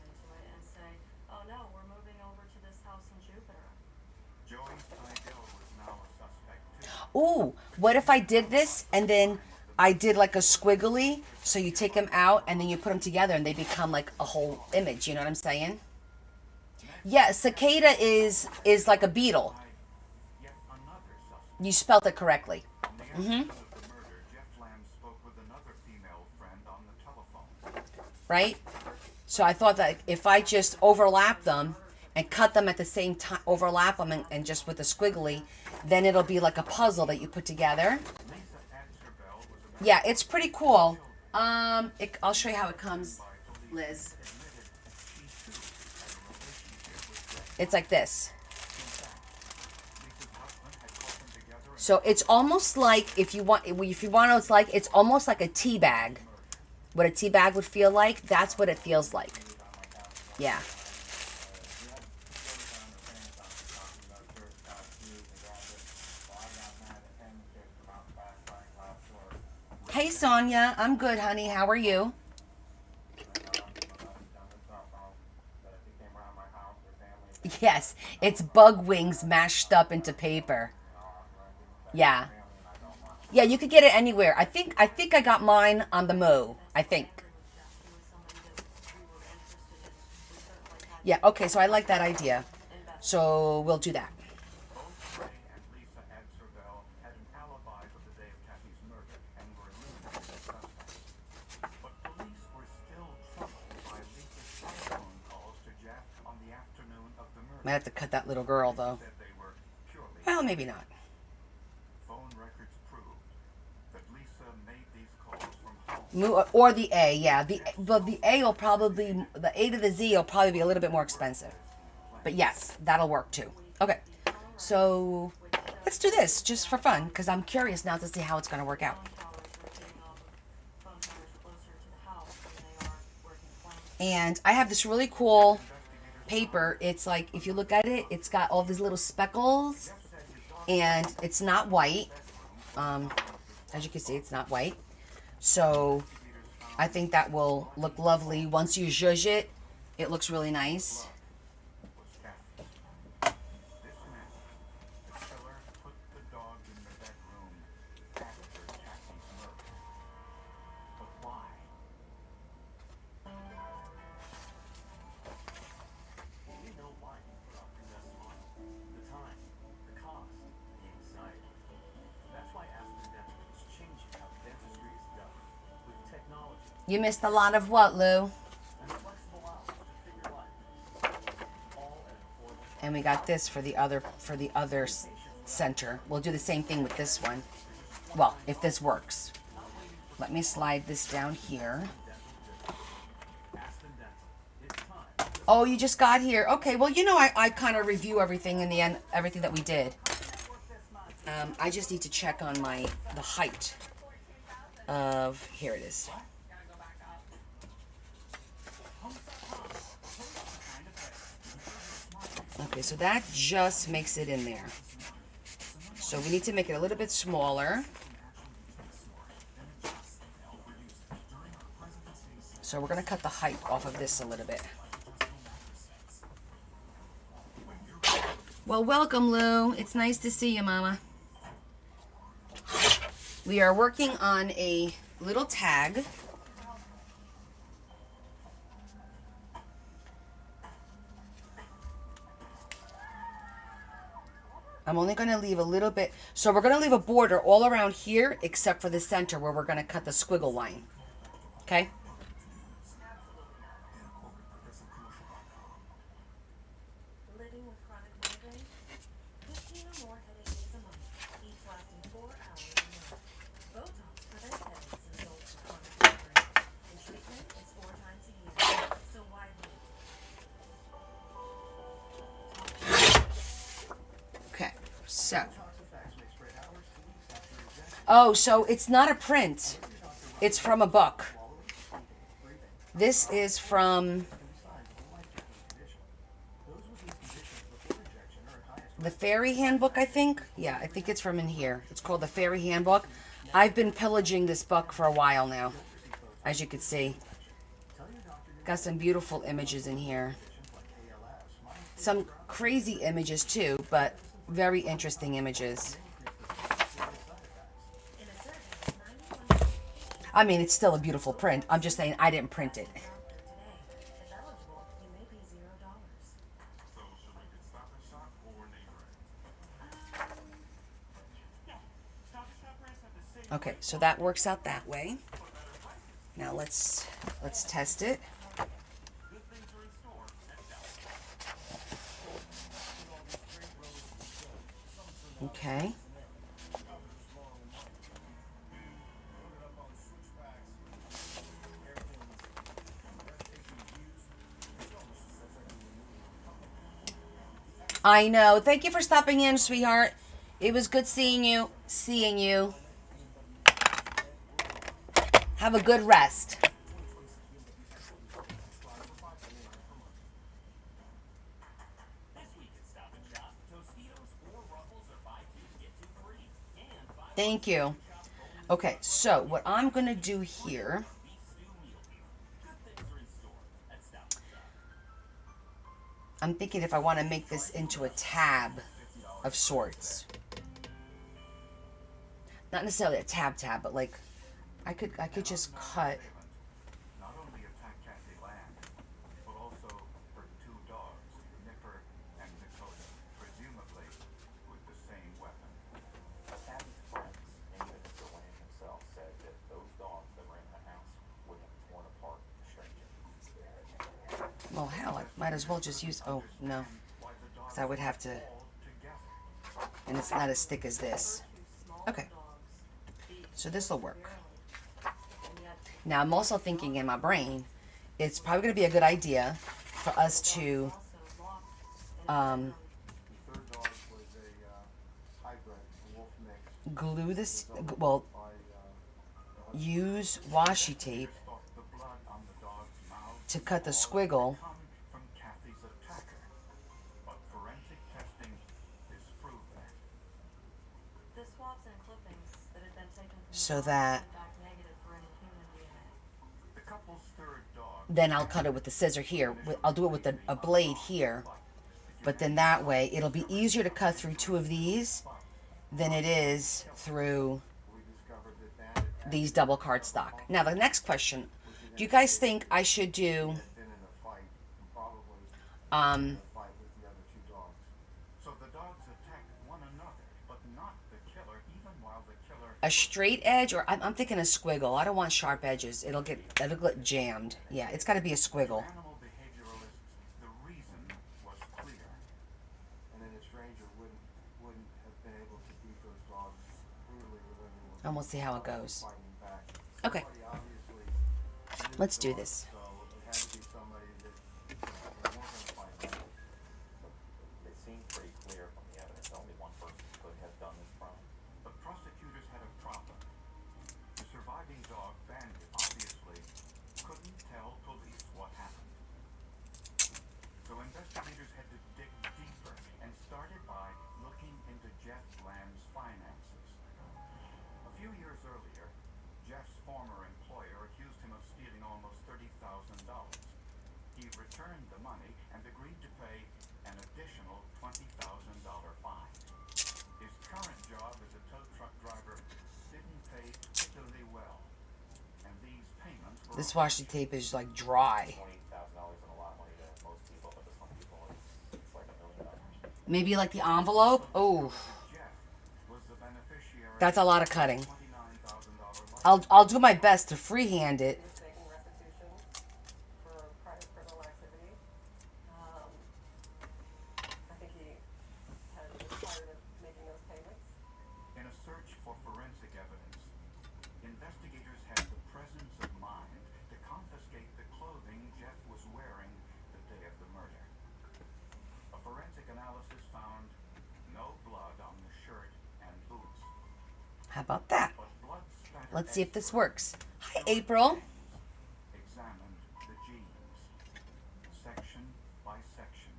Ooh, what if I did this and then I did like a squiggly, so you take them out and then you put them together and they become like a whole image, you know what I'm saying? Yeah, cicada is like a beetle. You spelled it correctly. Mm-hmm. Right? So I thought that if I just overlap them and cut them at the same time, overlap them and just with a squiggly, then it'll be like a puzzle that you put together. Yeah, it's pretty cool. I'll show you how it comes, Liz. It's like this. So it's almost like, if you want to know, it's almost like a tea bag. What a tea bag would feel like, that's what it feels like. Yeah. Hey, Sonia. I'm good, honey. How are you? Yes, it's bug wings mashed up into paper. Yeah. Yeah, you could get it anywhere. I think I got mine on the Moo. I think. Yeah, okay, so I like that idea. So we'll do that. Both Ray and Lisa Adservell had an alibi for the day of Kathy's murder and were eliminated as suspects. But police were still troubled by Lisa's telephone calls to Jeff on the afternoon of the murder. Might have to cut that little girl, though. Said they were purely Well, maybe not. phone records proved that Lisa made these calls from home. Or the A, yeah. The A will probably, the A to the Z will probably be a little bit more expensive. But yes, that'll work too. Okay, so let's do this just for fun, because I'm curious now to see how it's going to work out. And I have this really cool paper. It's like, if you look at it, it's got all these little speckles, and it's not white. As you can see, it's not white. So I think that will look lovely. Once you zhuzh it, it looks really nice. This meant the killer put the dog in the bedroom after Kathy's murder. But why? Well, we know why you put off your best smile. The time, the cost, the anxiety. That's why Aspen Dental is changing how dentistry is done. With technology You missed a lot of what, Lou? and flexible hours to fit your life. All at an affordable And we got this for the other center. We'll do the same thing with this one. Well, if this works. Let me slide this down here. Aspen Dental. It's time. Oh, you just got here. Okay, well, you know, I kind of review everything in the end, everything that we did. I just need to check on the height of, here it is. Okay, so that just makes it in there. So we need to make it a little bit smaller. So we're going to cut the height off of this a little bit. Well, welcome, Lou. It's nice to see you, Mama. We are working on a little tag. I'm only going to leave a little bit. So we're going to leave a border all around here except for the center where we're going to cut the squiggle line. Okay? Living with chronic migraine? 15 or more headache days a month, each lasting 4 hours a month. Botox prevents headaches in adults with chronic migraine, and treatment is 4 times a year. So why wait? Okay. So. Oh, so it's not a print. It's from a book. This is from the Fairy Handbook, I think. Yeah, I think it's from in here. It's called the Fairy Handbook. I've been pillaging this book for a while now, as you can see. Got some beautiful images in here. Some crazy images too, but very interesting images. I mean, it's still a beautiful print. I'm just saying I didn't print it. If eligible, you may be $0. So we could stop and shop or neighbor? Yeah, Stop and Shop brands have the same. Okay, so that works out that way. Now let's test it. Good things are in store at Dallas. Okay. I know. Thank you for stopping in, sweetheart. It was good seeing you. Have a good rest. This week at Stop and Shop, Tostitos or Ruffles are buy 2 get 2 free. And buy Thank you. Okay, so what I'm going to do here, beef stew meal deal. Good things are in store at Stop and Shop. I'm thinking if I want to make this into a tab of sorts. Not necessarily a tab, but like I could just cut. Not only attacked Kathy Land, but also her 2 dogs, Nipper and Dakota, presumably with the same weapon. Abby's friends, and even Mr. Land himself, said that those dogs that were in the house would have torn apart a stranger. Well, hell, I might as well just use. Oh no, because I would have to. And it's not as thick as this. Okay. So this will work. Now I'm also thinking in my brain, it's probably going to be a good idea for us to The third dog was a hybrid, a wolf mix glue this. Well, by use washi tape The blood on the dog's mouth to cut the squiggle come from Kathy's attacker, but forensic testing disproved that. The swabs and clippings that had been taken from so the dog that came back negative for any human DNA. The couple's third dog then I'll cut it with the scissor here. I'll do it with a blade here. But then that way, it'll be easier to cut through 2 of these than it is through we discovered that these double cardstock. Now, the next question. Do you guys think I should do been in a fight, and probably um, fight with the other 2 dogs. So the dogs attacked one another, but not the killer, even while the killer a straight edge? Or I'm thinking a squiggle. I don't want sharp edges. It'll get jammed. Yeah, it's got to be a squiggle. animal behavioralists, the reason was clear. And then a stranger wouldn't have been able to beat those dogs brutally with everyone And we'll see how it goes. fighting back. Okay. Somebody obviously knew Let's the do dogs, this. So it had to be somebody that weren't going to fight back. It seemed pretty clear from the evidence only one person could have done this crime. But prosecutors had a problem. The surviving dog, Bandit, obviously couldn't tell police what happened. So investigators had to dig deep He returned the money and agreed to pay an additional $20,000 fine. His current job as a tow truck driver didn't pay particularly well, and these payments were This washi tape is like dry. $20,000 is a lot of money to most people, but to some people it's like $1 million. Maybe like the envelope. Oh, Jeff was the beneficiary that's a lot of cutting. of $29,000 I'll do my best to freehand it. He was making restitution for prior criminal activity. I think he was tired of making those payments. In a search for forensic evidence, investigators had the presence of mind to confiscate the clothing Jeff was wearing the day of the murder. A forensic analysis found no blood on the shirt and boots, How about that? but blood spatter Let's see if this experts works. Hi, April. examined the jeans, section by section,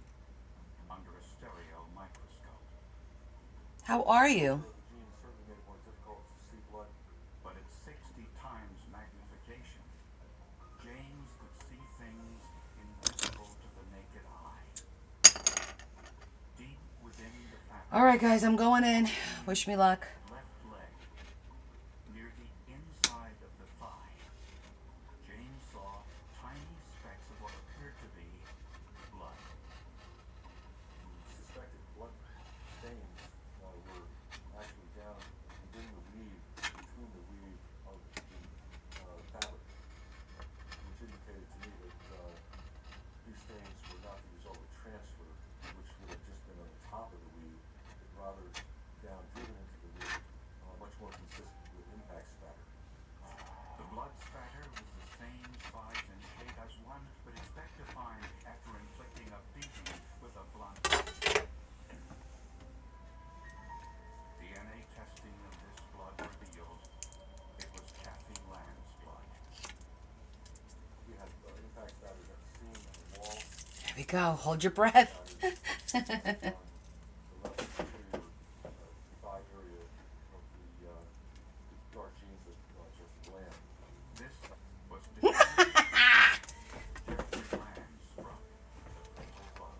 under a stereo microscope. How are you? The genes certainly made it more difficult to see blood. But at 60 times magnification, James could see things invisible to the naked eye. Deep within the fabric, All right, guys, I'm going in. Wish me luck. left leg, near the inside of the thigh, James saw tiny specks of what appeared to be blood. The suspected blood stains were actually down within the weave, between the weave of the fabric, which indicated to me that these stains were not the result of transfer, which would have just been on the top of the weave, but rather down driven into the weave, much more consistent with impact spatter. The blood spatter was the same size and shape as one would expect to find after inflicting a beating with a blunt. DNA testing of this blood revealed it was Kathy Land's blood. We had impact spatters at the seam and the wall. There we go. Hold your breath. The left superior thigh area of the dark jeans that Jeffrey Bland. This was Jeffrey Land's struck the fatal blow.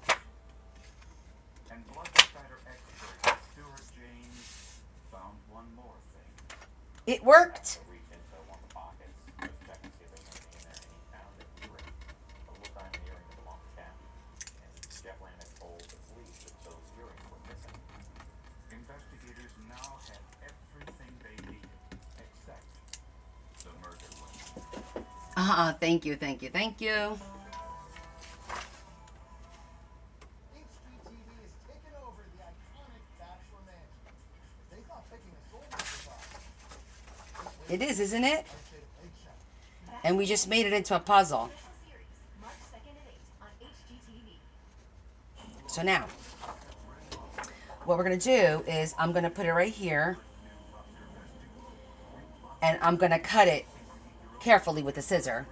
And blood spatter expert Stuart James found one more thing. It worked. I reached into one of the pockets, just check and see if there's anything in there, and he found an earring, a little diamond earring that belonged to Kathy. And Jeff Land had told the police that those earrings were missing. Investigators now had everything they needed, except the murder weapon. Thank you, thank you, thank you. HGTV is taking over the iconic Bachelor Mansion. If they thought picking a soul was off, It is, isn't it? I'd say the big shot. And we just made it into a puzzle. Special series, March 2nd at 8 on HGTV. So now, what we're going to do is I'm going to put it right here. And I'm going to cut it carefully with a scissor.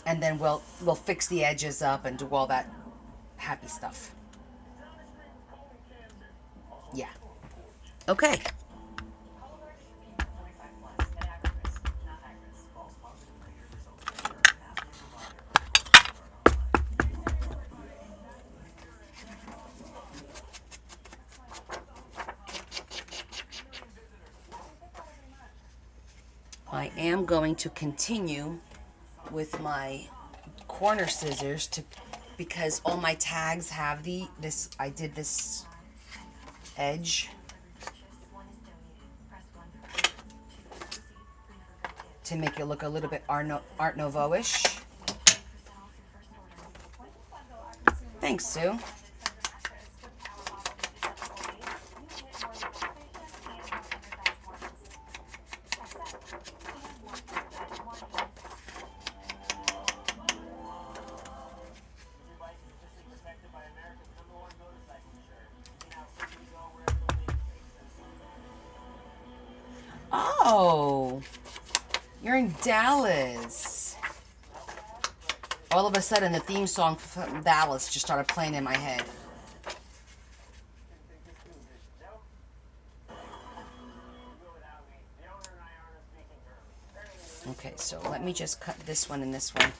And then we'll fix the edges up and do all that happy stuff. Yeah. Okay. 25 plus and at risk, not high risk. I am going to continue with my corner scissors because all my tags have I did this edge to make it look a little bit Art Nouveau-ish. Thanks, Sue. Oh, you're in Dallas. All of a sudden, the theme song from Dallas just started playing in my head. Okay, so let me just cut this one and this one.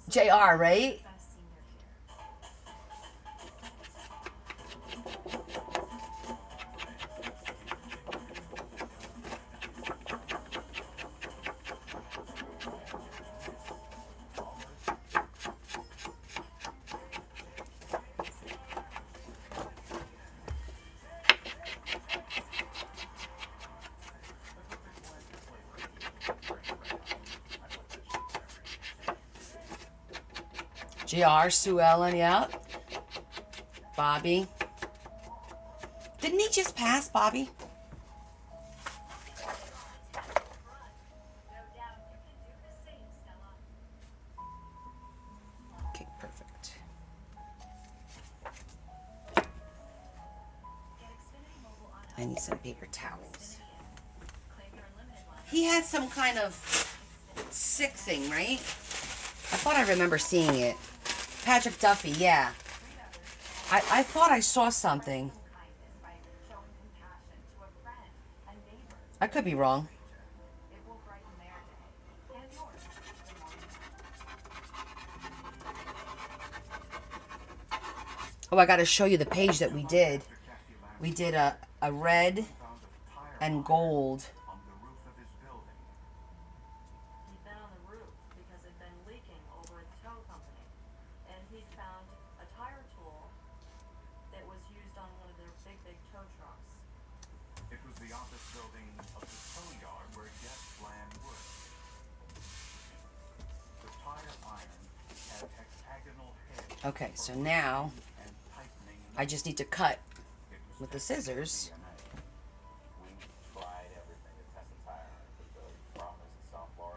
JR, right? JR, Sue Ellen, yeah. Bobby. Didn't he just pass, Bobby? Okay, perfect. I need some paper towels. He had some kind of sick thing, right? I thought I remember seeing it. Patrick Duffy, yeah. I thought I saw something. I could be wrong. Oh, I got to show you the page that we did. We did a red and gold. Okay, so now I just need to cut with the scissors.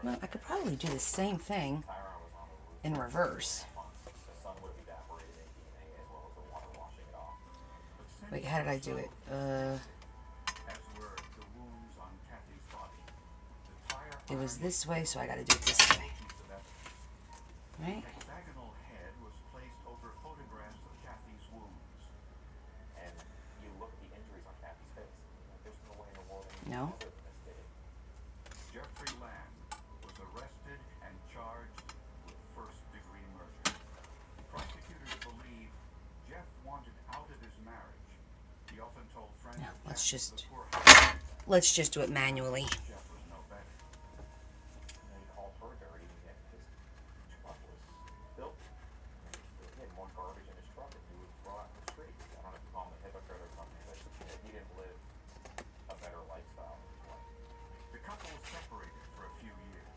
Well, I could probably do the same thing in reverse. Wait, how did I do it? It was this way, so I gotta do it this way. Right? No. Jeffrey Lamb was arrested and charged with first-degree murder. Prosecutors believe Jeff wanted out of his marriage. He often told friends No, of let's Jeff just the poor house let's just do it manually. Jeff was no better. And he called her dirty, and his truck was filthy. He had more garbage in his truck than he would throw out in the street. I don't know if you call him a hypocrite or something, but he didn't live a better lifestyle in his life. The couple separated for a few years,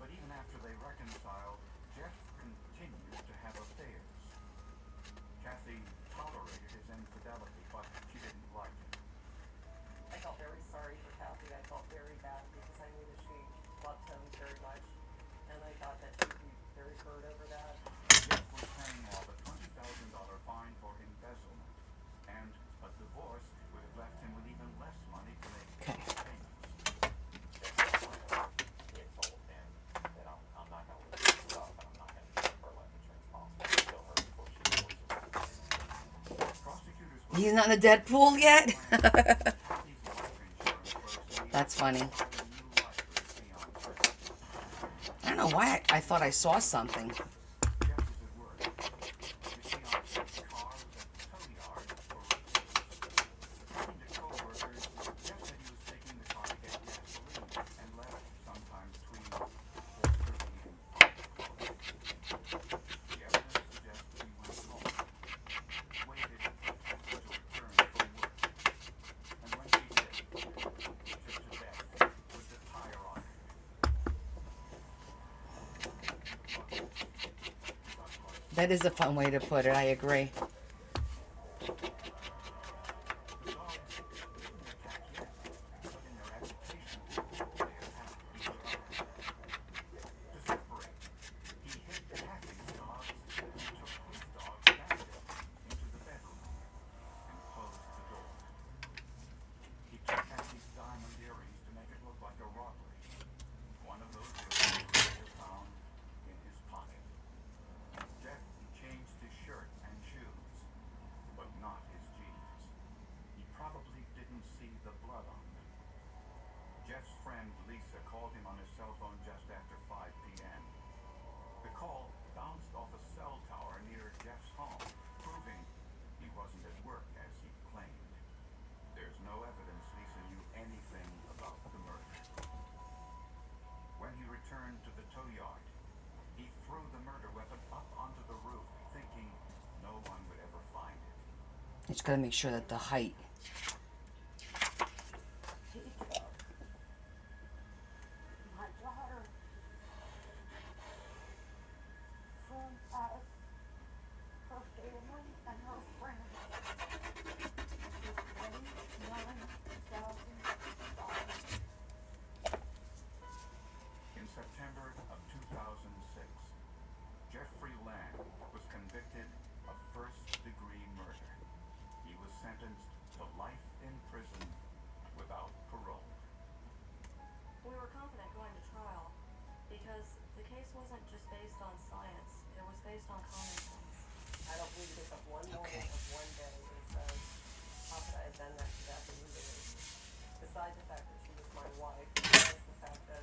but even after they reconciled, Jeff continued to have affairs. Kathy tolerated his infidelity, but she didn't like him. I felt very sorry for Kathy. I felt very bad because I knew that she loved him very much. And I thought that she would be very hurt over that. Jeff was paying off a $20,000 fine for embezzlement, and a divorce would have left him with even less money to make Okay. payments. He had told him that I'm not going to live this stuff, and I'm not going to give her life insurance policy to kill her before she divorces. Prosecutors He's not in the Deadpool yet? Kathy's life insurance proceeds That's funny. started a new life with his fiancée. I don't know why I thought I saw something. Jeff was at work. His fiancée's car was at the tow yard for repairs. According to co-workers, Jeff said he was taking the car to get gasoline and left sometime between 4:30 and 5 o'clock. The evidence suggests that he went home, waited for Kathy to return from work, and when she did, put her to death with the tire on her. That is a fun way to put it, I agree. Jeff's friend Lisa called him on his cell phone just after 5 p.m. The call bounced off a cell tower near Jeff's home, proving he wasn't at work as he claimed. There's no evidence Lisa knew anything about the murder. When he returned to the tow yard, he threw the murder weapon up onto the roof, thinking no one would ever find it. Just gotta make sure that the height. My daughter from us, her family and her friends is $29,000. In September of 2006, Jeffrey Land was convicted of first-degree murder. He was sentenced to life in prison without parole. We were confident going to trial because the case wasn't just based on science, it was based on common sense. I don't believe it's of one moment Okay. of one day and says, how could I have done that to that illegally? Besides the fact that she was my wife, besides the fact that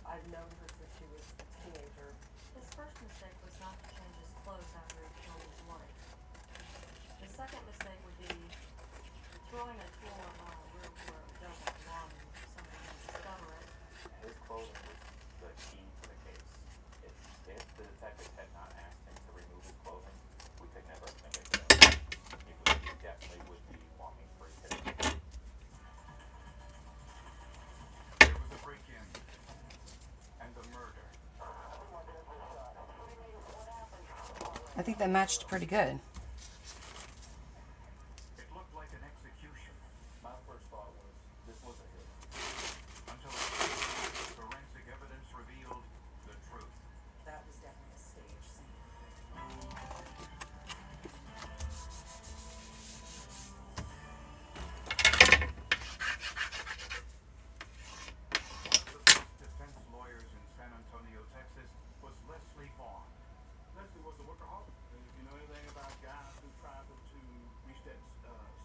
I've known her since she was a teenager. His first mistake was not to change his clothes after he killed his wife. The second mistake would be throwing a tool on a roof where it doesn't belong and somebody can discover it. His clothing was the key to the case. If the detectives had not asked him to remove his clothing, we could never have convicted him. He definitely would be walking free today. There was a break-in and a murder. I think that matched pretty good. It looked like an execution My first thought was, this was a hit. until forensic evidence revealed the truth. That was definitely a stage scene. One of the first defense lawyers in San Antonio, Texas, was Leslie Vaughn. Leslie was a workaholic, and if you know anything about guys who try to reach that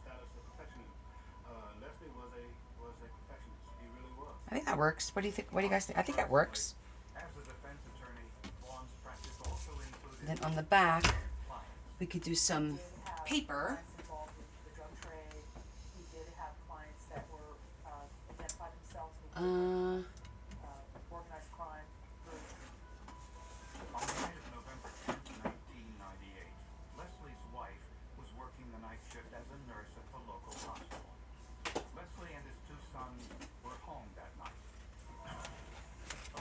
status of perfectionism, Leslie was a perfectionist. He really was. I think that works. What do you think? What do you guys think? I think that works. As a defense attorney, Vaughn's practice also included Then on the back, clients. we could do some He did have paper. clients involved with the drug trade. He did have clients that were identified themselves with organized crime groups. On the night of November 10th, 1998, Leslie's wife was working the night shift as a nurse at the local hospital. Leslie and his two sons were home that night.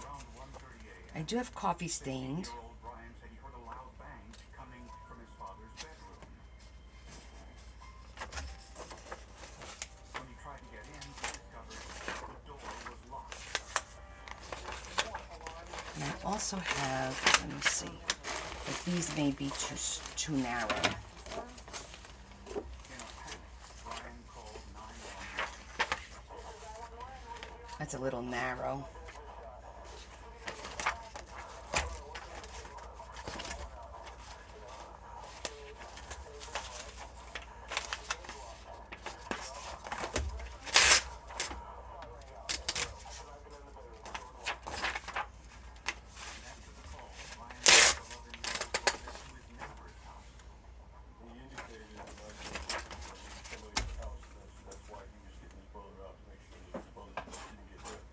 Around 1:30 a.m., I do have coffee stained. 15-year-old Brian said he heard a loud bang coming from his father's bedroom. When he tried to get in, he discovered the door was locked. And I also have, let me see, but these may be too narrow. In a panic, Brian called 911. That's a little narrow. After the call, Brian took the 11-year-old brother to his neighbor's house. He indicated like somebody's house, that's why he was getting his brother out to make sure that his brother didn't get hurt.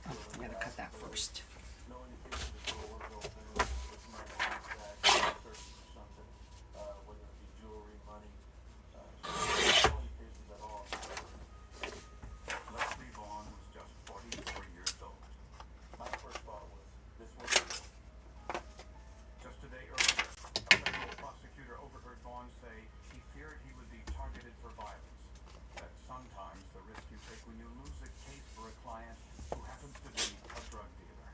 Oh, I gotta cut that first. No indication that there was no offense, if somebody wants that, searching for something, whether it be jewelry, money, so no indications at all. Leslie Vaughn was just 44 years old. My first thought was, this was it. Just a day earlier, a federal prosecutor overheard Vaughn say he feared he would be targeted for violence. That sometimes the risk you take when you lose a case for a client who happens to be a drug dealer.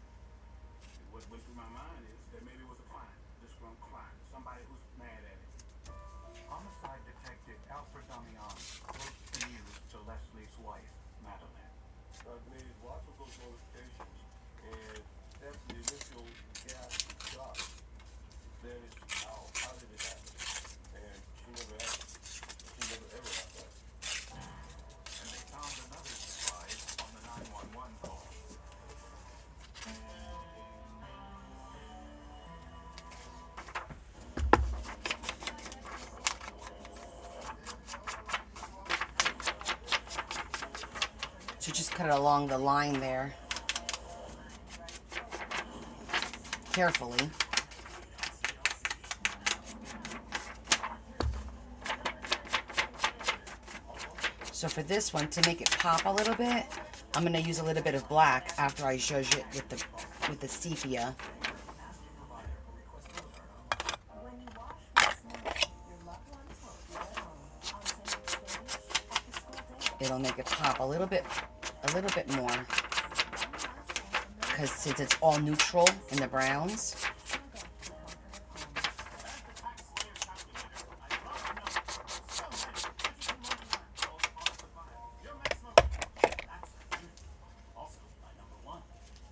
What went through my mind is that maybe it was a client, disgruntled client, somebody who's mad at it. Homicide detective Alfred Damian broke the news to Leslie's wife, Madeline. I've made lots of those notifications, and that's the initial gas shot. Then it's how did it happen? And she never asked. She never ever asked that. And they found another surprise on the 911 call. So just cut it along the line there. Carefully. So for this one, to make it pop a little bit, I'm gonna use a little bit of black after I zhuzh it with the sepia. When you wash with Smoothie, your loved ones will feel at home. On St. Page, after school day. It'll make it pop a little bit more. Because since it's all neutral in the browns. Also, by number 1,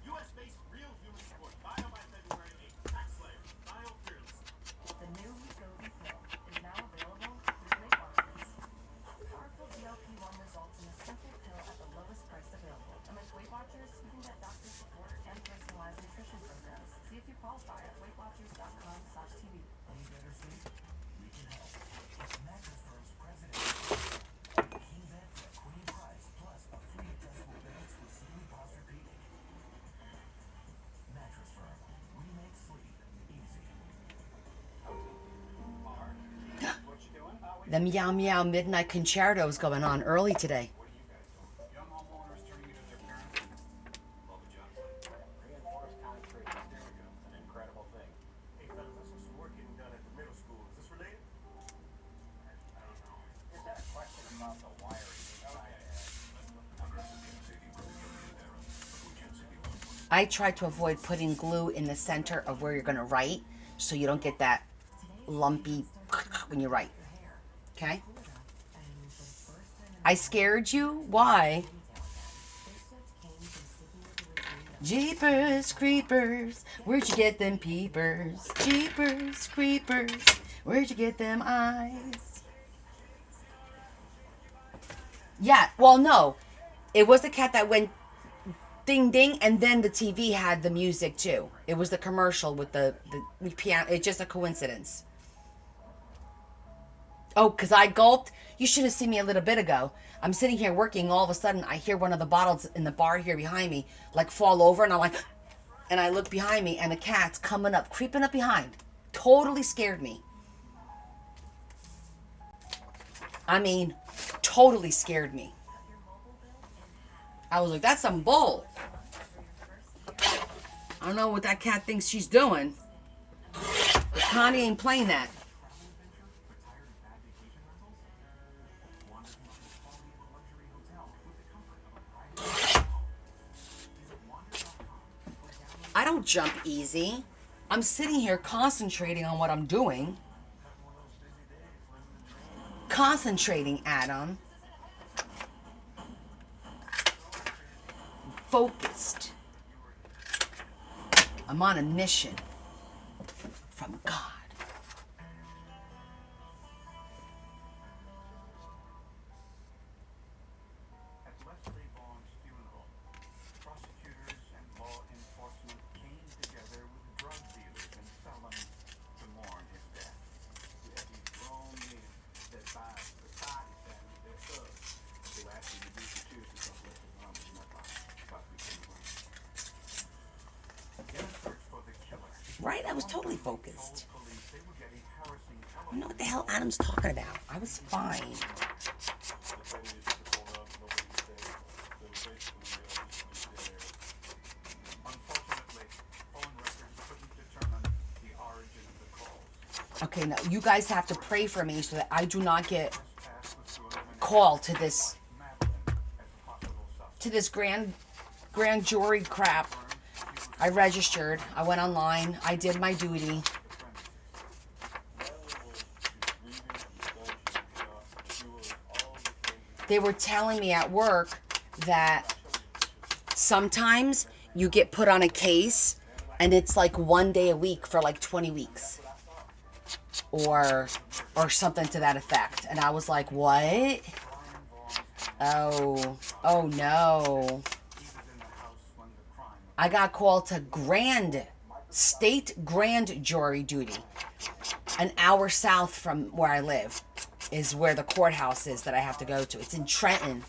US-based real human support, Bio by February 8th, Tax Slayer, Bio Fearless. The new Wegovy pill is now available through Weight Watchers. Powerful GLP-1 results in a simple pill at the lowest price available. And with Weight Watchers, you can get doctor support and personalized nutrition programs. See if you qualify at WeightWatchers.com/TV. Need better sleep? We can help. It's Mattress Firm's President. King bed for a queen price, plus a free adjustable bed with Sealy Posturepedic. Mattress Firm. We make sleep easy. What you doing? The Meow Meow Midnight Concerto is going on early today. What are you guys doing? Young homeowners turning into their parents? Love a job site. Reinforced concrete. There we go. An incredible thing. Hey fellas, I saw some work getting done at the middle school. Is this related? I don't know. Just had a question about the wiring inside that. I try to avoid putting glue in the center of where you're going to write so you don't get that lumpy when you write. Okay? I scared you? Why? Jeepers creepers, where'd you get them peepers? Jeepers creepers, where'd you get them eyes? Yeah, well, no. It was the cat that went ding ding, and then the TV had the music too. It was the commercial with the piano. It's just a coincidence. Oh, because I gulped? You should have seen me a little bit ago. I'm sitting here working, all of a sudden I hear one of the bottles in the bar here behind me like fall over, and I'm like, and I look behind me and the cat's coming up, creeping up behind. Totally scared me. I mean, totally scared me. I was like, that's some bull. I don't know what that cat thinks she's doing. But Connie ain't playing that. I don't jump easy. I'm sitting here concentrating on what I'm doing. Concentrating, Adam. Focused. I'm on a mission from God. At Leslie Vaughn's funeral, prosecutors and law enforcement came together with drug dealers and felons to mourn his death. We have these grown men that by society standards, they're thugs. They were actually reduced to tears because Leslie Vaughn was not possibly criminal. I was totally focused. told police they were getting harassing I don't know what the hell Adam's talking about. I was fine. The phone is just phone up, nobody was there. So basically, just dead air. Unfortunately, phone records couldn't determine the origin of the calls. Okay, now you guys have to pray for me so that I do not get Task was to eliminate called to this Madeline as a possible suspect. to this grand jury crap. I registered. I went online. I did my duty. They were telling me at work that sometimes you get put on a case and it's like 1 day a week for like 20 weeks. Or something to that effect. And I was like, what? Oh no. He was in the house when the crime I got called to state grand jury duty. An hour south from where I live is where the courthouse is that I have to go to. It's in Trenton.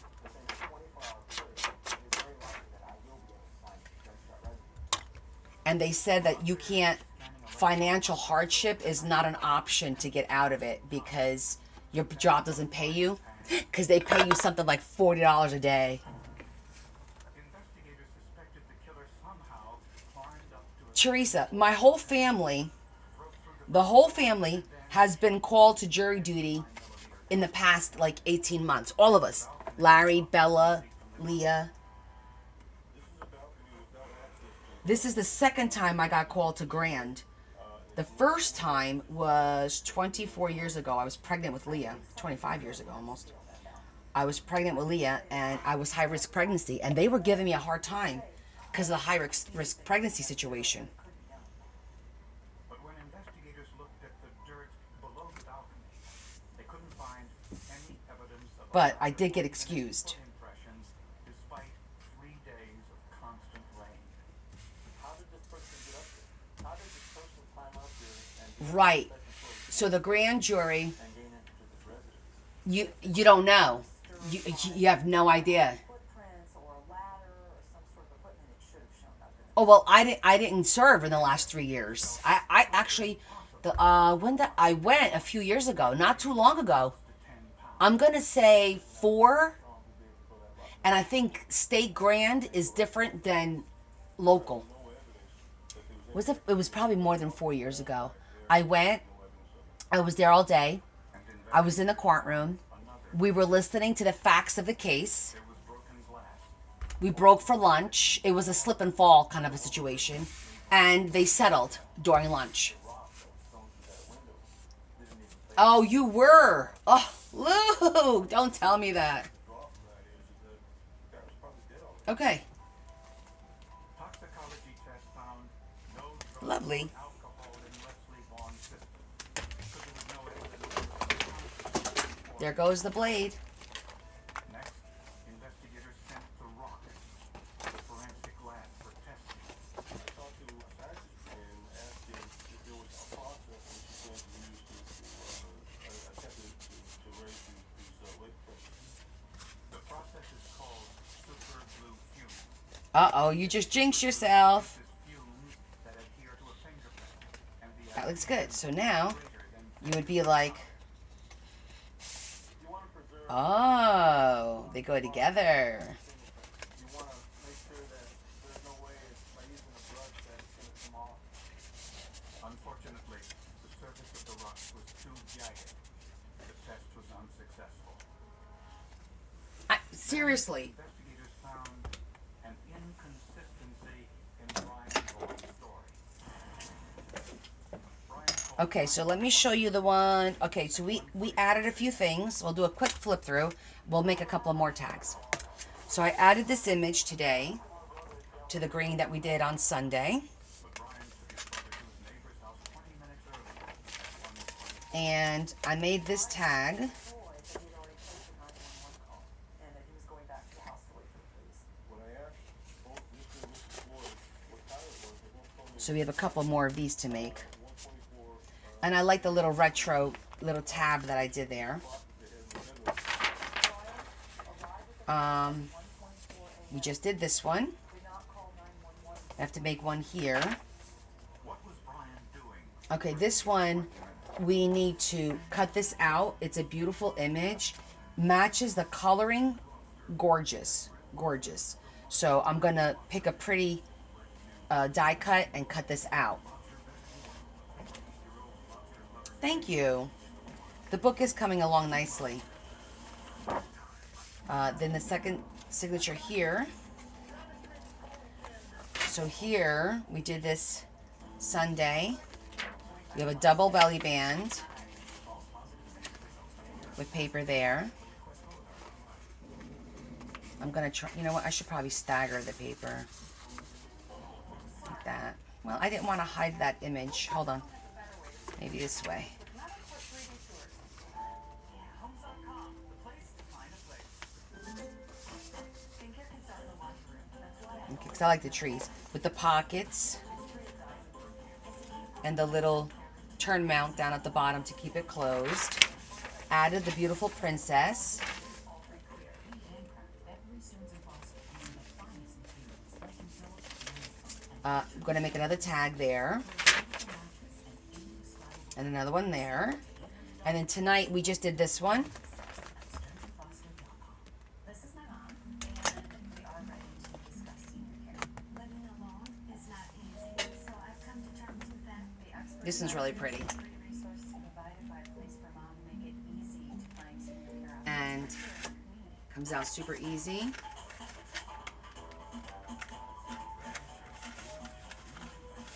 And they said that you can't, financial hardship is not an option to get out of it because your job doesn't pay you. Because they pay you something like $40 a day. investigators suspected the killer somehow climbed up to a Teresa, my whole family, the whole family has been called to jury duty in the past like 18 months. All of us. Larry, Bella, Leah. This is the second time I got called to grand. The first time was 24 years ago. I was pregnant with Leah. 25 years ago almost. I was pregnant with Leah and I was high risk pregnancy. And they were giving me a hard time because of the high risk pregnancy situation. But when investigators looked at the dirt below the balcony, they couldn't find any evidence of But I did get excused. impressions despite 3 days of constant rain. How did this person get up there? How did this person climb up there and get Right. to the second floor So the grand jury, and gain entry to this residence? you don't know. You have no idea. Footprints or a ladder or some sort of equipment that should have shown up in Oh well, I didn't serve in the last 3 years. I actually I went a few years ago, not too long ago. I'm gonna say 4, and I think state grand is different than local. It was probably more than 4 years ago. I went. I was there all day. I was in the courtroom. We were listening to the facts of the case. There was broken glass. We broke for lunch. It was a slip and fall kind of a situation. And they settled during lunch. Oh, you were. Oh, Lou, don't tell me that. Okay, Toxicology test found no drugs lovely. or alcohol in Leslie Vaughn's system. Because there was no evidence of There goes the blade. Next, investigators sent the rock to the forensic lab for testing. I talked to a scientist and asked him if there was a process that she's going to use to attempt to raise these weight pressures. The process is called super glue fumes. Uh-oh, you just jinxed yourself. This fumes that adhere to a fingerprint. And the That looks good. So now, greater than you would be like, You want to preserve, oh, they go together. you want to make sure that there's no way by using a brush that it's going to come off. Unfortunately, the surface of the rock was too jagged. The test was unsuccessful. Seriously. Investigators found an inconsistency in Brian Vaughn's story. Brian called Okay, so let me show you the one. Okay, so we added a few things. We'll do a quick flip through. We'll make a couple of more tags. So I added this image today to the green that we did on Sunday. but Brian took his brother to his neighbor's house 20 minutes earlier at 1:20. And I made this tag. Floyd, that he had already placed a 911 call and that he was going back to the house to wait for the police. When I asked both Mr. and Mrs. Floyd what time it was, they both told me So we have a couple more of these to make. 124 And I like the little retro little tab that I did there. We just did this one. Did not call 911. I have to make one here. What was Brian doing Okay, this one, we need to cut this out. It's a beautiful image. Matches the coloring. Gorgeous. Gorgeous. So I'm going to pick a pretty die cut and cut this out. Thank you. The book is coming along nicely. Then the second signature here. So here, we did this Sunday. We have a double belly band with paper there. I'm going to try, you know what, I should probably stagger the paper. Like that. Well, I didn't want to hide that image. Hold on. Maybe this way. Okay, because I like the trees. With the pockets. And the little turn mount down at the bottom to keep it closed. Added the beautiful princess. I'm going to make another tag there. And another one there. And then tonight we just did this one. This is my mom, and we are ready to discuss senior care. Living alone is not easy, so I've come to terms with that. The expert This one's really pretty. free resources provided by Place for Mom make it easy to find senior care And options here in the community. comes out super easy.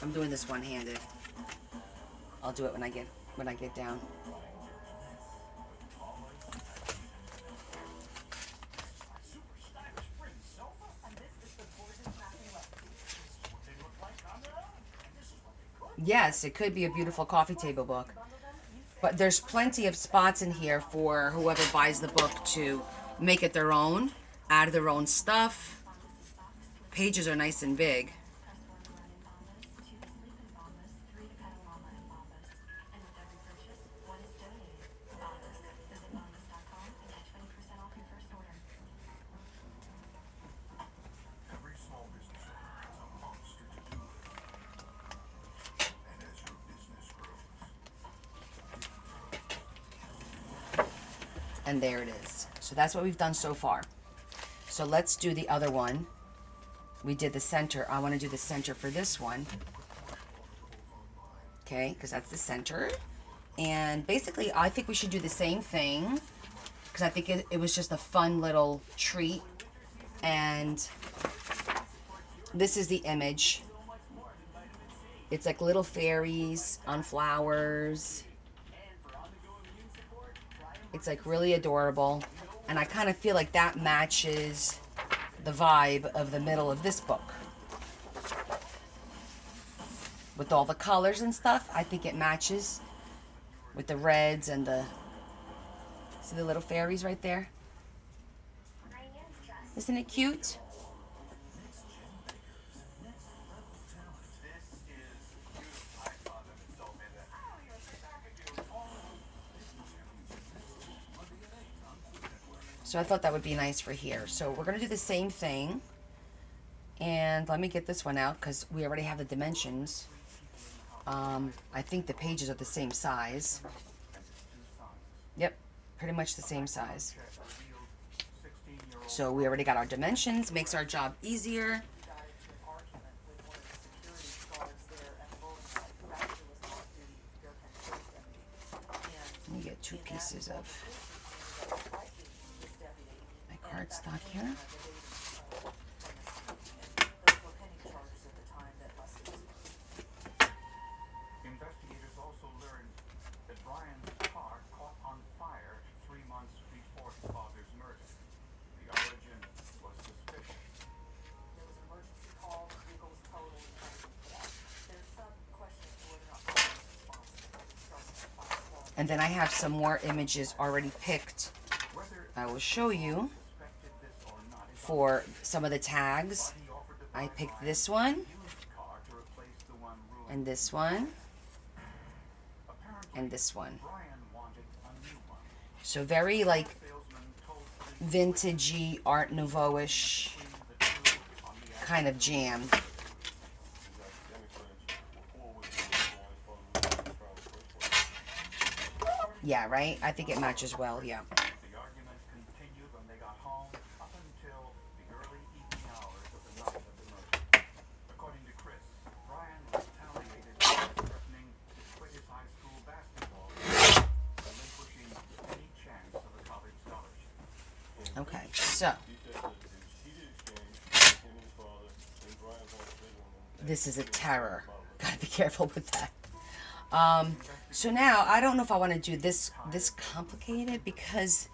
I'm doing this one-handed. I'll do it when I get down. Yes, it could be a beautiful coffee table book. But there's plenty of spots in here for whoever buys the book to make it their own, add their own stuff. Pages are nice and big. Every small business owner has a monster to do with it. And as your business grows, And there it is. So that's what we've done so far. So let's do the other one. We did the center. I want to do the center for this one. Okay, because that's the center. And basically, I think we should do the same thing. Because I think it was just a fun little treat. And this is the image. It's like little fairies on flowers. It's like really adorable. And I kind of feel like that matches the vibe of the middle of this book. With all the colors and stuff, I think it matches with the reds and the... See the little fairies right there? Isn't it cute? this is beautiful. I thought of it, told me that. Oh, you're so back again. So I thought that would be nice for here. So we're going to do the same thing. And let me get this one out because we already have the dimensions. I think the pages are the same size. Yep, pretty much the same size. So we already got our dimensions. Makes our job easier. Let me get 2 pieces of my cardstock here. Investigators also learned that Brian's car caught on fire 3 months before his father's murder. The origin was suspicious. There was an emergency call, the vehicle was totaled, and everything put out. There's some question as to whether or not Brian was responsible for starting the fire. And then I have some more images already picked. Whether I will show you suspected this or not, his for some of the tags. he offered to I buy picked Brian's this one used car to replace the one ruined. and this one Apparently, and this one. Brian wanted a new one. So very like Salesman told the vintagey, Art Nouveau-ish the two on the kind of jam. You got the demonstrators before we do this going for Yeah, right? I think it matches well, yeah. The argument continued when they got home up until the early evening hours of the night of the murder. According to Chris, Brian retaliated by threatening to quit his high school basketball game, relinquishing any chance of a college scholarship. Okay, so He said that it was heated exchange between him and his father, and Brian Vaughn bid on him. this is a terror. Gotta be careful with that. So now I don't know if I want to do this complicated because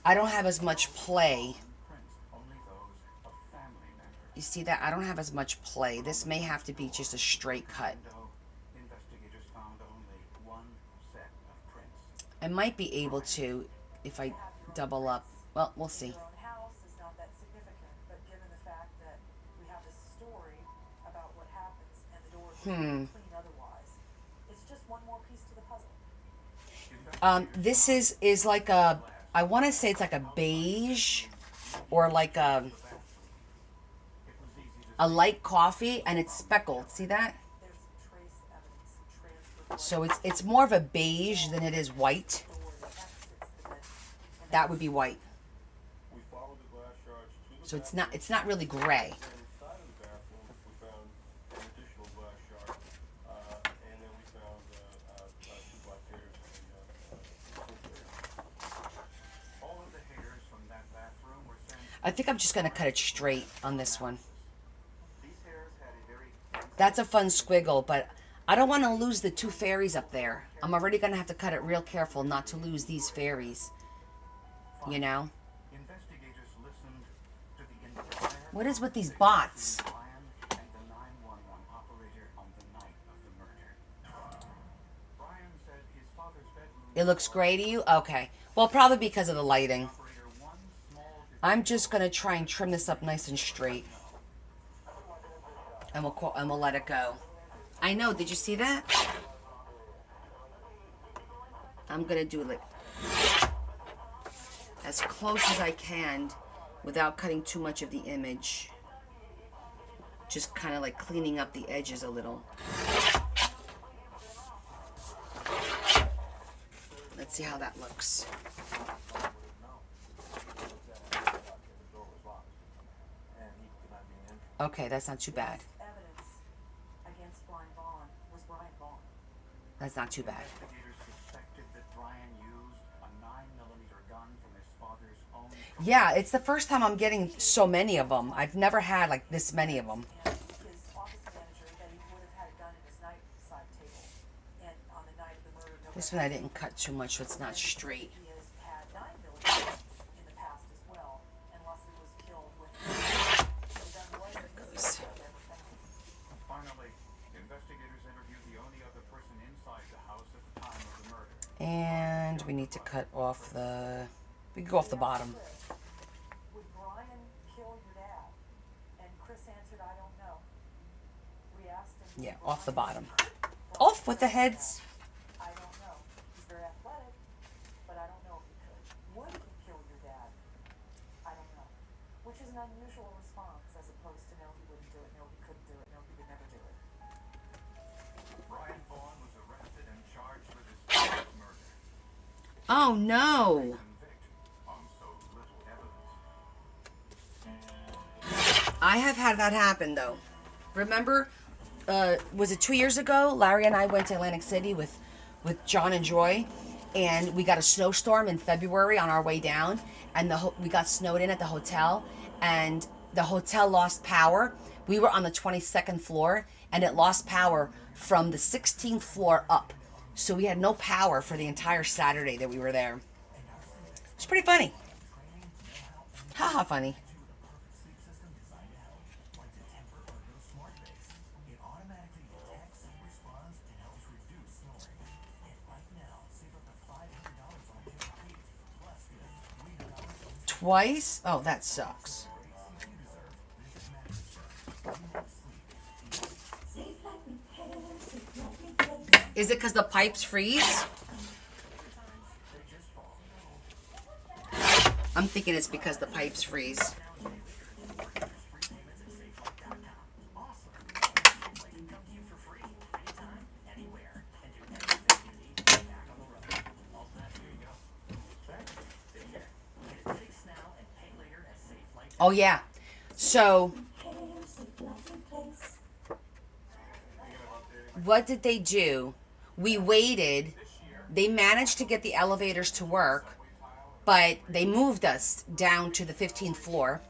I don't have as much play. Prints only those of family members. You see that? I don't have as much play. This may have to be just a straight cut. Though investigators found only one set of prints. I might be able to if I double up. Well, we'll see. Your own house is not that significant, but given the fact that we have this story about what happens and the door is clean otherwise, it's just one more piece to the puzzle. This is like a, I want to say it's like a beige or like a light coffee, and it's speckled. See that? There's trace evidence transferred So it's more of a beige than it is white. door that exits the bedroom. And That would be white. We followed the glass shards to the So it's not really gray. inside of the bathroom. We found an additional glass shard, and then we found two black hairs in the refrigerator. All of the hairs from that bathroom were sent. I think I'm just gonna cut it straight on this one. These hairs had a very That's a fun squiggle, but I don't want to lose the two fairies up there. I'm already gonna have to cut it real careful not to lose these fairies. You know? investigators listened to the entire What is with these bots? Brian and the 911 operator on the night of the murder. Brian said his father's bedroom. It looks gray to you? Okay. Well, probably because of the lighting. Operator one small I'm just gonna try and trim this up nice and straight. And we'll let it go. I know, did you see that? I'm gonna do it like as close as I can without cutting too much of the image. Just kind of like cleaning up the edges a little. Let's see how that looks. Okay, that's not too bad. evidence against Brian Vaughn was Brian Vaughn. That's not too bad. investigators suspected that Brian used a 9mm gun from his father's own. Yeah, it's the first time I'm getting so many of them. I've never had like this many of them. And his office manager that he would have had a gun in his nightside table. And on the night of the murder, no This one I didn't cut too much so it's not straight. he has had 9mm in the past as well, and Leslie was killed with the gun was goes. never found. Finally, investigators interviewed the only other person inside the house at the time of the murder. And we need to cut off the... We can go off the bottom. Would Brian kill your dad? And Chris answered, I don't know. We asked him. Yeah, off the bottom. Off with the heads. I don't know. He's very athletic, but I don't know if he could. Would he kill your dad? I don't know. Which is an unusual response as opposed to no, he wouldn't do it, no, he couldn't do it, no, he would never do it. Brian Vaughn was arrested and charged with his father's murder. Oh no! Convict on so little evidence. I have had that happen though. Remember, was it 2 years ago? Larry and I went to Atlantic City with John and Joy, and we got a snowstorm in February on our way down, and we got snowed in at the hotel, and the hotel lost power. We were on the 22nd floor, and it lost power from the 16th floor up. So we had no power for the entire Saturday that we were there. It's pretty funny. Haha, funny. Twice? Oh, that sucks. Is it because the pipes freeze? I'm thinking it's because the pipes freeze. Oh yeah. So what did they do? We waited. They managed to get the elevators to work, but they moved us down to the 15th floor.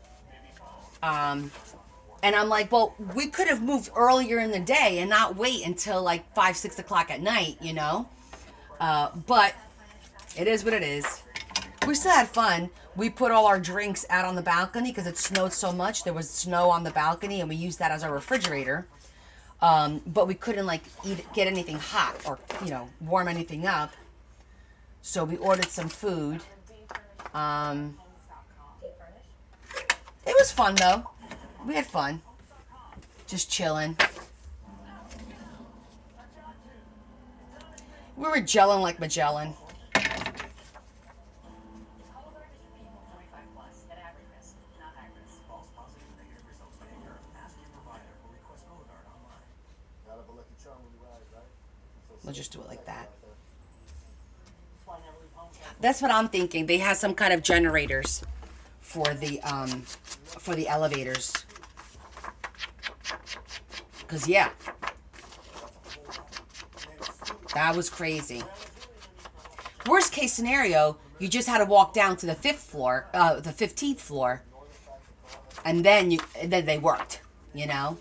And I'm like, well, we could have moved earlier in the day and not wait until like 5, 6 o'clock at night, you know? But it is what it is. We still had fun. We put all our drinks out on the balcony because it snowed so much. There was snow on the balcony, and we used that as our refrigerator. But we couldn't like get anything hot or warm anything up. So we ordered some food. It was fun though. We had fun. Just chilling. We were gelling like Magellan. Cologuard is for people 45 plus at average risk, not high risk. False positive negative results may occur. Ask your provider or request Cologuard online. Gotta have a lucky charm when you ride, right? So We'll just do it like that. That's why I never leave home. That's what I'm thinking. They have some kind of generators for the elevators. Cause yeah, that was crazy. Worst case scenario, you just had to walk down to the 15th floor, and then they worked. You know.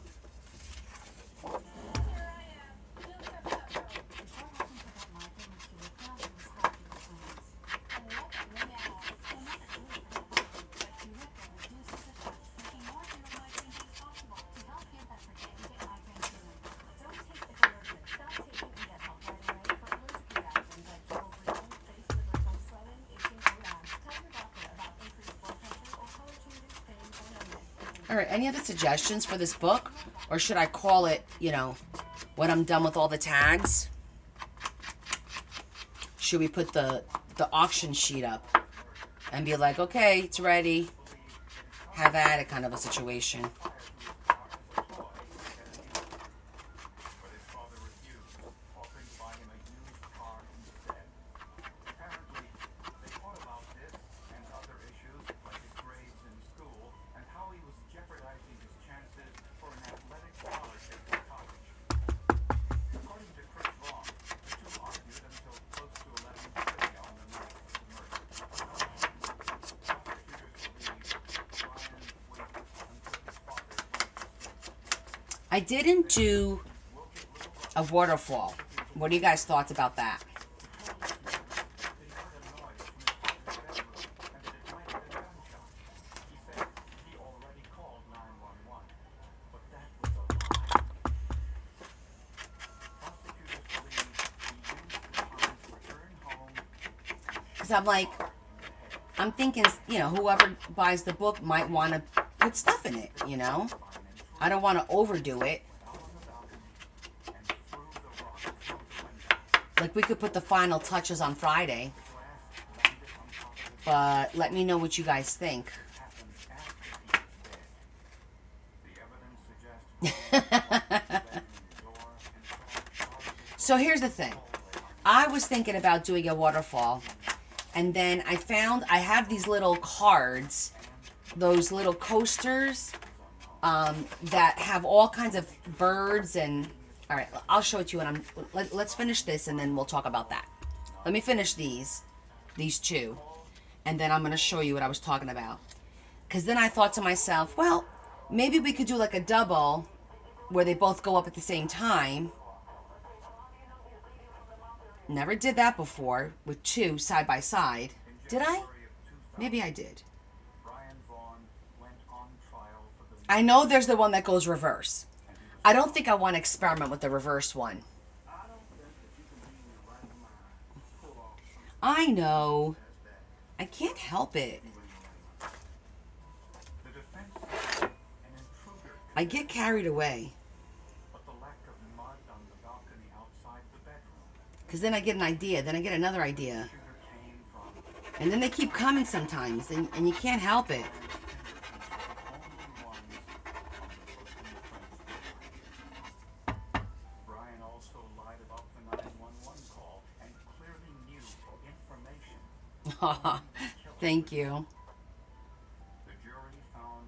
All right, any other suggestions for this book? Or should I call it, when I'm done with all the tags? Should we put the auction sheet up and be like, okay, it's ready. Have at it kind of a situation. But his father refused, offering to buy him a used car instead. Apparently, they thought about this and other issues like his grades in school and how he was jeopardizing his chances for an athletic scholarship to college. According to Chris Vaughn, the two argued until close to 11:30 on the night of the murder. Prosecutors believe Brian waited until his father went to sleep. I didn't do a waterfall. What are you guys' thoughts about that? Because I'm thinking, whoever buys the book might want to put stuff in it, I don't want to overdo it. Like, we could put the final touches on Friday. But let me know what you guys think. So here's the thing. I was thinking about doing a waterfall. And then I found I have these little cards. Those little coasters. That have all kinds of birds and... All right, I'll show it to you when let's finish this and then we'll talk about that. Let me finish these two, and then I'm going to show you what I was talking about. Because then I thought to myself, well, maybe we could do like a double where they both go up at the same time. Never did that before with two side by side. Did I? Maybe I did. I know there's the one that goes reverse. I don't think I want to experiment with the reverse one. I know. I can't help it. I get carried away. Because then I get an idea. Then I get another idea. And then they keep coming sometimes. And you can't help it. Thank you. The jury found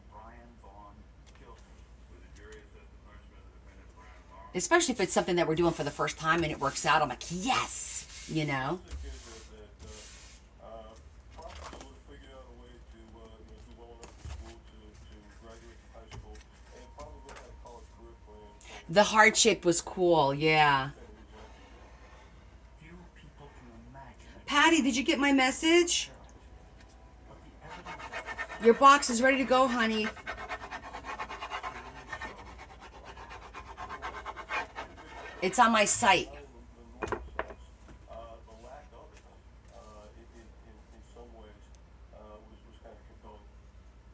Especially if it's something that we're doing for the first time and it works out. I'm like, yes, you know. The kids that probably would have figured out a way to do well enough in school to graduate from high school and probably would have had a college career plan. The hardship was cool, yeah. Few people can imagine Patty, did you get my message? but the evidence that Your box is ready to go, honey. It's on my site. The lack of it, in some ways, was kind of compelling.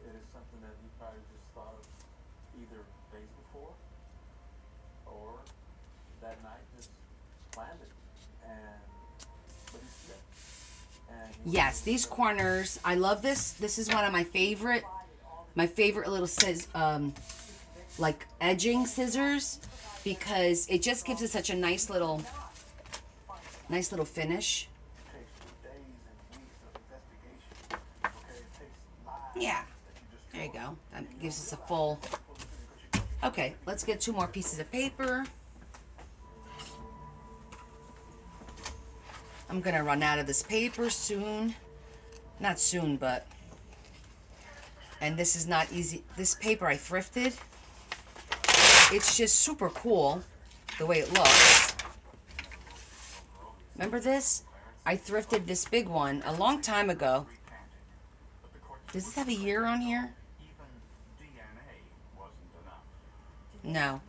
It is something that he probably just thought of either days before or that night just planned it. But he's sick. Yes, these corners, I love this. This is one of my favorite little like edging scissors, because it just gives it such a nice little finish. It takes days and weeks of investigation. Okay, it takes lives Yeah, that you just there you go. That gives us a full. Okay, let's get 2 more pieces of paper. I'm gonna run out of this paper soon. Not soon, but. And this is not easy. This paper I thrifted. It's just super cool the way it looks. Remember this? I thrifted this big one a long time ago. Does this have a year on here? even DNA wasn't enough. No.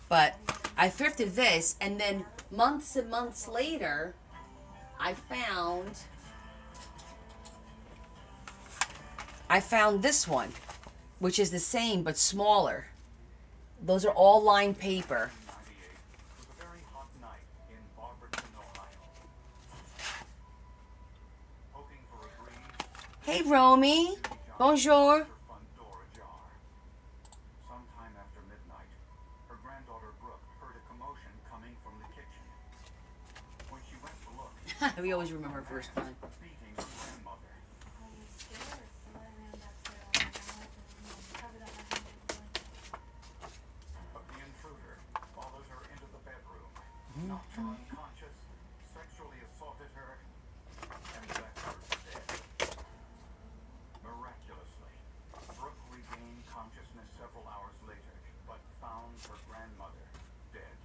But I thrifted this, and then months and months later, I found this one, which is the same but smaller. Those are all lined paper. 1998 was a very hot night in Barberton, Ohio. Hoping for a breeze, Hey, Romy. Bonjour. her front door ajar. Sometime after midnight, her granddaughter Brooke heard a commotion coming from the kitchen. When she went to look, We always remember her first time. beating her grandmother. I was scared, so I ran back to my house and covered up my head with a blanket. But the intruder followed her into the bedroom, knocked her unconscious, sexually assaulted her, and left her for dead. Miraculously, Brooke regained consciousness several hours later, but found her grandmother dead.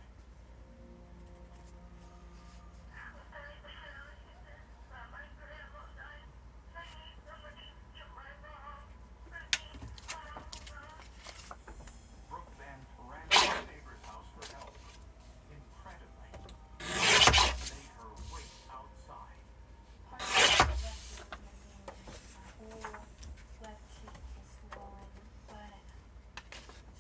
Brooke then ran to her neighbor's house for help. Incredibly, made her wait outside. Part of my left cheek was missing. My whole left cheek was swollen, but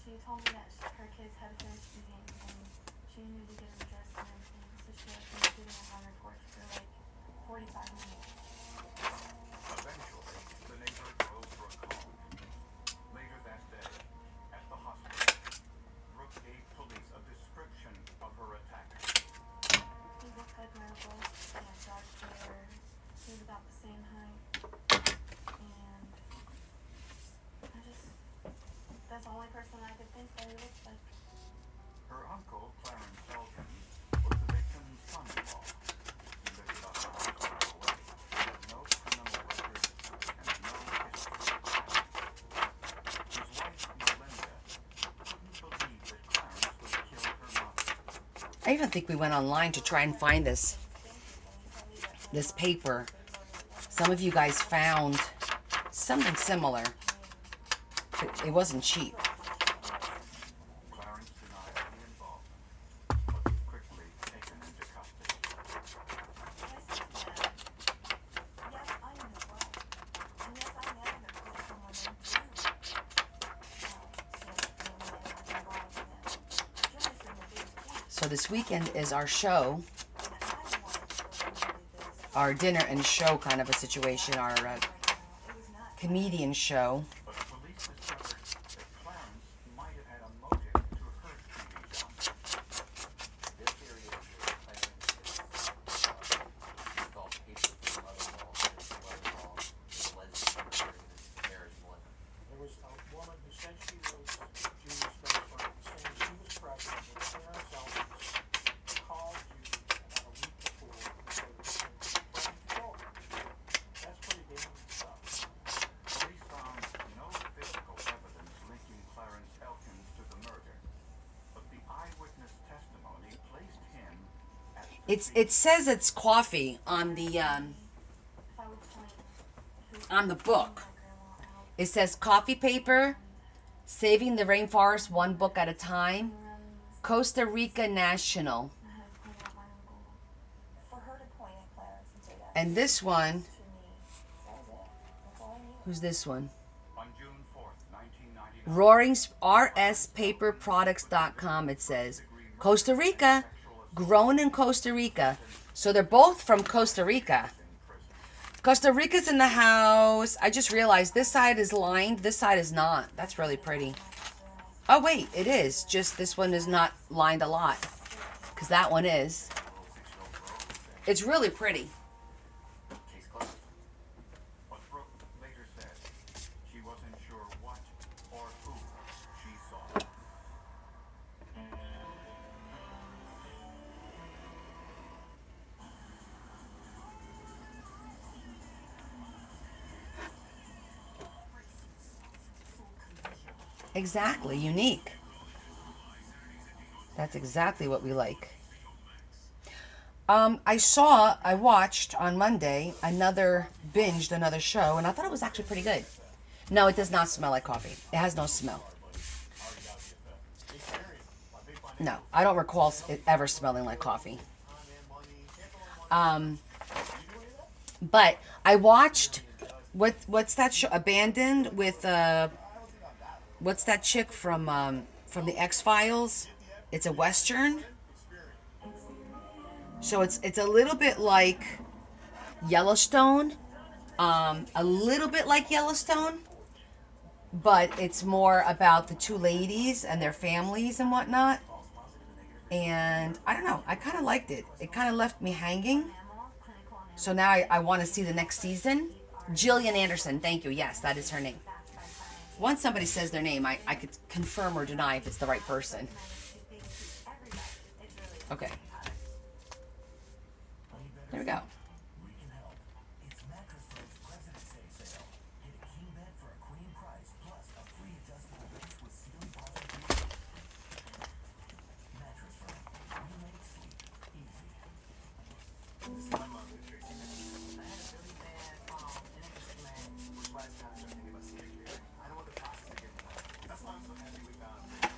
she told me that her kids had finished eating and she needed to get them dressed and everything, so she had been sitting on her porch for like 45 minutes. Eventually, the neighbor drove Brooke home. Later that day, at the hospital, Brooke gave police a description of her attacker. He looked like Miracle. He had dark hair. He was about the same height. And that's the only person I could think that he looked like. Her uncle, Clarence Elkins, was the victim's son-in-law. He lived about a half mile away, with no criminal record and no history of crime. His wife, Melinda, couldn't believe that Clarence would kill her mother. I even think we went online to try and find this paper. Some of you guys found something similar. It wasn't cheap. Clarence denied any involvement, but was quickly taken into custody. Yes, I am his wife. And yes, I never have told someone named June. So this weekend is our show, our dinner and show kind of a situation, our comedian show. But police discovered that Clarence might have had a motive to hurt Judy Johnson. Their theory is that Clarence installed papers for the mother-in-law, and his mother-in-law alleged to be murdering his marriage woman. There was a woman who said she was Judy's best friend, saying she was pregnant with her herself, It says it's coffee on the book. It says coffee paper, saving the rainforest one book at a time, Costa Rica National. For her to point at Clarence and say that And this one, to me, that was it. That's all I needed. who's this one? On June 4th, 1999, RSPaperProducts.com, it says. Costa Rica, grown in Costa Rica. So they're both from Costa Rica. Costa Rica's in the house. I just realized this side is lined, this side is not. That's really pretty. Oh wait, it is. Just this one is not lined a lot. Because that one is. It's really pretty. case closed. But Brooke later said she wasn't sure what or who she saw. Exactly, unique. That's exactly what we like. I watched on Monday binged another show, and I thought it was actually pretty good. No, it does not smell like coffee. It has no smell. No, I don't recall it ever smelling like coffee. But I watched, what's that show, Abandoned, with, what's that chick from the X-Files? It's a Western. So it's a little bit like Yellowstone, a little bit like Yellowstone, but it's more about the two ladies and their families and whatnot. And I don't know, I kind of liked it. It kind of left me hanging. So now I want to see the next season. Gillian Anderson, thank you. Yes, that is her name. Once somebody says their name, I could confirm or deny if it's the right person. Okay. There we go. We can help. It's Mattress Firm's President's Day sale. Get a king bed for a queen price, plus a free adjustable base with ceiling positive. Mattress Firm. We make sleep easy. This is my mom, Tracy. I had a really bad dentist lag, which last time I started thinking about surgery. I know what the process of getting it. That's why I'm so happy we found it.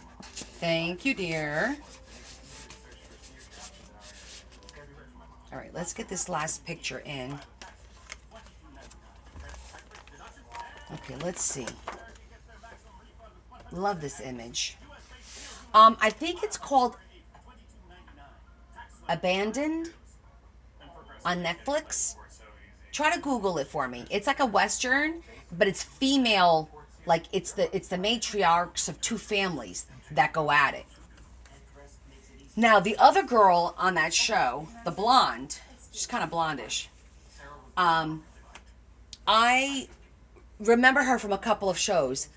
Thank you, dear. All right, let's get this last picture in. Okay, let's see. Love this image. I think it's called Abandoned on Netflix. Try to Google it for me. It's like a Western, but it's female. Like it's the matriarchs of two families that go at it. Now, the other girl on that show, the blonde, she's kind of blondish. I remember her from a couple of shows.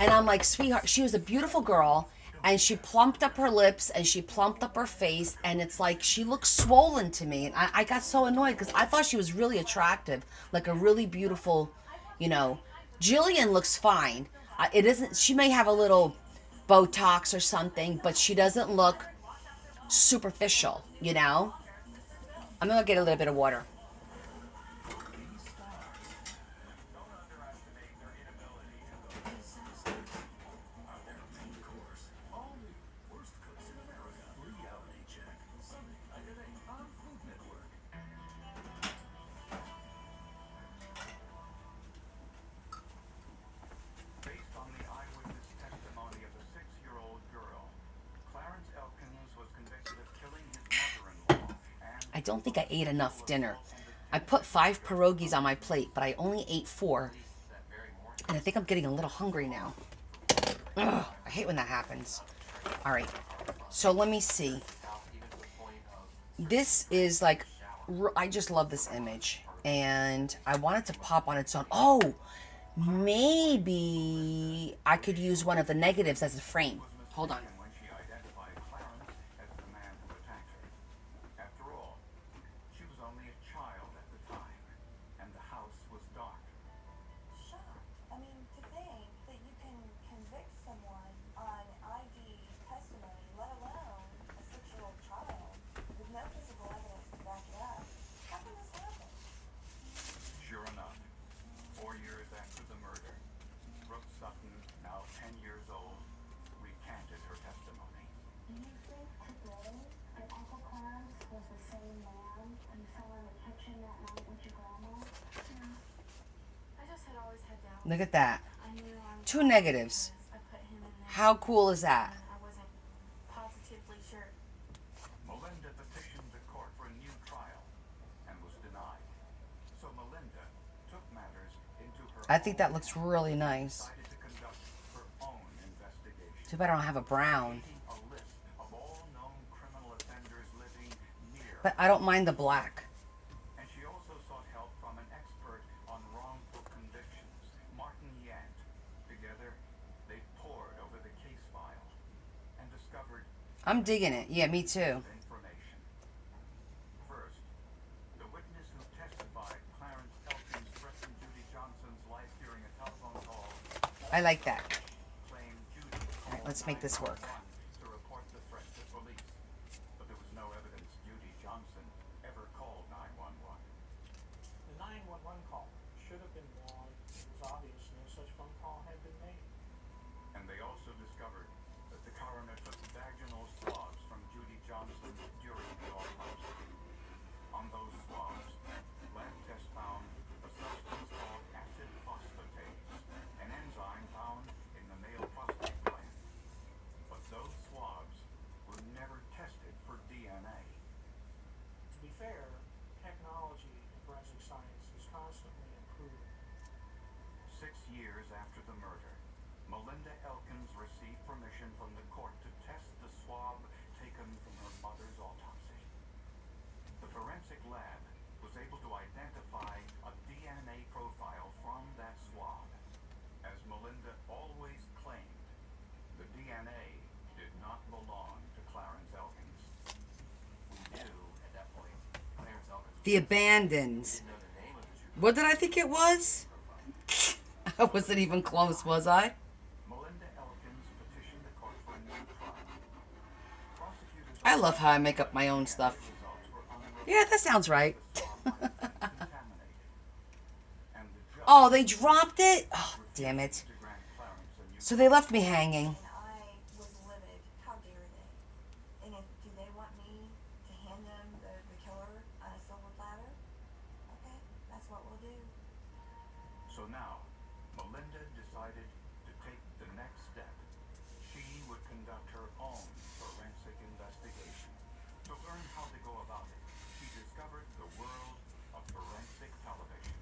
And I'm like, sweetheart, she was a beautiful girl. And she plumped up her lips and she plumped up her face. And it's like, she looks swollen to me. And I got so annoyed because I thought she was really attractive. Like a really beautiful, Jillian looks fine. It isn't, she may have a little Botox or something, but she doesn't look superficial, I'm gonna get a little bit of water. Based on the eyewitness testimony of the 6-year-old girl, Clarence Elkins was convicted of killing his mother-in-law and I don't think I ate enough dinner. I put 5 pierogies on my plate, but I only ate 4. And I think I'm getting a little hungry now. Ugh, I hate when that happens. All right, so let me see. This is like, I just love this image. And I want it to pop on its own. Oh, maybe I could use one of the negatives as a frame. Hold on. when she identified Clarence as the man who attacked her. After all, she was only a child at the time, and the house was dark. Sure. I mean, to think that you can convict someone on ID testimony, let alone a 6-year-old child, with no physical evidence Look at that. I knew I was 2 negatives. because I put him in there. How cool is that? And I wasn't positively sure. Melinda petitioned the court for a new trial and was denied. So Melinda took matters into her I think that own looks hands really and nice. decided to conduct her own investigation. Too bad I don't have a brown. Creating a list of all known criminal offenders living near But I don't mind the black. and she also sought help from an expert on wrongful convictions, Martin Yant. Together, they pored over the case file and discovered I'm digging it. Yeah, me too. information. First, the witness who testified, Clarence Elkins, threatened Judy Johnson's life during a telephone call, I like that. claimed Judy All right, called let's make this work. 911 to report the threat to police. But there was no evidence Judy Johnson ever called 911. The 911 call should have been logged. It was obvious no such phone call had been made. And they also discovered that the coroner took vaginal swabs from Judy Johnson during the autopsy. On those swabs, lab tests found a substance called acid phosphatase, an enzyme found in the male prostate gland. But those swabs were never tested for DNA. To be fair, technology in forensic science is constantly improving. 6 years after the murder, Melinda Elkins received permission from the court to test the swab taken from her mother's autopsy. The forensic lab was able to identify a DNA profile from that swab. As Melinda always claimed, the DNA did not belong to Clarence Elkins. We knew at that point Clarence Elkins The Abandoned. didn't know the name of the true What did I think it was? I wasn't even close, was I? Melinda Elkins petitioned the court for a new trial. Prosecutors I love how I make up my own stuff. results were unrelated. Yeah, that sounds right. The swab might have been contaminated. And the judge Oh, they dropped it? Oh, damn it. to grant Clarence a new So they left me hanging. And I was livid. How dare they? And if do they want me to hand them the killer on a silver platter? Okay, that's what we'll do. So now, Melinda decided to take the next step. She would conduct her own forensic investigation. To learn how to go about it, she discovered the world of forensic television.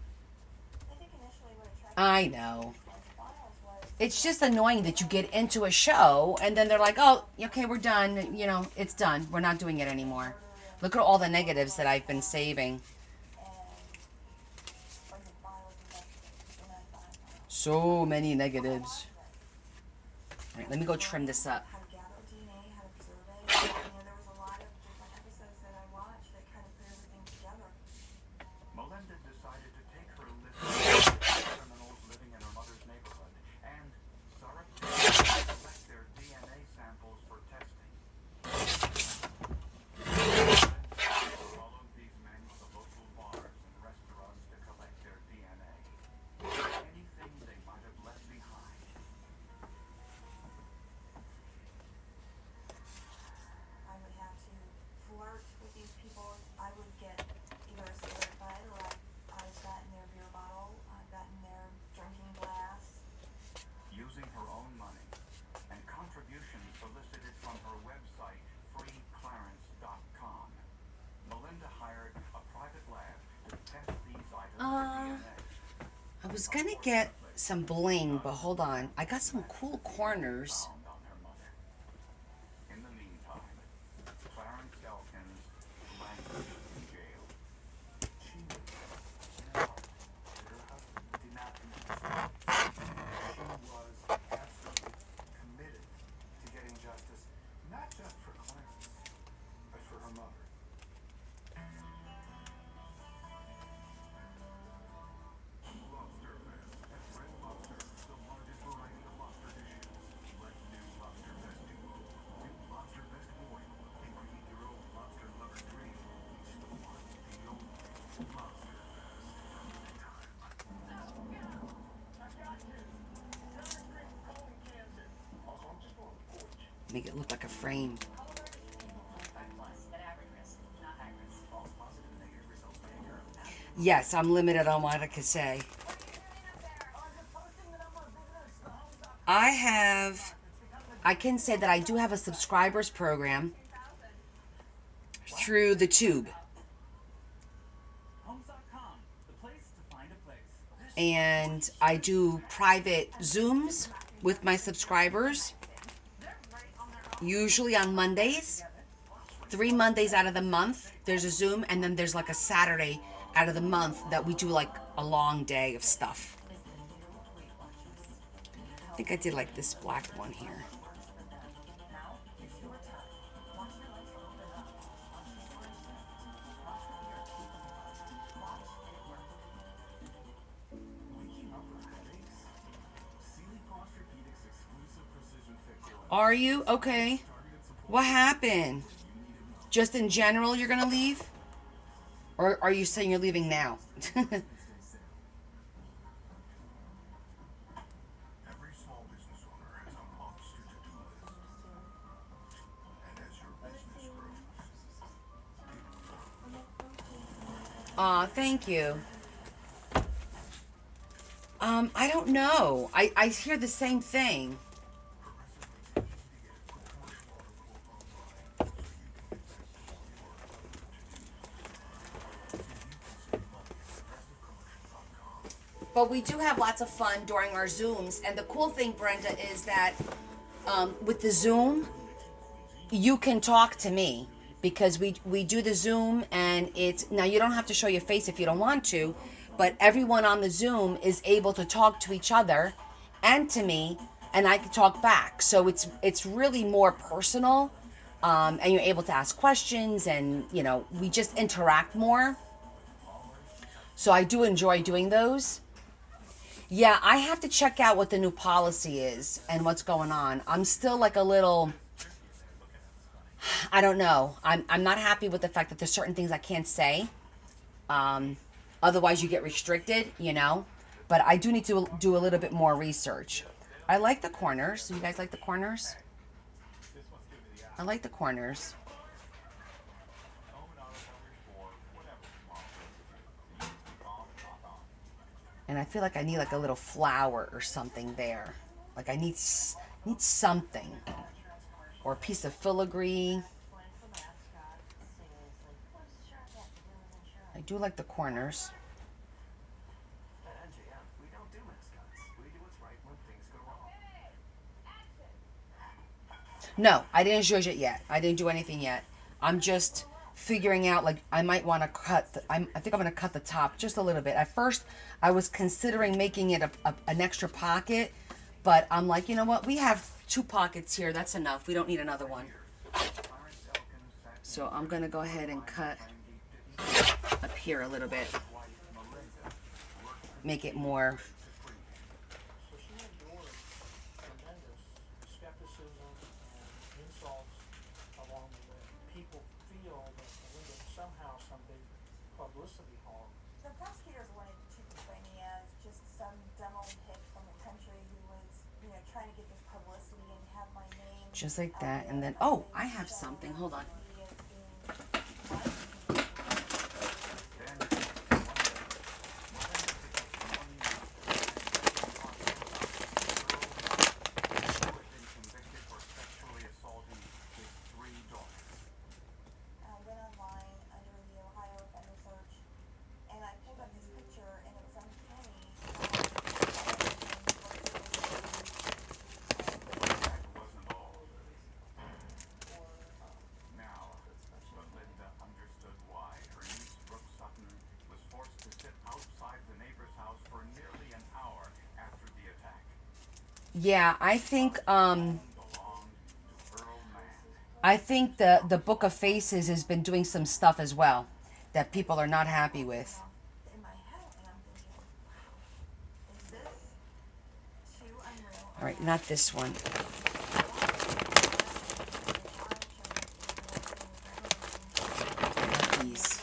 I think initially what attracted I know. me to X-Files was It's just annoying that you get into a show and then they're like, oh, okay, we're done. You know, it's done. We're not doing it anymore. Look at all the negatives that I've been saving. like the files investigated, and I found So many negatives. All right, let me go trim this up. how to gather DNA, how to preserve it. There was a lot of different episodes that I watched that kind of put everything together. Melinda decided to take her list of criminals living in her mother's neighborhood and surreptitiously collect their DNA samples for testing. Followed these men to local bars and restaurants to collect their DNA. Anything they might have left behind. I would have to flirt with these people. I would get either a cigarette butt or I sat in their beer bottle, I got in their drinking glass. Using her own money and contributions solicited from her website, freeclarence.com, Melinda hired a private lab to test these items for DNA. I was gonna get some bling, but hold on. I got some cool corners. Found on her mother. In the meantime, Clarence Elkins languished in jail. She knew in her heart that her husband did not commit this crime. She was absolutely committed to getting justice, not just for Clarence, but for her mother. Lobster Fest at Red Lobster, the largest variety of lobster dishes. Let New Lobster Fest do. New Lobster Fest boil and create your own lobster lover dream. Each the one, the only Lobster Fest. Make it look like a frame. Yes, I'm limited on what I can say. I can say that I do have a subscribers program through the tube. Homes.com, the place to find a place. And I do private Zooms with my subscribers, usually on Mondays. 3 Mondays out of the month, there's a Zoom, and then there's like a Saturday out of the month that we do like a long day of stuff. I think I did like this black one here. Are you? Okay. What happened? Just in general you're gonna leave? Or are you saying you're leaving now? Every small business owner has a monster to-do list. And as your business grows, Aw, thank you. I don't know. I hear the same thing. But we do have lots of fun during our Zooms. And the cool thing, Brenda, is that with the Zoom, you can talk to me. Because we do the Zoom, and it's... Now, you don't have to show your face if you don't want to. But everyone on the Zoom is able to talk to each other and to me. And I can talk back. So it's really more personal. And you're able to ask questions. And, you know, we just interact more. So I do enjoy doing those. Yeah, I have to check out what the new policy is and what's going on. I'm still like a little, I don't know. I'm not happy with the fact that there's certain things I can't say. Otherwise you get restricted, you know. But I do need to do a little bit more research. I like the corners. You guys like the corners? I like the corners. And I feel like I need like a little flower or something there. Like I need something. Or a piece of filigree. I do like the corners. we don't do mascots. We do what's right when things go wrong. No, I didn't zhuzh it yet. I didn't do anything yet. I'm just figuring out, like, I might want to cut, I think I'm going to cut the top just a little bit. At first, I was considering making it an extra pocket, but I'm like, you know what? We have 2 pockets here. That's enough. We don't need another one. So I'm going to go ahead and cut up here a little bit. Make it more... So she endured tremendous skepticism and insults along the way. People feel that Melinda was somehow some big publicity hog. The prosecutors wanted to portray me as just some dumb old hick from the country who was, you know, trying to get this publicity and have my name. Just like that. And then, oh, I have something. Hold on. Yeah, I think the Book of Faces has been doing some stuff as well that people are not happy with. In my head, and I'm thinking, wow, is this too unreal? All right, not this one. These.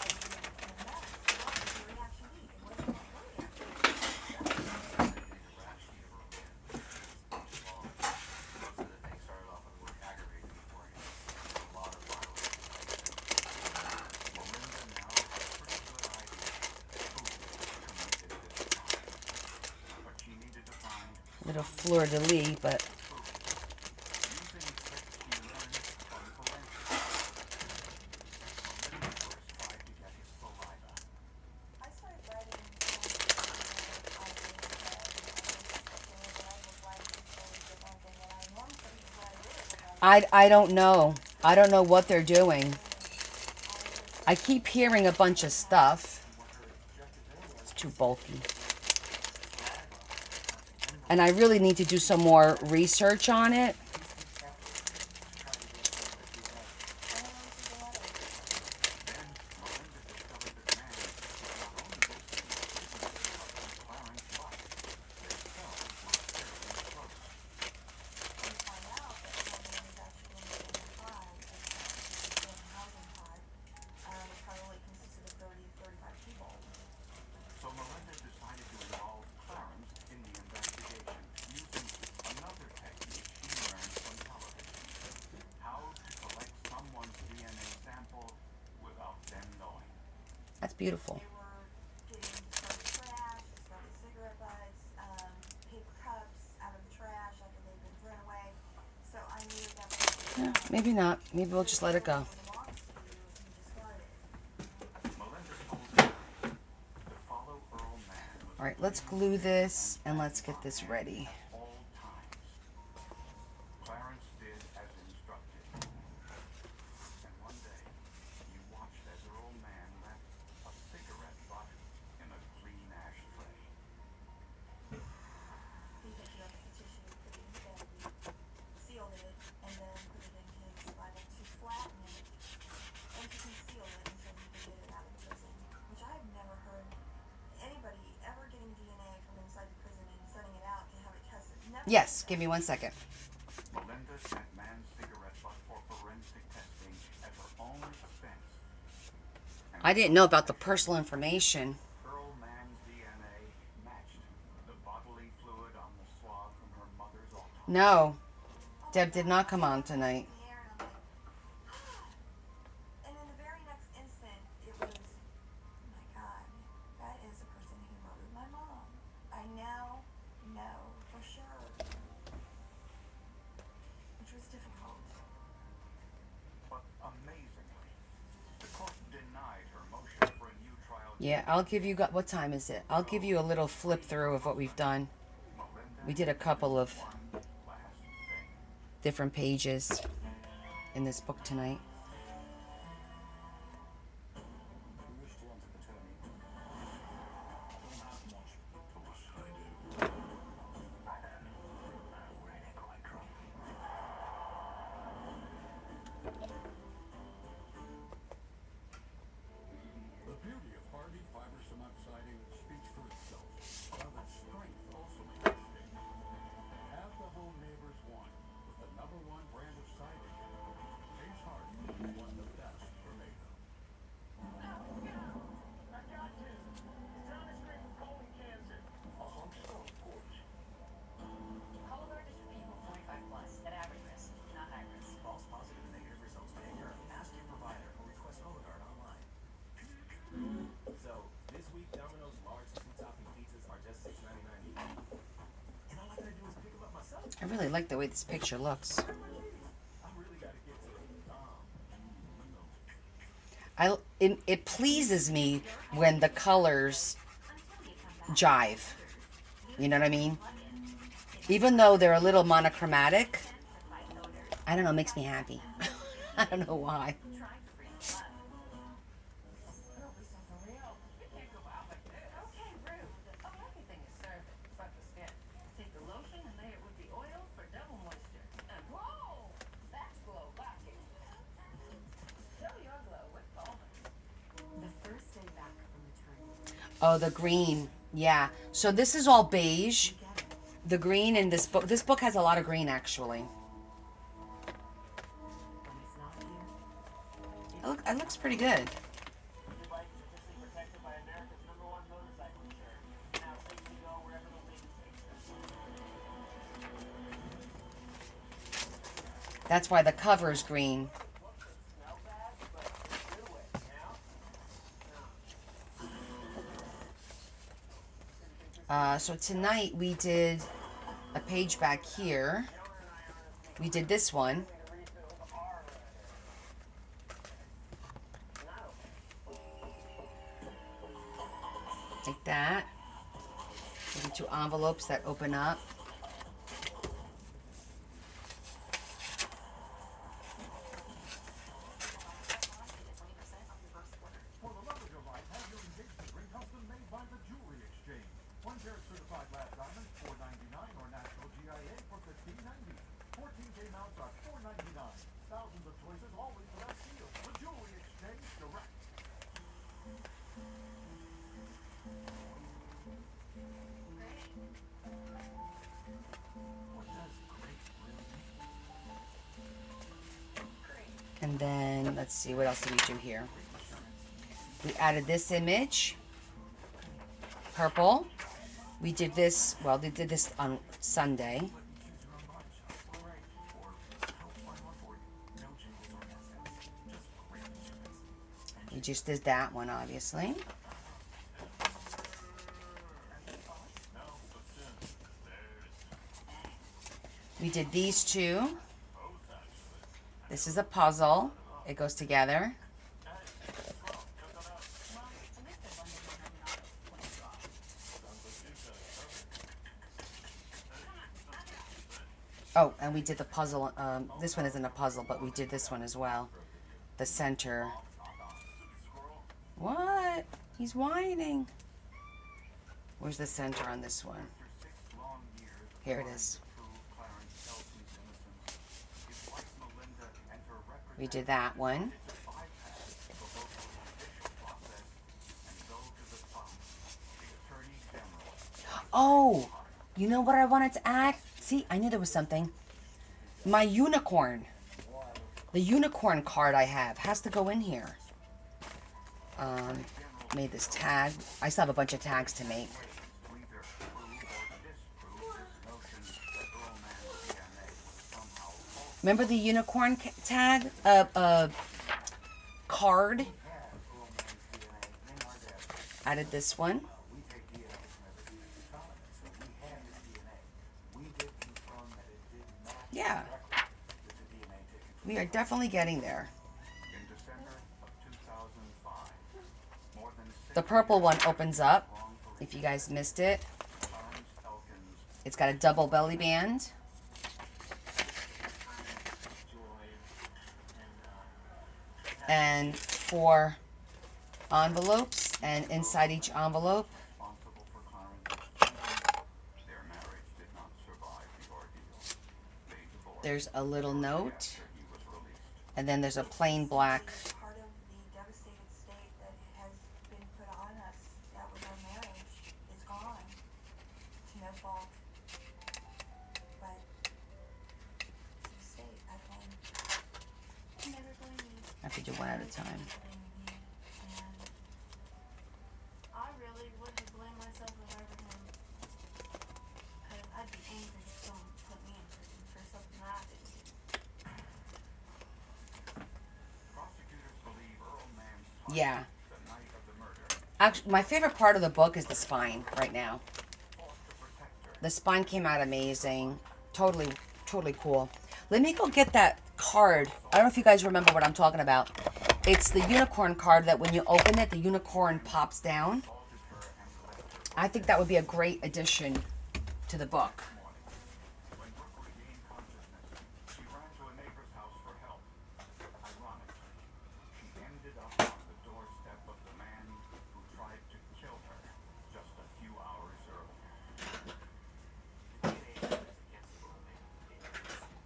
A bit of fleur-de-lis, but Using tricks she learned from forensics. Melinda first tried to get his saliva. I started writing I don't know. I don't know what they're doing. I keep hearing a bunch of stuff. It's too bulky. And I really need to do some more research on it. So Melinda decided to involve Clarence in the investigation using another technique she learned from television. How to collect someone's DNA sample without them knowing. That's beautiful. They were getting trash, started cigarette butts, paper cups out of the trash after they'd been thrown away. So I knew that was Maybe not. Maybe we'll just let it go. Melinda told Clarence to follow Earl Mann was All right, let's glue this and let's get this ready. at all times. Clarence did as instructed. And one day, he watched as Earl Mann left a cigarette butt in a clean ashtray. He picked it up with the tissue, put it in the bag, sealed it, and then put it in his Bible to flatten it and to conceal it until he could get it out of prison. Which I've never heard anybody ever getting DNA from inside the prison and sending it out to have it tested. Never. Yes, give me 1 second. Melinda sent Mann's cigarette butt for forensic testing at her own expense. And I didn't know about the personal information. Earl Mann's DNA matched the bodily fluid on the swab from her mother's autopsy. No, Deb did not come on tonight. In the air, and I'm like, and in the very next instant, it was, oh my God, that is the person who murdered my mom. I now know for sure. Which was difficult. But amazingly, the court denied her motion for a new trial. Yeah, I'll give you, what time is it? I'll give you a little flip through of what we've done. Melinda We did a couple of one last thing. different pages in this book tonight. Mr. Attorney, I don't have much. Of course I do. I know. I'm really quite drunk. The beauty of hardy fiber cement siding speaks for itself, while its strength also makes it stick. Have the home neighbors want with the #1 brand of siding. Ace Hardy, one of the best for made of. A Hunkstone porch. Cologuard is for people 45 plus at average risk, not high risk. False positive and negative results may occur. Ask your provider or request Cologuard online. So, this week, Domino's large two-topping pizzas are just $6.99 each. And all I gotta do is pick them up myself. I really like the way this picture looks. I really gotta get to It pleases me when the colors jive. You know what I mean? Even though they're a little monochromatic, I don't know, it makes me happy. I don't know why. Okay, rude. Oh, everything is served but the skin. Take the lotion and lay it with the oil for double moisture. And whoa, that's glow locking. Show your glow with Coleman. The first day back from maternity. Oh, the green. Yeah. So this is all beige. The green in this book has a lot of green actually. When it's not here, It looks pretty good. Your bike is officially protected by America's #1 motorcycle insurance. Now safe to go wherever the wind takes us. That's why the cover is green. Smell bad, but good way, you know? So tonight we did a page back here. We did this one. Like that. Maybe 2 envelopes that open up. For the love of your life, have your engagement ring custom made by the Jewelry Exchange. 1 carat certified lab diamonds, $4.99, or national GIA for $15.90. 14K mounts are $4.99. Thousands of choices, always the best deal. The Jewelry Exchange Direct. What does great really mean? And then, let's see, what else did we do here? We added this image, purple. We did this, well, they did this on Sunday. We just did that one, obviously. We did these 2. This is a puzzle. It goes together. Oh, and we did the puzzle. This one isn't a puzzle, but we did this one as well. The center. What? He's whining. Where's the center on this one? Here it is. We did that one. Oh, you know what I wanted to add? See, I knew there was something. My unicorn. The unicorn card I have has to go in here. Made this tag. I still have a bunch of tags to make. Remember the unicorn tag? Card. Added this one. Yeah. We are definitely getting there. The purple one opens up, if you guys missed it. It's got a double belly band. And 4 envelopes, and inside each envelope there's a little note, and then there's a plain black. Part of the devastated state that has been put on us, that was our marriage, is gone. To no fault. But it's a mistake, I blame. Never blame me. I have to do one at a time. And I really wouldn't blame myself if I were him. Because I'd be angry if someone put me in prison for something that I didn't do. Prosecutors believe Earl Mann's client, Yeah. the night of the murder, Actually, my favorite part of the book is the spine right now. fought to protect her. The spine came out amazing. Totally, totally cool. Let me go get that card. I don't know if you guys remember what I'm talking about. It's the unicorn card that when you open it, the unicorn pops down. I think that would be a great addition to the book. When Brooke regained consciousness, she ran to a neighbor's house for help. Ironically, she ended up on the doorstep of the man who tried to kill her just a few hours earlier. DNA evidence against Earl Mann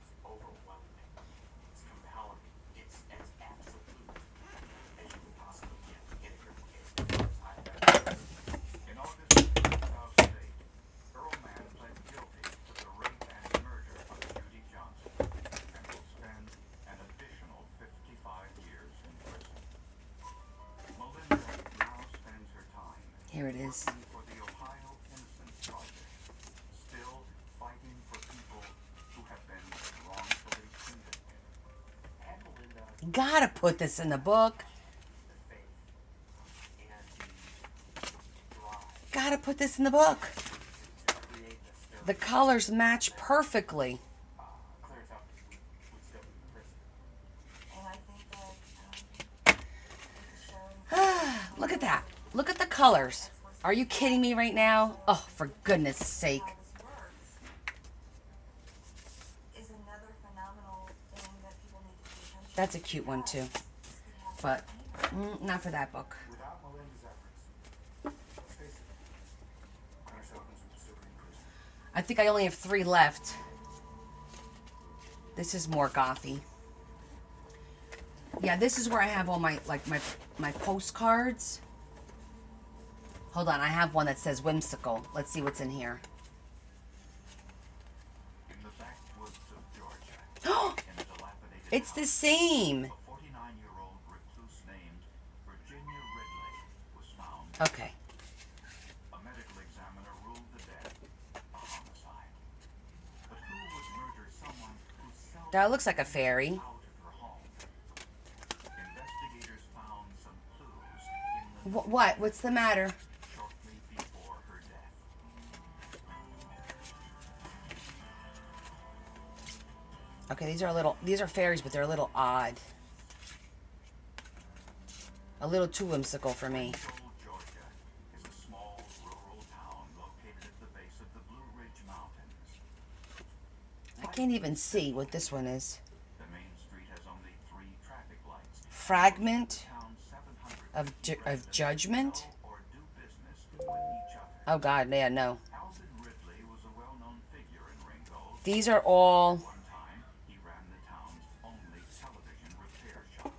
is overwhelming. It's compelling. It's as absolute as you could possibly get in a criminal case as far as I've ever heard. In August of 2008, Earl Mann pled guilty to the rape and murder of Judy Johnson and will spend an additional 55 years in prison. Melinda now spends her time Here it is. working for the Ohio Innocence Project, still fighting for people who have been wrongfully convicted. Had Melinda Gotta put this in the book. the faith and the drive Gotta put this in the book. to create the The colors match perfectly. Claire thought we'd still be in prison. And I think that, it's showing Look at that. Look at the colors. Are you kidding me right now? Oh, for goodness sake. how this works is another phenomenal thing that people need to pay attention to. That's a cute one too. But not for that book. Without Melinda's efforts, let's face it, Connor Selkins would still be in prison. I think I only have 3 left. This is more gothy. Yeah, this is where I have all my my postcards. Hold on, I have one that says whimsical. Let's see what's in here. In the backwoods of Georgia, in a dilapidated It's the house, same. a 49-year-old recluse named Virginia Ridley was found. Okay. A medical examiner ruled the death a homicide. But who would murder someone who seldom That looks like a fairy. out of her home? Investigators found some clues in the What? What's the matter? shortly before her death. Okay, these are fairies, but they're a little odd. A little too whimsical for me. Old Georgia is a small rural town located at the base of the Blue Ridge Mountains. I can't even see what this one is. The main street has only 3 traffic lights. Fragment Town's 700 of judgment? know or do business with each other. Oh God, yeah, no. Alvin Ridley was a well-known figure in Ringgold. These are all. One time, he ran the town's only television repair shop.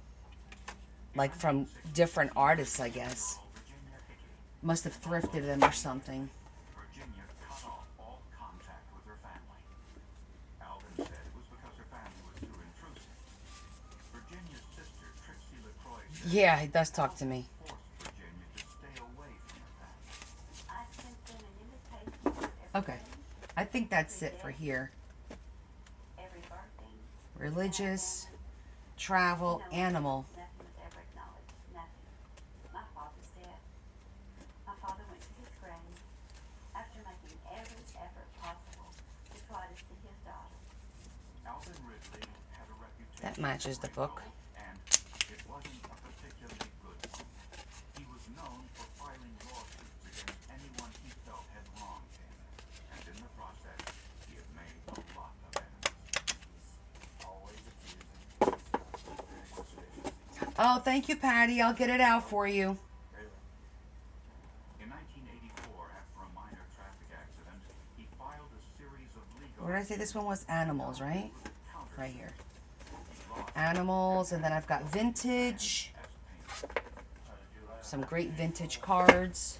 Like from different artists, I guess. Virginia Hickey. Must have thrifted them or something. Virginia cut off all contact with her family. Alvin said it was because her family was too intrusive. Virginia's sister, Trixie LaCroix, said Yeah, he does talk to me. forced Virginia to stay away from her family. I sent them an invitation for every Okay. I think that's it for here. every birthday. Religious, travel, animal. Nothing was ever acknowledged. Nothing. My father's dead. My father went to his grave after making every effort possible to try to see his daughter. Alvin Ridley had a reputation That matches the book. and it wasn't a particularly good one. He was known for filing lawsuits against anyone he felt had wronged him, and in the process, he had made a lot of enemies. Always accusing. Very suspicious. Oh, thank you, Patty. I'll get it out for you. Really? In 1984, after a minor traffic accident, he filed a series of legal What did I say? This one was animals, right? counter Right here. he lost Animals, and then I've got vintage. as a payment. Some great vintage cards.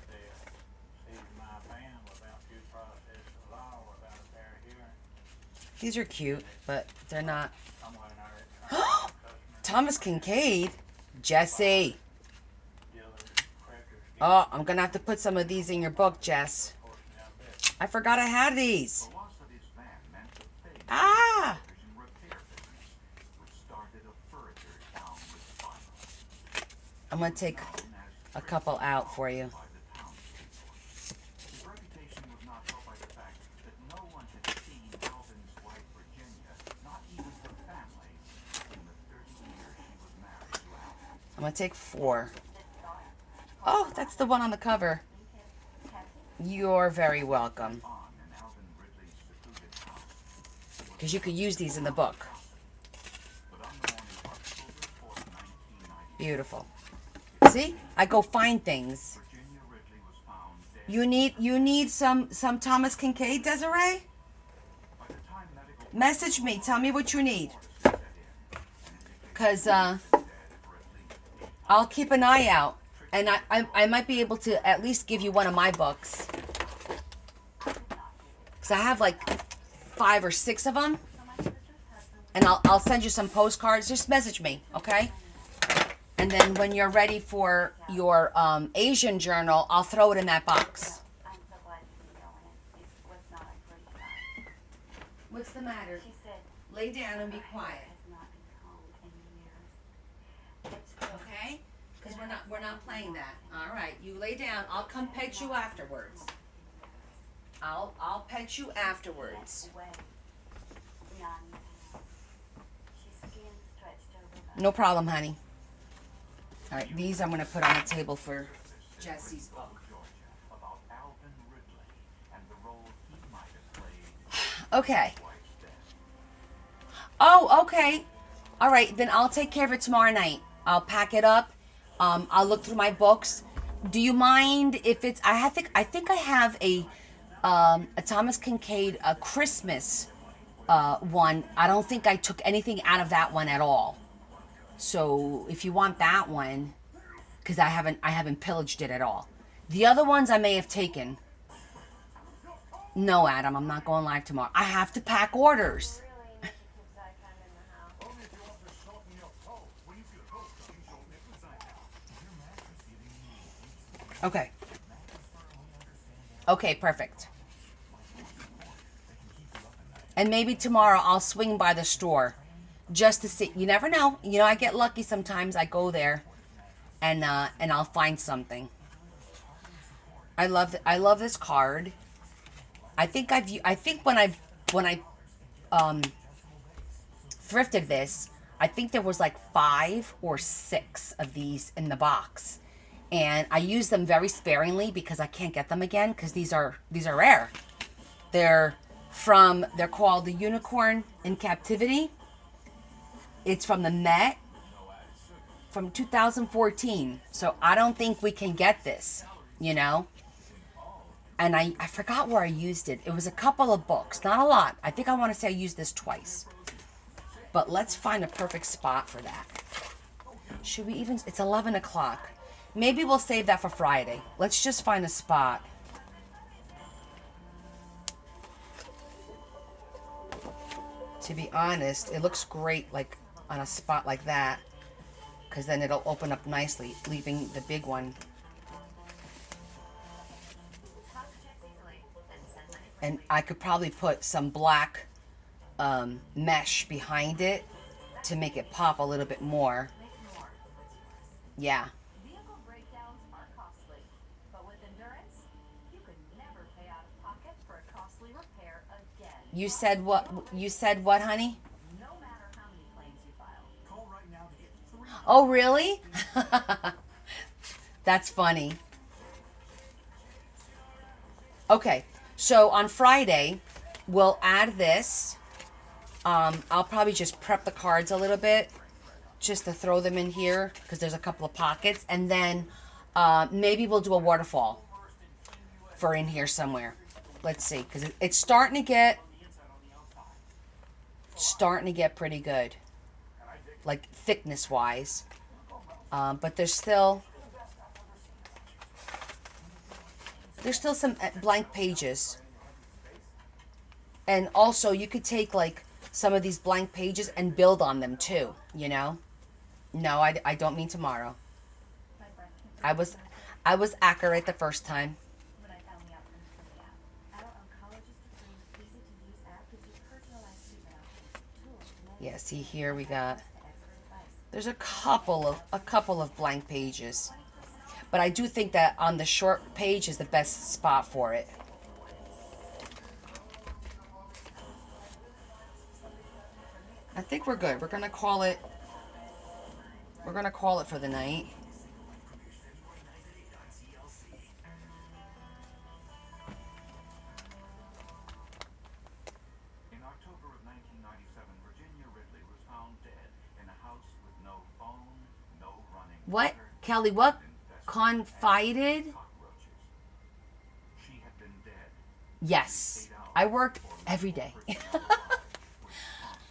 These are cute, but they're not. Thomas Kincaid. Jesse. Oh, I'm gonna have to put some of these in your book, Jess. I forgot I had these. The loss of his van meant the fate Ah! of the television repair business, which started a further downward spiral. I'm gonna take a couple out for you. By the townspeople. His reputation was not helped by the fact that no one had seen Alvin's wife Virginia, not even her family, in the 30 years she was married to Alvin. I'm gonna take 4. Oh, that's the one on the cover. You're very welcome. On in Alvin Ridley's secluded house. Because you could use these in the book. But on the morning of October 4th, 1990, Beautiful. See? I go find things. Virginia Ridley was found dead. You need some Thomas Kincaid, Desiree? By the time medical Message me. Tell me what you need. set in, Cause dead for at least 8 I'll keep an eye out. And I might be able to at least give you one of my books. Cause I have like 5 or 6 of them. And I'll send you some postcards. Just message me, okay? And then when you're ready for your Asian journal, I'll throw it in that box. I'm so glad you didn't go in. It was not a great sign. What's the matter? She said, Lay down and be quiet. has not been home in years. It's just, Okay? Because we're not playing that. All right, you lay down. I'll come pet you afterwards. I'll pet you afterwards. Away. Beyond the pain. She's skin stretched over the No problem, honey. All right, these I'm gonna put on the table for Jesse's book. Georgia, about Alvin Ridley and the role he might have played Okay. in his wife's death. Oh, okay. All right, then I'll take care of it tomorrow night. I'll pack it up. I'll look through my books. Do you mind if it's? I think I have a Thomas Kincaid a Christmas one. I don't think I took anything out of that one at all. So if you want that one, because I haven't pillaged it at all. The other ones I may have taken. No, Adam, I'm not going live tomorrow. I have to pack orders. Really, because I'm in the house. Only if you want to shorten your pole. When you feel cold, coming, your nipples are out. Your mattress giving you Okay. Okay, perfect. And maybe tomorrow I'll swing by the store just to see. You never know. You know, I get lucky sometimes. I go there and I'll find something. I love this card. I think when I thrifted this, I think there was like 5 or 6 of these in the box. And I use them very sparingly because I can't get them again because these are rare. They're called the Unicorn in Captivity. It's from the Met from 2014. So I don't think we can get this, you know. And I forgot where I used it. It was a couple of books, not a lot. I think I want to say I used this twice. But let's find a perfect spot for that. Should we even, it's 11 o'clock. Maybe we'll save that for Friday. Let's just find a spot. To be honest, it looks great like on a spot like that. Because then it'll open up nicely, leaving the big one. And I could probably put some black mesh behind it to make it pop a little bit more. Yeah. Vehicle breakdowns are costly, but with Endurance, you could never pay out of pocket for a costly repair again. You said what? You said what, honey? No matter how many claims you file. Call right now to get 3. Oh, really? That's funny. Okay, so on Friday, we'll add this. I'll probably just prep the cards a little bit just to throw them in here because there's a couple of pockets. And then maybe we'll do a waterfall for in here somewhere. Let's see, because it's starting to get pretty good, like thickness wise. But there's still some blank pages. And also you could take like some of these blank pages and build on them too, you know? No, I don't mean tomorrow. I was accurate the first time. When I found the outcomes from the app. Our oncologist approved easy-to-use app gives you personalized treatment options, tools to manage Yeah, see here we got, expert advice. there's a couple of blank pages. But I do think that on the short page is the best spot for it. I think we're good. We're gonna call it for the night. In October of 1997, Virginia Ridley was found dead in a house with no phone, no running What? water, Kelly, what? infested Confided? cockroaches. She had been dead. Yes. I work every day.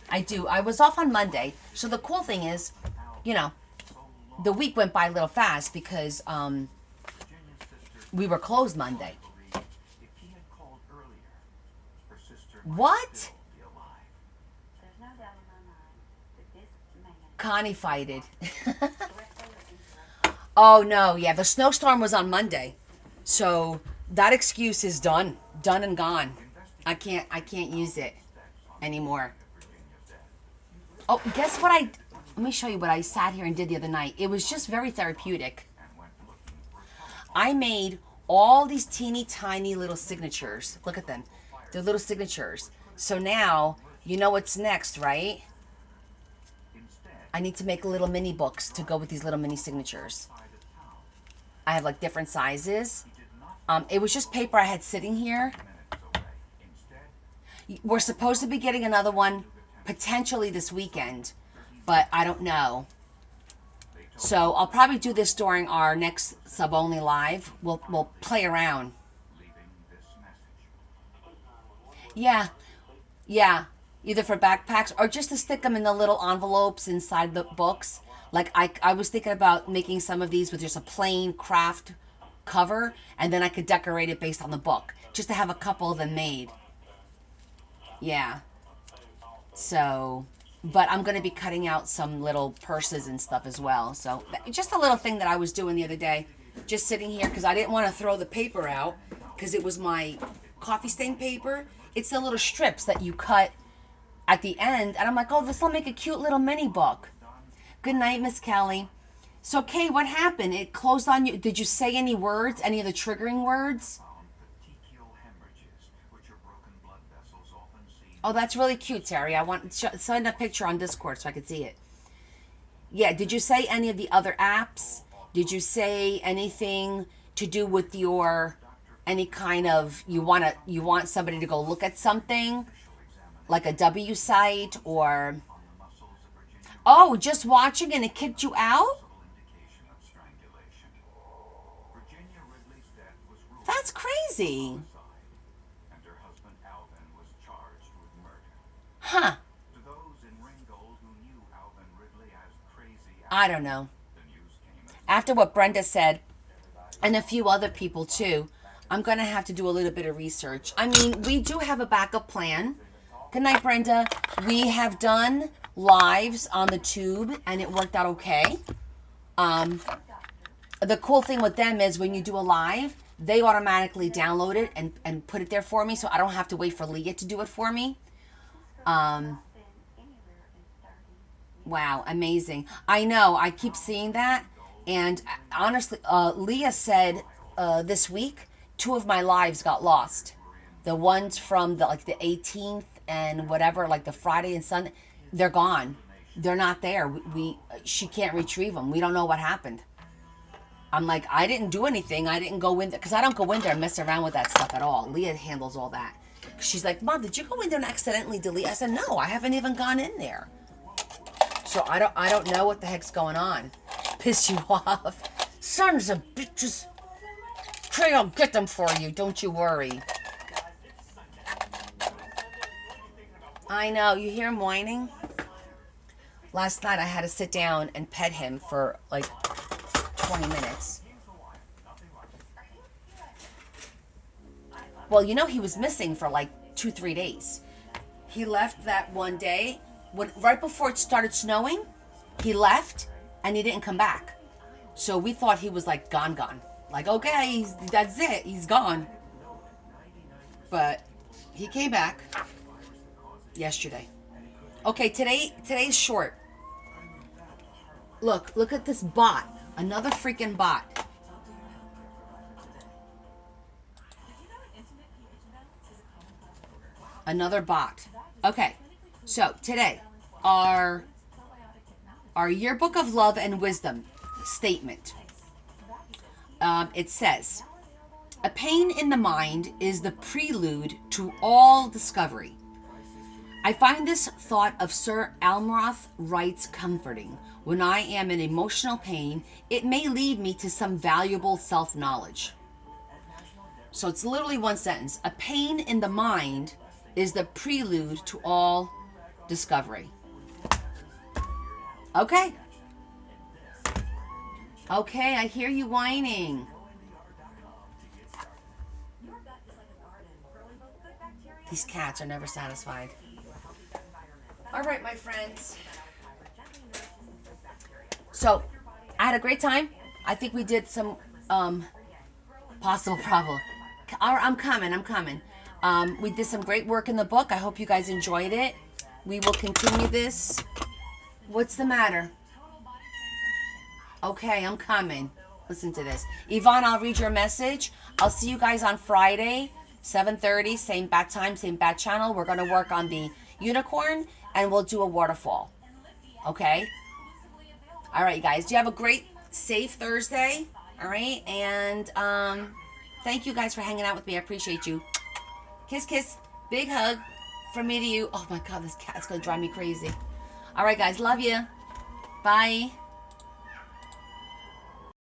I do. I was off on Monday. So the cool thing is, you know, the week went by a little fast because Virginia's sister we were closed Monday. believed if he had called earlier, her sister might What? still be alive. There's no doubt in my mind that this man Connie fighted. directly or indirectly Oh no, yeah, the snowstorm was on Monday. So that excuse is done. Done and gone. I can't use it anymore. Oh, guess what let me show you what I sat here and did the other night. It was just very therapeutic. I made all these teeny tiny little signatures. Look at them. They're little signatures. So now, you know what's next, right? I need to make little mini books to go with these little mini signatures. I have like different sizes. It was just paper I had sitting here. We're supposed to be getting another one potentially this weekend, but I don't know. So I'll probably do this during our next Sub Only Live. We'll play around. Yeah. Either for backpacks or just to stick them in the little envelopes inside the books. Like I was thinking about making some of these with just a plain craft cover, and then I could decorate it based on the book, just to have a couple of them made. Yeah. So, but I'm going to be cutting out some little purses and stuff as well. So just a little thing that I was doing the other day, just sitting here because I didn't want to throw the paper out because it was my coffee stain paper. It's the little strips that you cut at the end. And I'm like, oh, this will make a cute little mini book. Good night, Miss Kelly. So, Kay, what happened? It closed on you. Did you say any words? Any of the triggering words? Oh, that's really cute, Terry. I want send a picture on Discord so I could see it. Yeah, did you say any of the other apps? Did you say anything to do with your any kind of you want somebody to go look at something like a W site or oh, just watching and it kicked you out? That's crazy. Huh. I don't know. After what Brenda said, and a few other people too, I'm going to have to do a little bit of research. I mean, we do have a backup plan. Good night, Brenda. We have done lives on the tube, and it worked out okay. The cool thing with them is when you do a live, they automatically download it and put it there for me, so I don't have to wait for Leah to do it for me. Wow, amazing. I know, I keep seeing that. And honestly, Leah said this week, 2 of my lives got lost. The ones from the 18th and whatever, like the Friday and Sunday, they're gone. They're not there. She can't retrieve them. We don't know what happened. I'm like, I didn't do anything. I didn't go in there because I don't go in there and mess around with that stuff at all. Leah handles all that. She's like, Mom, did you go in there and accidentally delete? I said, no, I haven't even gone in there. So I don't know what the heck's going on. Piss you off. Sons of bitches. Okay, I'll get them for you. Don't you worry. I know. You hear him whining? Last night I had to sit down and pet him for like 20 minutes. Well, you know he was missing for like 2-3 days. He left that one day, right before it started snowing, he left and he didn't come back. So we thought he was like gone. Like, okay, that's it, he's gone. But he came back yesterday. Okay, today's short. Look at this bot. Another freaking bot. Another bot. Okay, so today, our yearbook of love and wisdom statement. It says, a pain in the mind is the prelude to all discovery. I find this thought of Sir Almroth Wright's comforting. When I am in emotional pain, it may lead me to some valuable self-knowledge. So it's literally one sentence. A pain in the mind is the prelude to all discovery. Okay. Okay, I hear you whining. These cats are never satisfied. All right, my friends. So, I had a great time. I think we did some possible problem. I'm coming. We did some great work in the book. I hope you guys enjoyed it. We will continue this. What's the matter? Okay, I'm coming. Listen to this. Yvonne, I'll read your message. I'll see you guys on Friday, 7:30, same bat time, same bat channel. We're going to work on the unicorn and we'll do a waterfall. Okay? All right, guys. Do you have a great, safe Thursday? All right? And thank you guys for hanging out with me. I appreciate you. Kiss, kiss. Big hug from me to you. Oh, my God. This cat's going to drive me crazy. All right, guys. Love you. Bye.